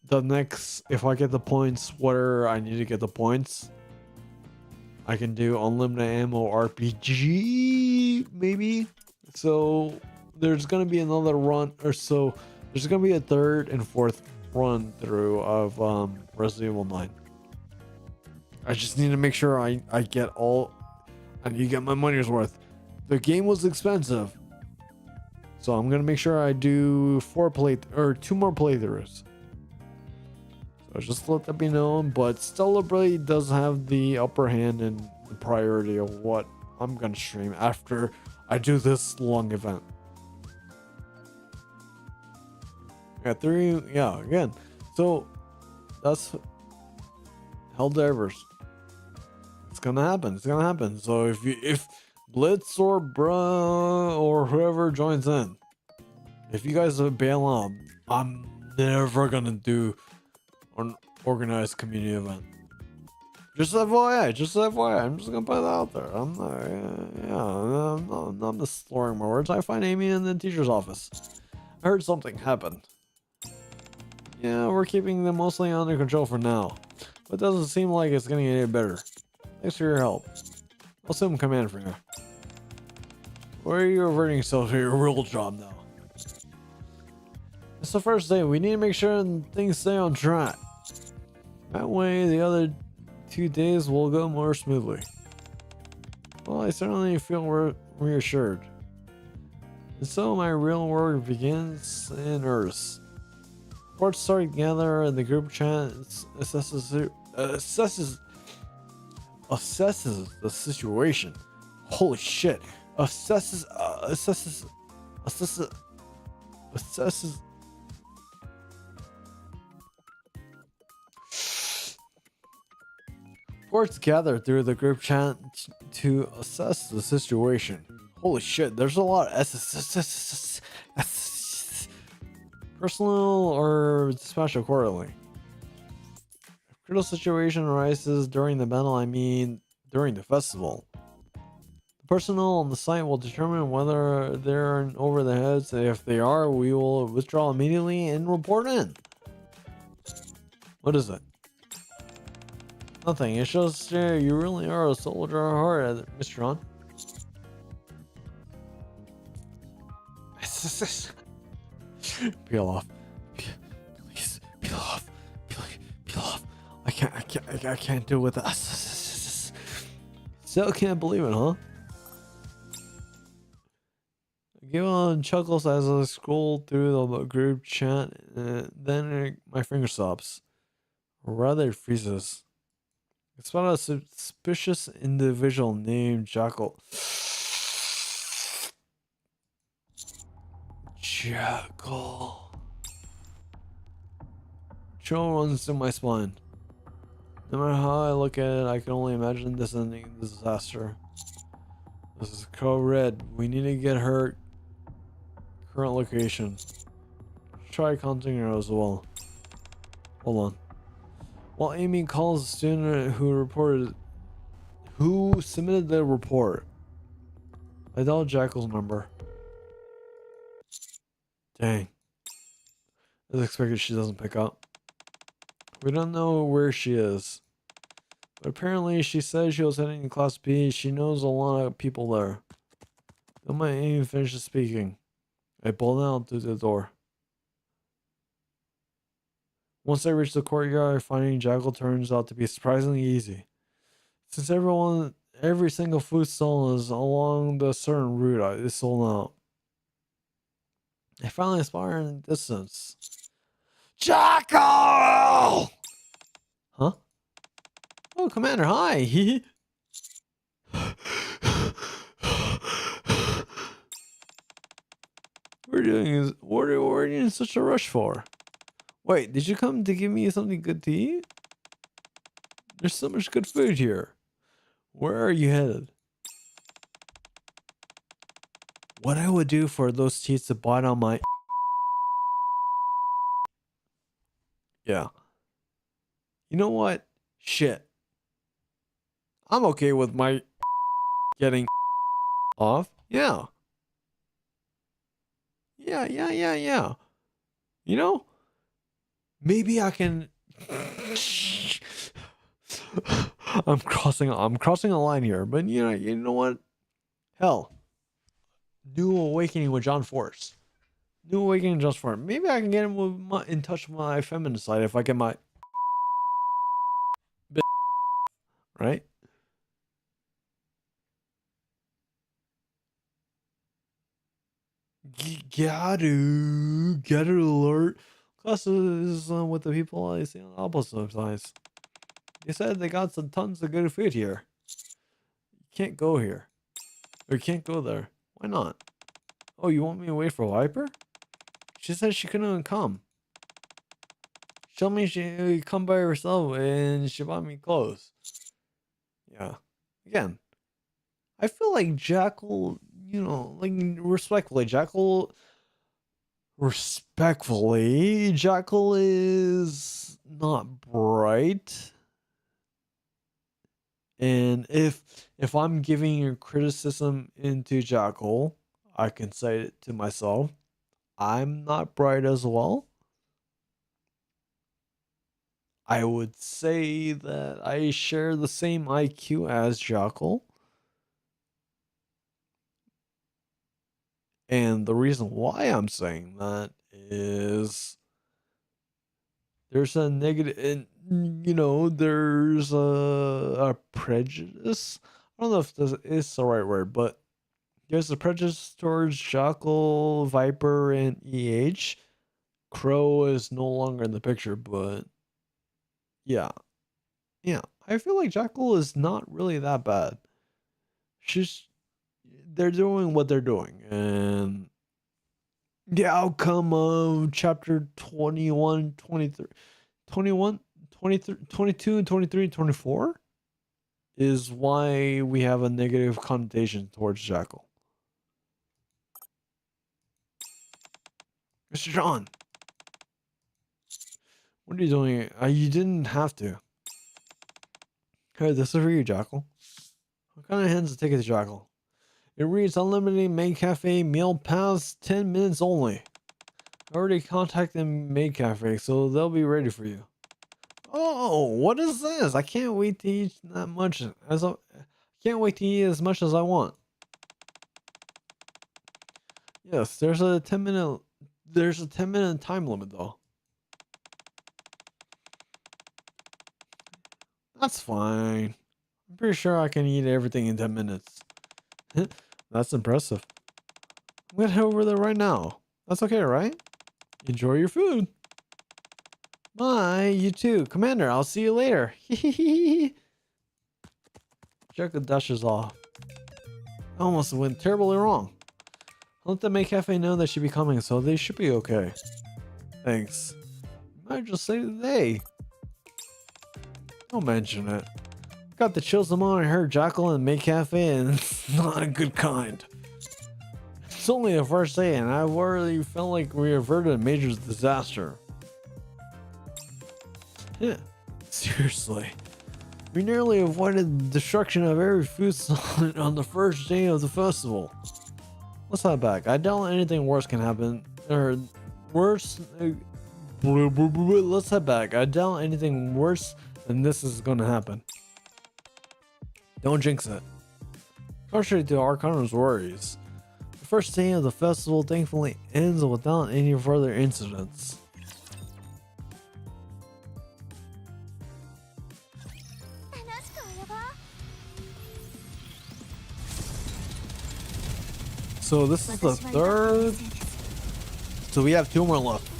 the next, if I get the points where I need to get the points, I can do unlimited ammo RPG maybe. So there's gonna be another run, or so there's gonna be a third and fourth run through of Resident Evil 9. I just need to make sure I get all. I need to get my money's worth. The game was expensive, so I'm gonna make sure I do 2 more playthroughs. So just let that be known. But Celebrate does have the upper hand and the priority of what I'm gonna stream after I do this long event. Yeah, again. So that's Helldivers. It's gonna happen. So if Blitz or Bruh or whoever joins in, if you guys bail out, I'm never gonna do an organized community event. Just FYI. I'm just gonna put it out there. I'm not just slurring my words. I find Amy in the teacher's office. I heard something happened. Yeah, we're keeping them mostly under control for now, but it doesn't seem like it's gonna get any better. Thanks for your help. I'll send command for you. Or are you reverting yourself to your real job now? It's the first day. We need to make sure things stay on track. That way, the other 2 days will go more smoothly. Well, I certainly feel reassured. And so my real work begins in earnest. Reports start to gather and the group chat assesses the situation. Holy shit. Assesses reports gather through the group chat to assess the situation. Holy shit, there's a lot of personal or dispatch accordingly. If critical situation arises during the battle, I mean during the festival. The personnel on the site will determine whether they're over their heads. If they are, we will withdraw immediately and report in. What is it? Nothing. It shows you really are a soldier at heart, Mr. Ron. Peel off. Please, peel off. Peel off. I can't deal with that. Still can't believe it, huh? Givon chuckles as I scroll through the group chat, then my finger stops. Or rather, it freezes. It's about a suspicious individual named Jackal. Jackal. Chill runs through my spine. No matter how I look at it, I can only imagine this ending in disaster. This is Code Red. We need to get her current location. Try contacting her as well. Hold on. While Amy calls the student who submitted the report. I dialed Jackal's number. Dang. As expected, she doesn't pick up. We don't know where she is. But apparently she said she was heading to Class B. She knows a lot of people there. Then my Amy finishes speaking. I pulled out through the door. Once I reach the courtyard, finding Jackal turns out to be surprisingly easy. Since every single food stall is along the certain route, it's sold out. I finally spot her in the distance. Jackal! Huh? Oh, Commander, hi! What are you in such a rush for? Wait, did you come to give me something good to eat? There's so much good food here. Where are you headed? What I would do for those teeth to bite on my... Yeah. You know what? Shit. I'm okay with my getting off. Yeah. Yeah. You know? Maybe I can... I'm crossing a line here, but you know what? Hell. New awakening with John Force. New awakening just for him. Maybe I can get him in touch with my feminine side if I get my right. Gotta alert. Classes with the people I see on the opposite sides. They said they got some tons of good food here. You can't go here. Or you can't go there. Why not? Oh, you want me to wait for Viper? She said she couldn't come. She told me she would come by herself and she bought me clothes. Yeah. Again, I feel like Jackal, respectfully, Jackal is not bright. And if I'm giving your criticism into Jackal, I can say it to myself. I'm not bright as well. I would say that I share the same IQ as Jackal. And the reason why I'm saying that is there's a negative, and there's a prejudice. I don't know if this is the right word, but there's a prejudice towards Jackal, Viper, and EH. Crow is no longer in the picture, but yeah. Yeah, I feel like Jackal is not really that bad. She's They're doing what they're doing, and the outcome of chapter 21, 23, 21, 23, 22, and 23, 24 is why we have a negative connotation towards Jackal. Mr. John, what are you doing? You didn't have to. Hey, this is for you, Jackal. What kind of hands to take it to Jackal? It reads unlimited maid cafe meal pass 10 minutes only. I already contacted maid cafe, so they'll be ready for you. Oh, what is this? I can't wait to eat that much can't wait to eat as much as I want. Yes, there's a 10-minute time limit though. That's fine. I'm pretty sure I can eat everything in 10 minutes. That's impressive. I'm gonna head over there right now. That's okay, right? Enjoy your food. Bye, you too. Commander, I'll see you later. Jericho dashes off. I almost went terribly wrong. I'll let the maid cafe know that she'll be coming, so they should be okay. Thanks. Might just say they. Don't mention it. Got the chills the moment I heard Jackal and maid cafe, and it's not a good kind. It's only the first day, and I've already felt like we averted a major disaster. Yeah, seriously. We nearly avoided the destruction of every food stall on the first day of the festival. Let's head back. I doubt anything worse can happen. Or worse. Let's head back. I doubt anything worse than this is going to happen. Don't jinx it. Contrary to Arcana's worries, the first day of the festival thankfully ends without any further incidents. So this is the third. So we have 2 more left.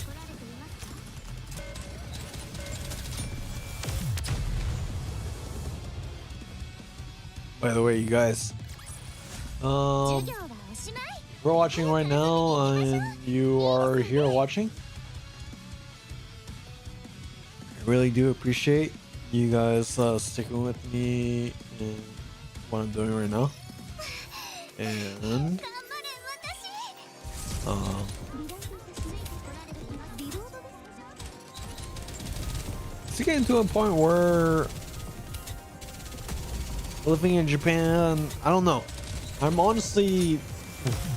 By the way, you guys, we're watching right now, and you are here watching. I really do appreciate you guys sticking with me in what I'm doing right now, and it's getting to a point where living in Japan, I don't know. I'm honestly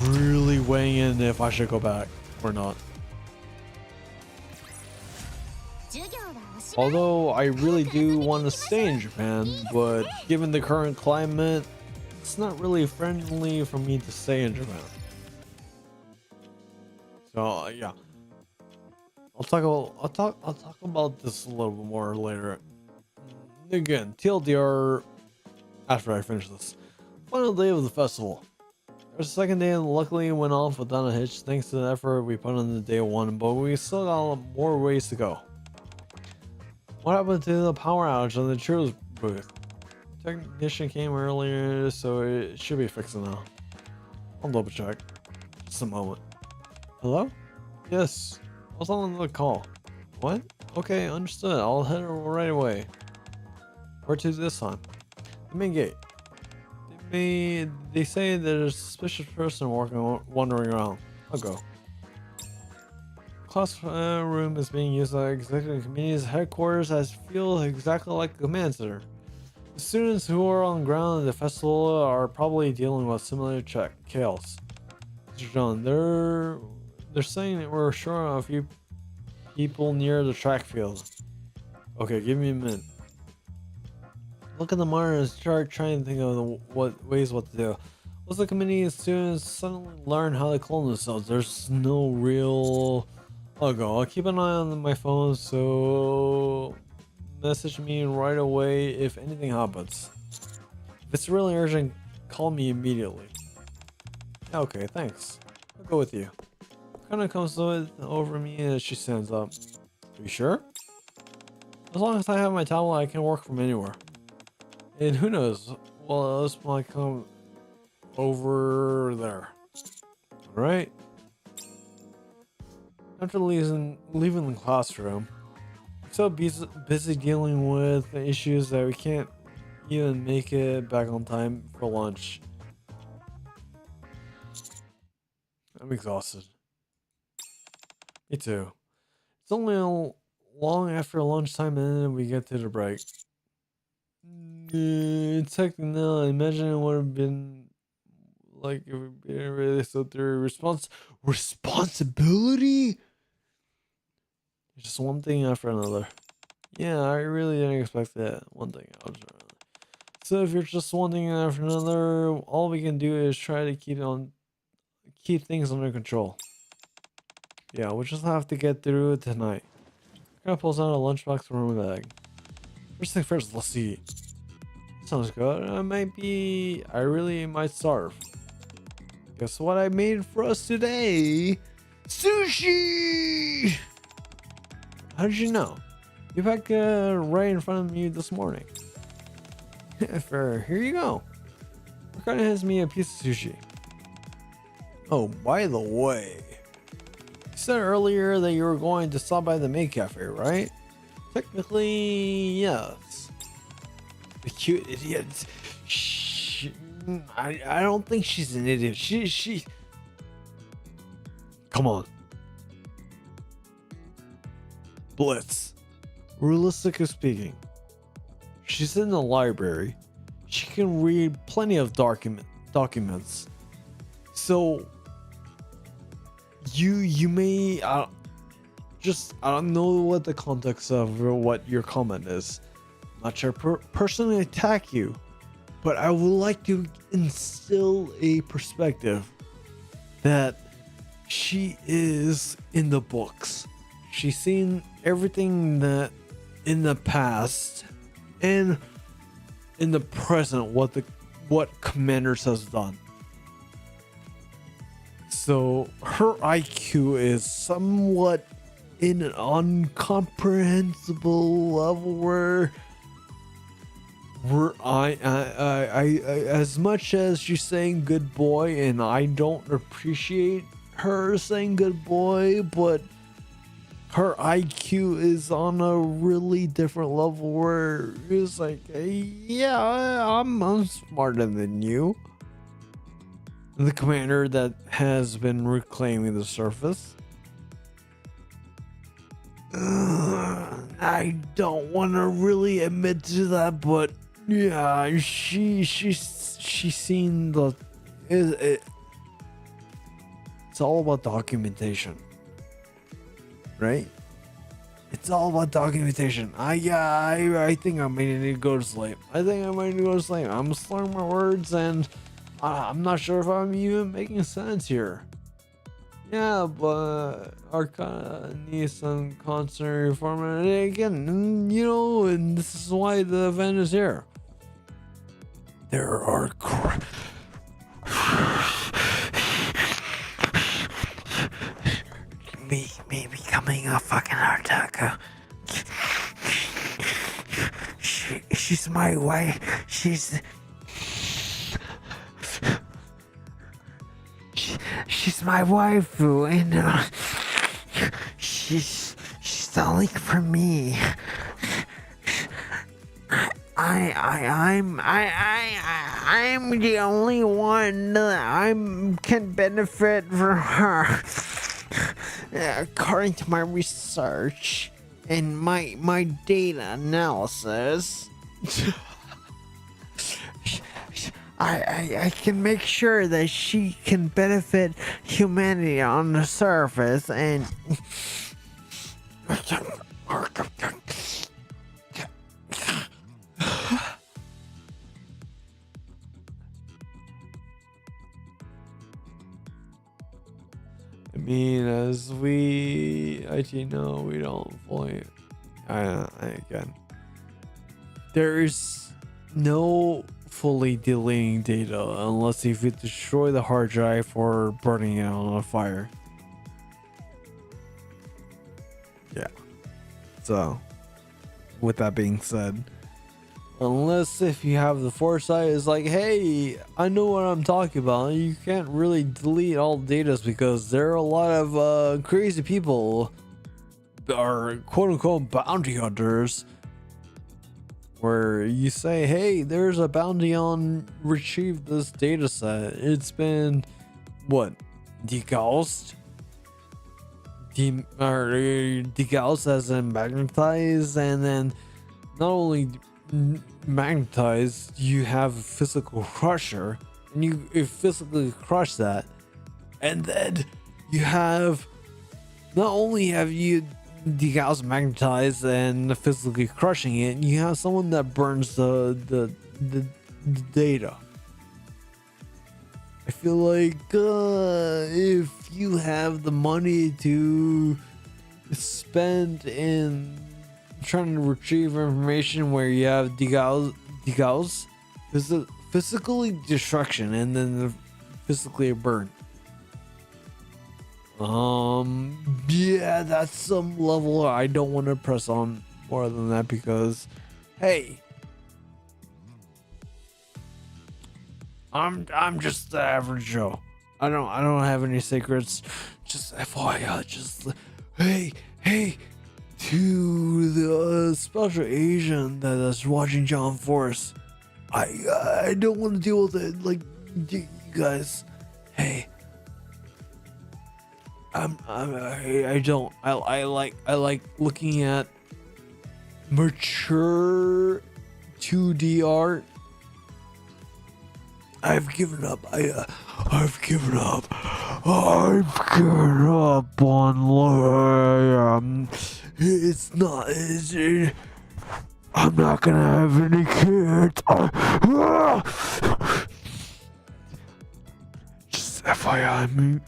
really weighing in if I should go back or not. Although I really do want to stay in Japan, but given the current climate, it's not really friendly for me to stay in Japan. So yeah, I'll talk about this a little bit more later. Again, TLDR. After I finish this. Final day of the festival. Our second day luckily went off without a hitch thanks to the effort we put on the day 1, but we still got more ways to go. What happened to the power outage on the churros booth? Technician came earlier, so it should be fixing now. I'll double check. Just a moment. Hello? Yes. I was on the call. What? Okay, understood. I'll head right away. Where to this time? The main gate. They say there's a suspicious person wandering around. I'll go. Classroom is being used as executive committee's headquarters as feels exactly like a command center. The students who are on the ground at the festival are probably dealing with similar chaos. Mr. John, they're saying that we're sure of a few people near the track field. Okay, give me a minute. Look at the monitor and start trying to think of what to do. Most of the committee students suddenly learn how to clone themselves. There's no real. I'll keep an eye on my phone, so message me right away if anything happens. If it's really urgent, call me immediately. Okay, thanks. I'll go with you. Kinda comes over me as she stands up. Are you sure? As long as I have my tablet, I can work from anywhere. And who knows what else might come over there. Alright. After leaving the classroom, we're so busy dealing with the issues that we can't even make it back on time for lunch. I'm exhausted. Me too. It's only long after lunchtime and then we get to the break. Technically, no, I imagine it would have been like if we didn't really so through responsibility. Just one thing after another. Yeah, I really didn't expect that. One thing after another. So if you're just one thing after another, all we can do is try to keep things under control. Yeah, we'll just have to get through it tonight. Kind of pulls out a lunchbox from her bag. First thing first, let's see. Sounds good. I really might starve. Guess what I made for us today? Sushi! How did you know? You packed right in front of me this morning. Fair. Here you go. Ricardo hands me a piece of sushi. Oh, by the way, you said earlier that you were going to stop by the maid cafe, right? Technically, yes. The cute idiot. I don't think she's an idiot. She. Come on. Blitz. Realistically speaking, she's in the library. She can read plenty of documents. So you may I don't know what the context of what your comment is. I'm not sure personally attack you, but I would like to instill a perspective that she is in the books. She's seen everything that in the past and in the present what Commanders has done. So her IQ is somewhat in an incomprehensible level where I as much as she's saying good boy and I don't appreciate her saying good boy, but her IQ is on a really different level where it's like, yeah, I'm smarter than you. The commander that has been reclaiming the surface. I don't want to really admit to that, but yeah, she's seen the. It's all about documentation, right? It's all about documentation. I think I may need to go to sleep. I'm slurring my words and I'm not sure if I'm even making sense here. Yeah, but Arcana needs some constant reform. And again, and this is why the event is here. There are me becoming a fucking otaku. She's my wife. She's my waifu, and she's stalling for me. I'm the only one that can benefit from her. According to my research and my data analysis, I can make sure that she can benefit humanity on the surface and mean, as we IT know, we don't fully. Again, there is no fully deleting data unless if you destroy the hard drive or burning it on a fire. Yeah. So, with that being said, unless if you have the foresight, it's like, hey, I know what I'm talking about. You can't really delete all data because there are a lot of crazy people, or quote unquote bounty hunters, where you say, hey, there's a bounty on retrieve this data set. It's been what? Degaussed? Degaussed as in magnetized, and then not only magnetized, you have a physical crusher, and you physically crush that, and then you have not only have you degaussed, magnetized, and physically crushing it, you have someone that burns the data. I feel like if you have the money to spend in trying to retrieve information where you have degauss, physically destruction, and then physically burn. Yeah, that's some level I don't want to press on more than that because, hey, I'm just the average Joe. I don't have any secrets. Just FYI, just hey to the special agent that is watching John Force. I don't want to deal with it. Like you guys, hey. I don't. I like looking at mature 2D art. I've given up. I've given up. I've given up on it's not. I'm not gonna have any kids. Just FYI,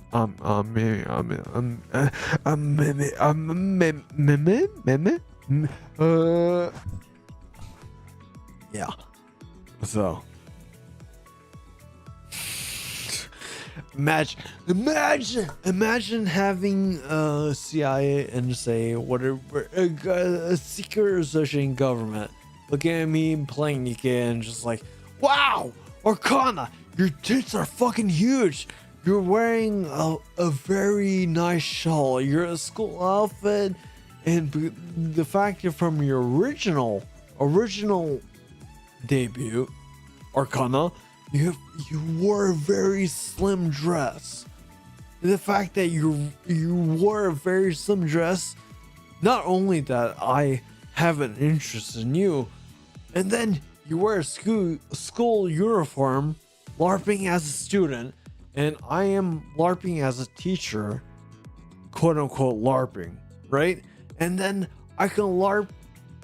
yeah. So. Imagine having CIA and say whatever a secret associating government looking at me playing NIKKE and just like, wow, Arcana, your tits are fucking huge. You're wearing a very nice shawl. You're a school outfit, and the fact you're from your original debut, Arcana. You wore a very slim dress. The fact that you wore a very slim dress, not only that I have an interest in you, and then you wear a school uniform, LARPing as a student, and I am LARPing as a teacher, quote unquote LARPing, right? And then I can LARP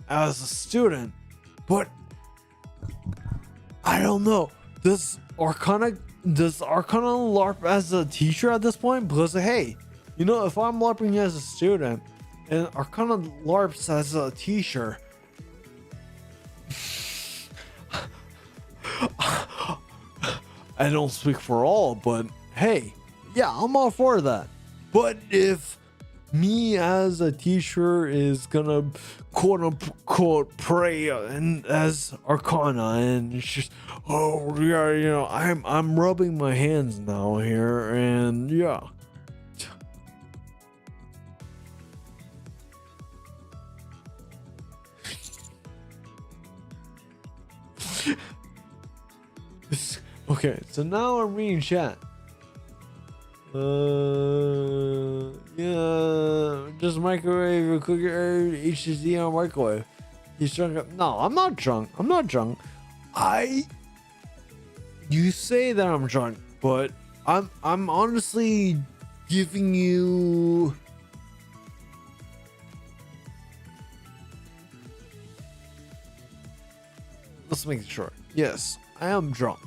as a student, but I don't know. Does Arcana LARP as a teacher at this point? Because hey, you know, if I'm LARPing as a student and Arcana LARPs as a teacher, I don't speak for all, but hey, yeah, I'm all for that. But if me as a teacher is gonna quote unquote pray and as Arcana, and it's just, oh yeah, you know, I'm rubbing my hands now here, and yeah. Okay, so now I'm reading chat. Yeah, just microwave a cooker, HDD on microwave. He's drunk. No, I'm not drunk. I'm not drunk. You say that I'm drunk, but I'm honestly giving you. Let's make it short. Yes, I am drunk,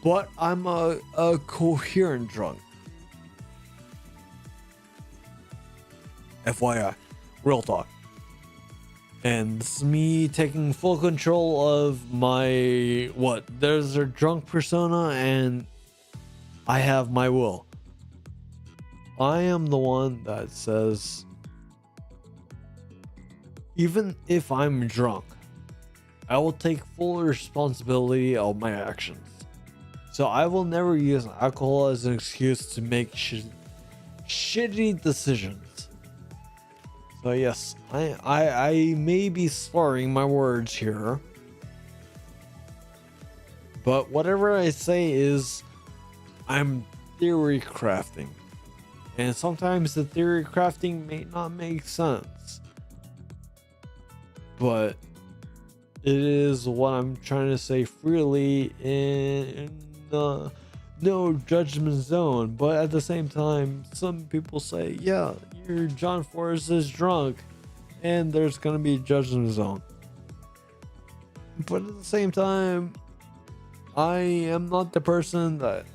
but I'm a coherent drunk. FYI, real talk. And it's me taking full control of my there's a drunk persona, and I have my will. I am the one that says, even if I'm drunk, I will take full responsibility of my actions. So I will never use alcohol as an excuse to make shitty decisions. So yes, I may be slurring my words here, but whatever I say is, I'm theory crafting. And sometimes the theory crafting may not make sense, but it is what I'm trying to say freely in the no judgment zone. But at the same time, some people say, yeah, your John Forrest is drunk, and there's gonna be a judgment zone. But at the same time, I am not the person that,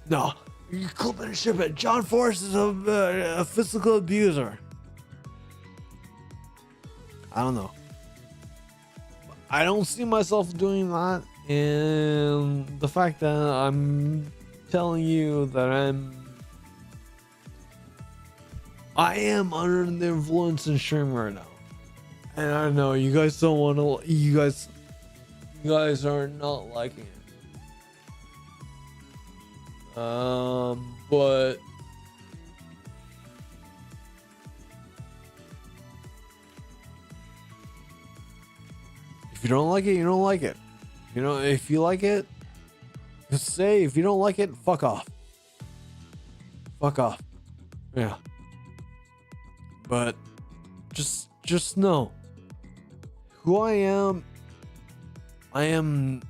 no, you're clipping a ship at John Forrest is a physical abuser. I don't know. I don't see myself doing that, and the fact that I'm telling you that I am under the influence in stream right now, and I know you guys don't want to. You guys are not liking it. But if you don't like it, you don't like it. You know, if you like it, just say. If you don't like it, fuck off. Fuck off. Yeah. But just know who I am. I'm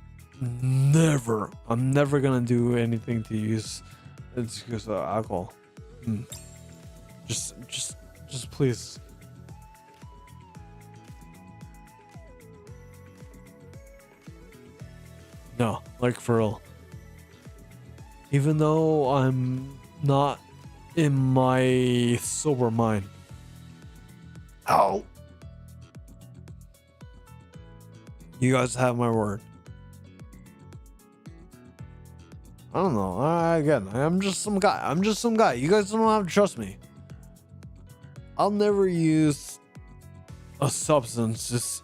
never gonna do anything to use excuse of alcohol. Just please. No, like for real. Even though I'm not in my sober mind. Ow! You guys have my word. I don't know. Again, I'm just some guy. You guys don't have to trust me. I'll never use a substance just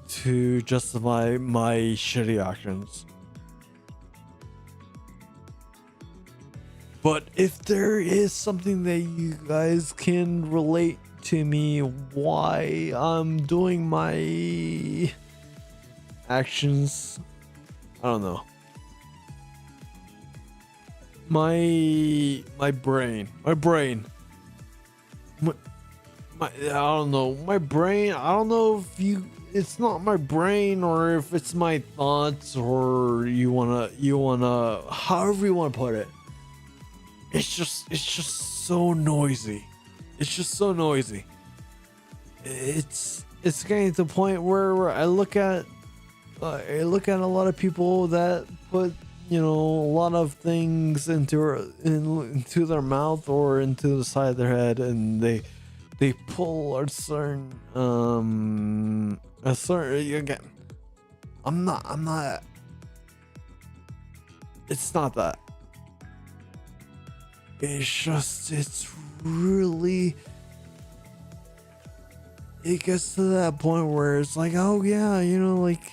to justify my shitty actions. But if there is something that you guys can relate to me why I'm doing my actions, I don't know. My brain. I don't know. My brain. I don't know if it's not my brain or if it's my thoughts or you wanna however you wanna put it. It's just so noisy. It's just so noisy. It's getting to the point where I look at a lot of people that put, a lot of things into their mouth or into the side of their head, and they pull a certain again. I'm not. It's not that. It's really. It gets to that point where it's like, oh yeah, like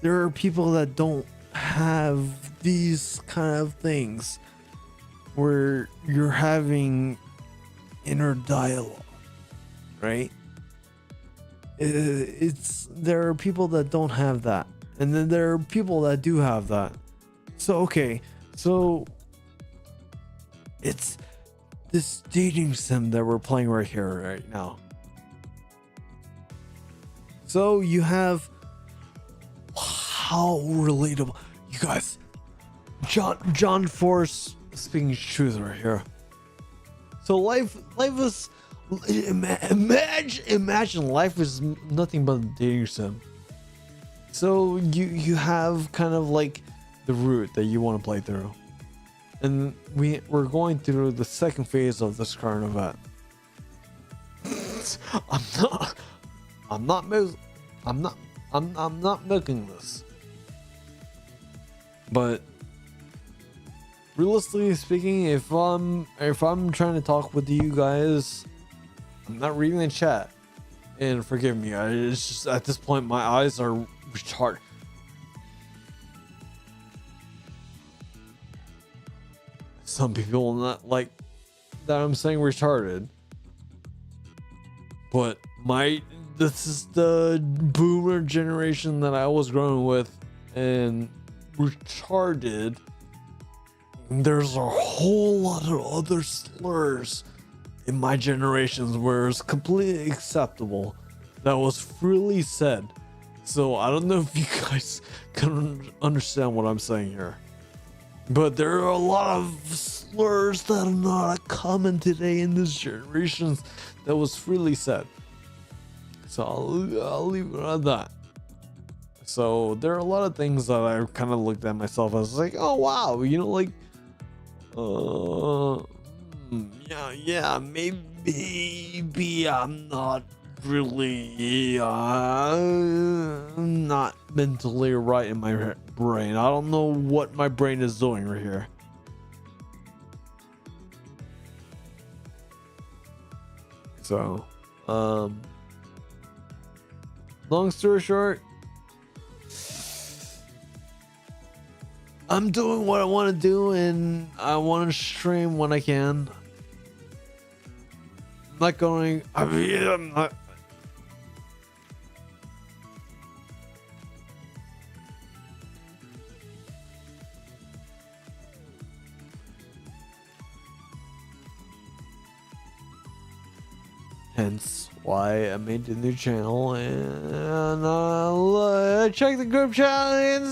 there are people that don't have these kind of things where you're having inner dialogue, right? There are people that don't have that, and then there are people that do have that. So it's this dating sim that we're playing right here right now. So you have how relatable, you guys. John Force speaking truth right here. So life is imagine life is nothing but a dating sim. So you have kind of like the route that you want to play through. And we're going through the second phase of this current event. I'm not. I'm not. I'm not. I'm not milking this. But realistically speaking, if I'm trying to talk with you guys, I'm not reading the chat. And forgive me, it's just at this point my eyes are retarded. Some people will not like that I'm saying retarded. But this is the boomer generation that I was growing with, and retarded. There's a whole lot of other slurs in my generations where it's completely acceptable that was freely said. So I don't know if you guys can understand what I'm saying here, but there are a lot of slurs that are not common today in this generation that was freely said. So I'll leave it at that. So there are a lot of things that I kind of looked at myself as like, oh wow, you know, like yeah, maybe I'm not really not mentally right in my brain. I don't know what my brain is doing right here. So long story short, I'm doing what I want to do, and I want to stream when I can. I'm not going. I'm not. Hence why I made the new channel, and I'll check the group chat and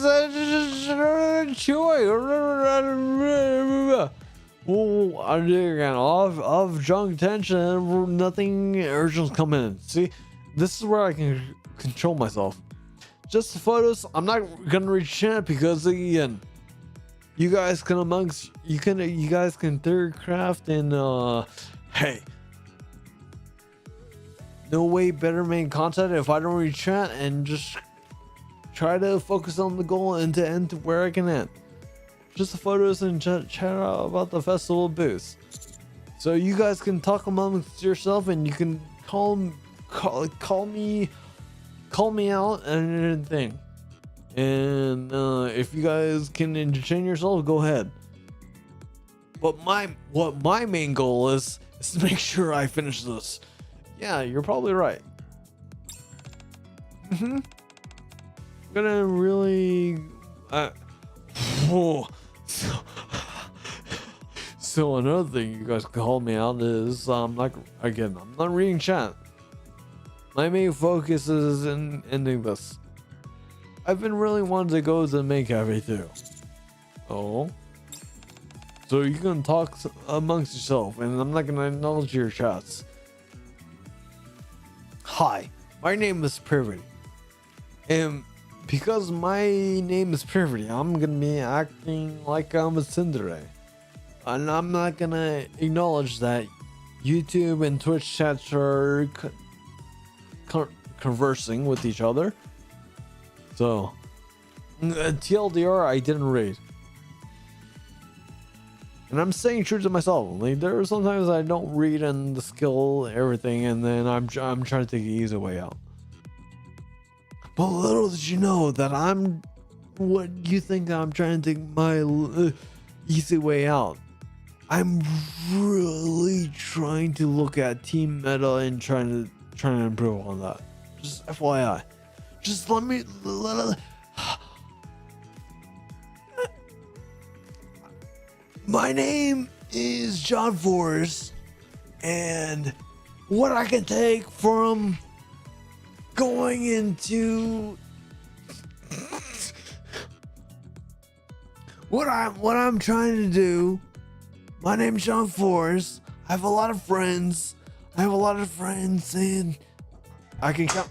again off junk tension, nothing urgent coming in. See, this is where I can control myself. Just the photos, I'm not gonna read chat because again, you guys can you guys can third craft and hey. No way better make content if I don't read chat and just try to focus on the goal and to end where I can end. Just the photos and chat about the festival booths. So you guys can talk amongst yourself and you can call me out and everything. And if you guys can entertain yourself, go ahead. But what my main goal is to make sure I finish this. Yeah, you're probably right. I'm gonna really so another thing you guys call me out is I'm not reading chat. My main focus is in ending this. I've been really wanting to go to the main cafe too. Oh, so you can talk amongst yourself, and I'm not gonna acknowledge your chats. Hi, my name is Privity, and because my name is Privity, I'm gonna be acting like I'm a tsundere, and I'm not gonna acknowledge that YouTube and Twitch chats are conversing with each other. So, TLDR, I didn't read. And I'm staying true to myself. Like, there are sometimes I don't read and the skill everything, and then I'm trying to take the easy way out. But little did you know that I'm what you think I'm trying to take my easy way out. I'm really trying to look at team meta and trying to improve on that. Just FYI. Just let me. My name is John Forrest, and what I can take from going into what I'm trying to do. My name's John Forrest. I have a lot of friends. And I can count.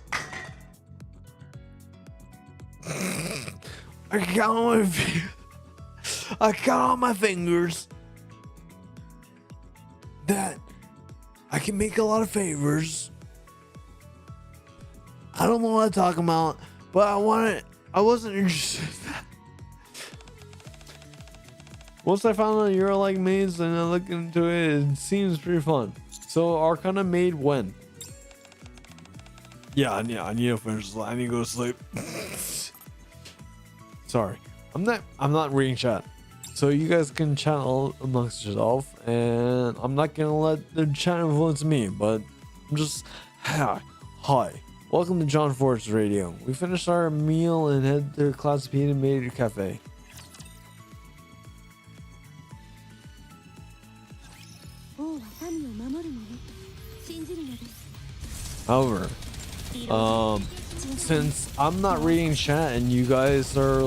I can count on my fingers that I can make a lot of favors I don't know what I'm talking about, but I wasn't interested. Once I found out you're like maze and I looked into it, it seems pretty fun. So Arcana made when? Yeah, I need to finish this. I need to go to sleep. Sorry. I'm not reading chat. So you guys can chat all amongst yourself, and I'm not gonna let the chat influence me, but I'm just hi. Welcome to John Forest Radio. We finished our meal and head to Class P and made a cafe. However, since I'm not reading chat and you guys are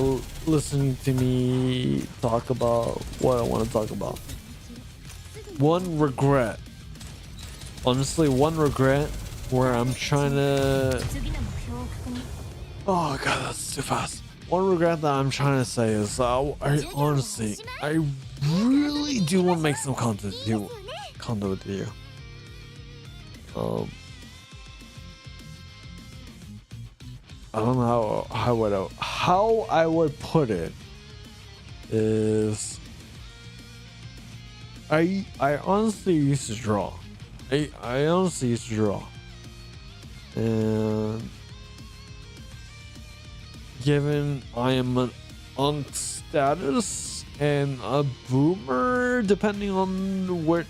listening to me talk about what I want to talk about, one regret, honestly, one regret where I'm trying to, oh god, that's too fast. One regret that I'm trying to say is I really do want to make some content with you. I don't know how I would put it is I honestly used to draw. I honestly used to draw. And given I am an unk status and a boomer, depending on which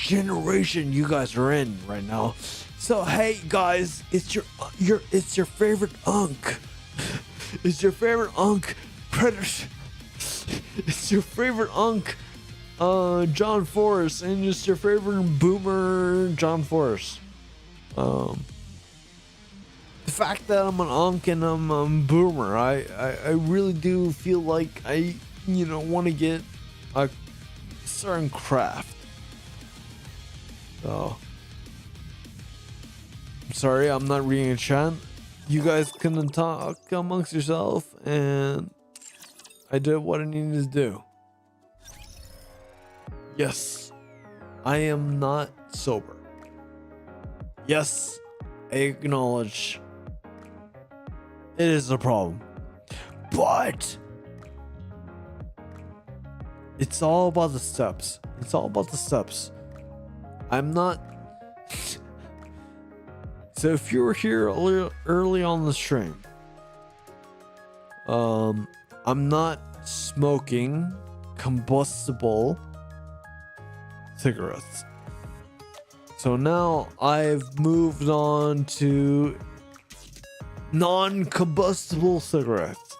generation you guys are in right now. So hey guys, it's your favorite unk. It's your favorite unk predator. It's your favorite unk John Forrest, and it's your favorite boomer John Forrest. The fact that I'm an unk and I'm a boomer, I really do feel like I want to get a certain craft. So I'm sorry, I'm not reading a chat. You guys can talk amongst yourself, and I did what I needed to do. Yes, I am not sober. Yes, I acknowledge it is a problem, but it's all about the steps. It's all about the steps. I'm not. So if you were here early on the stream, I'm not smoking combustible cigarettes. So now I've moved on to non-combustible cigarettes,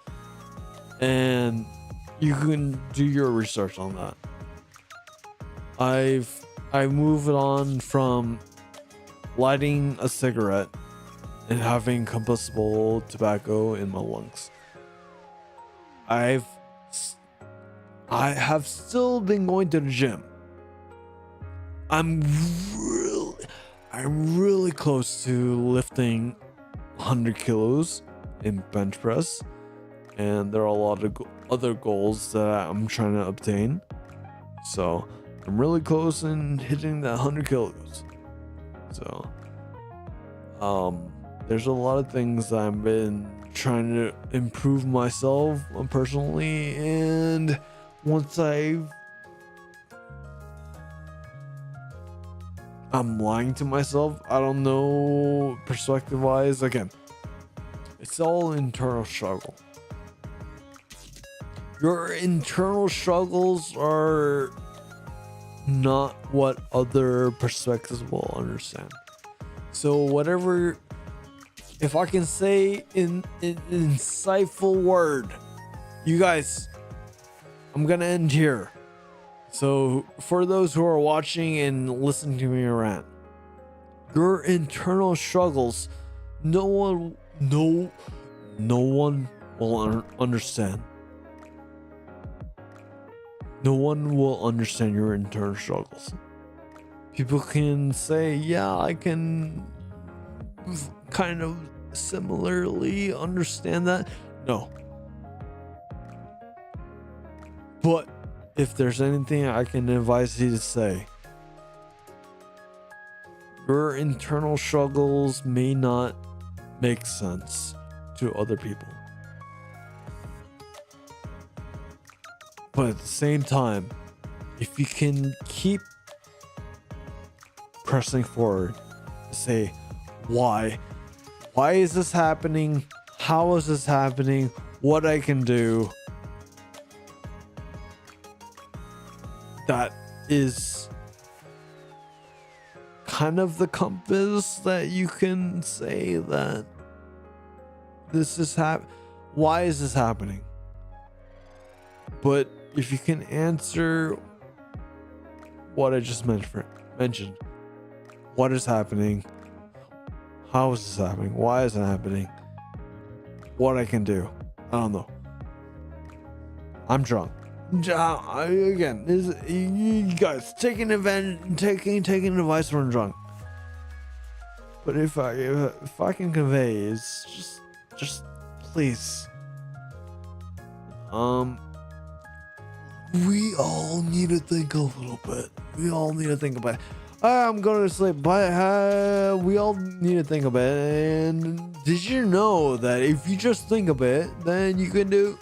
and you can do your research on that. I moved on from lighting a cigarette and having combustible tobacco in my lungs. I have still been going to the gym. I'm really close to lifting 100 kilos in bench press, and there are a lot of other goals that I'm trying to obtain. So I'm really close in hitting that 100 kilos. So there's a lot of things that I've been trying to improve myself personally, and once I'm lying to myself, I don't know, perspective wise, again, it's all internal struggle. Your internal struggles are not what other perspectives will understand. So whatever, if I can say in insightful word, you guys, I'm gonna end here. So for those who are watching and listening to me rant, your internal struggles, no one will understand. No one will understand your internal struggles. People can say, yeah, I can kind of similarly understand that. No. But if there's anything I can advise you to say, your internal struggles may not make sense to other people. But at the same time, if you can keep pressing forward, say, why is this happening? How is this happening? What I can do? That is kind of the compass that you can say that this is why is this happening? But if you can answer what I just mentioned, what is happening? How is this happening? Why is it happening? What I can do? I don't know. I'm drunk. Again, you guys taking advice when I'm drunk. But if I can convey, it's just please. We all need to think a little bit. We all need to think about it. I'm going to sleep, but we all need to think about it. And did you know that if you just think a bit, then you can do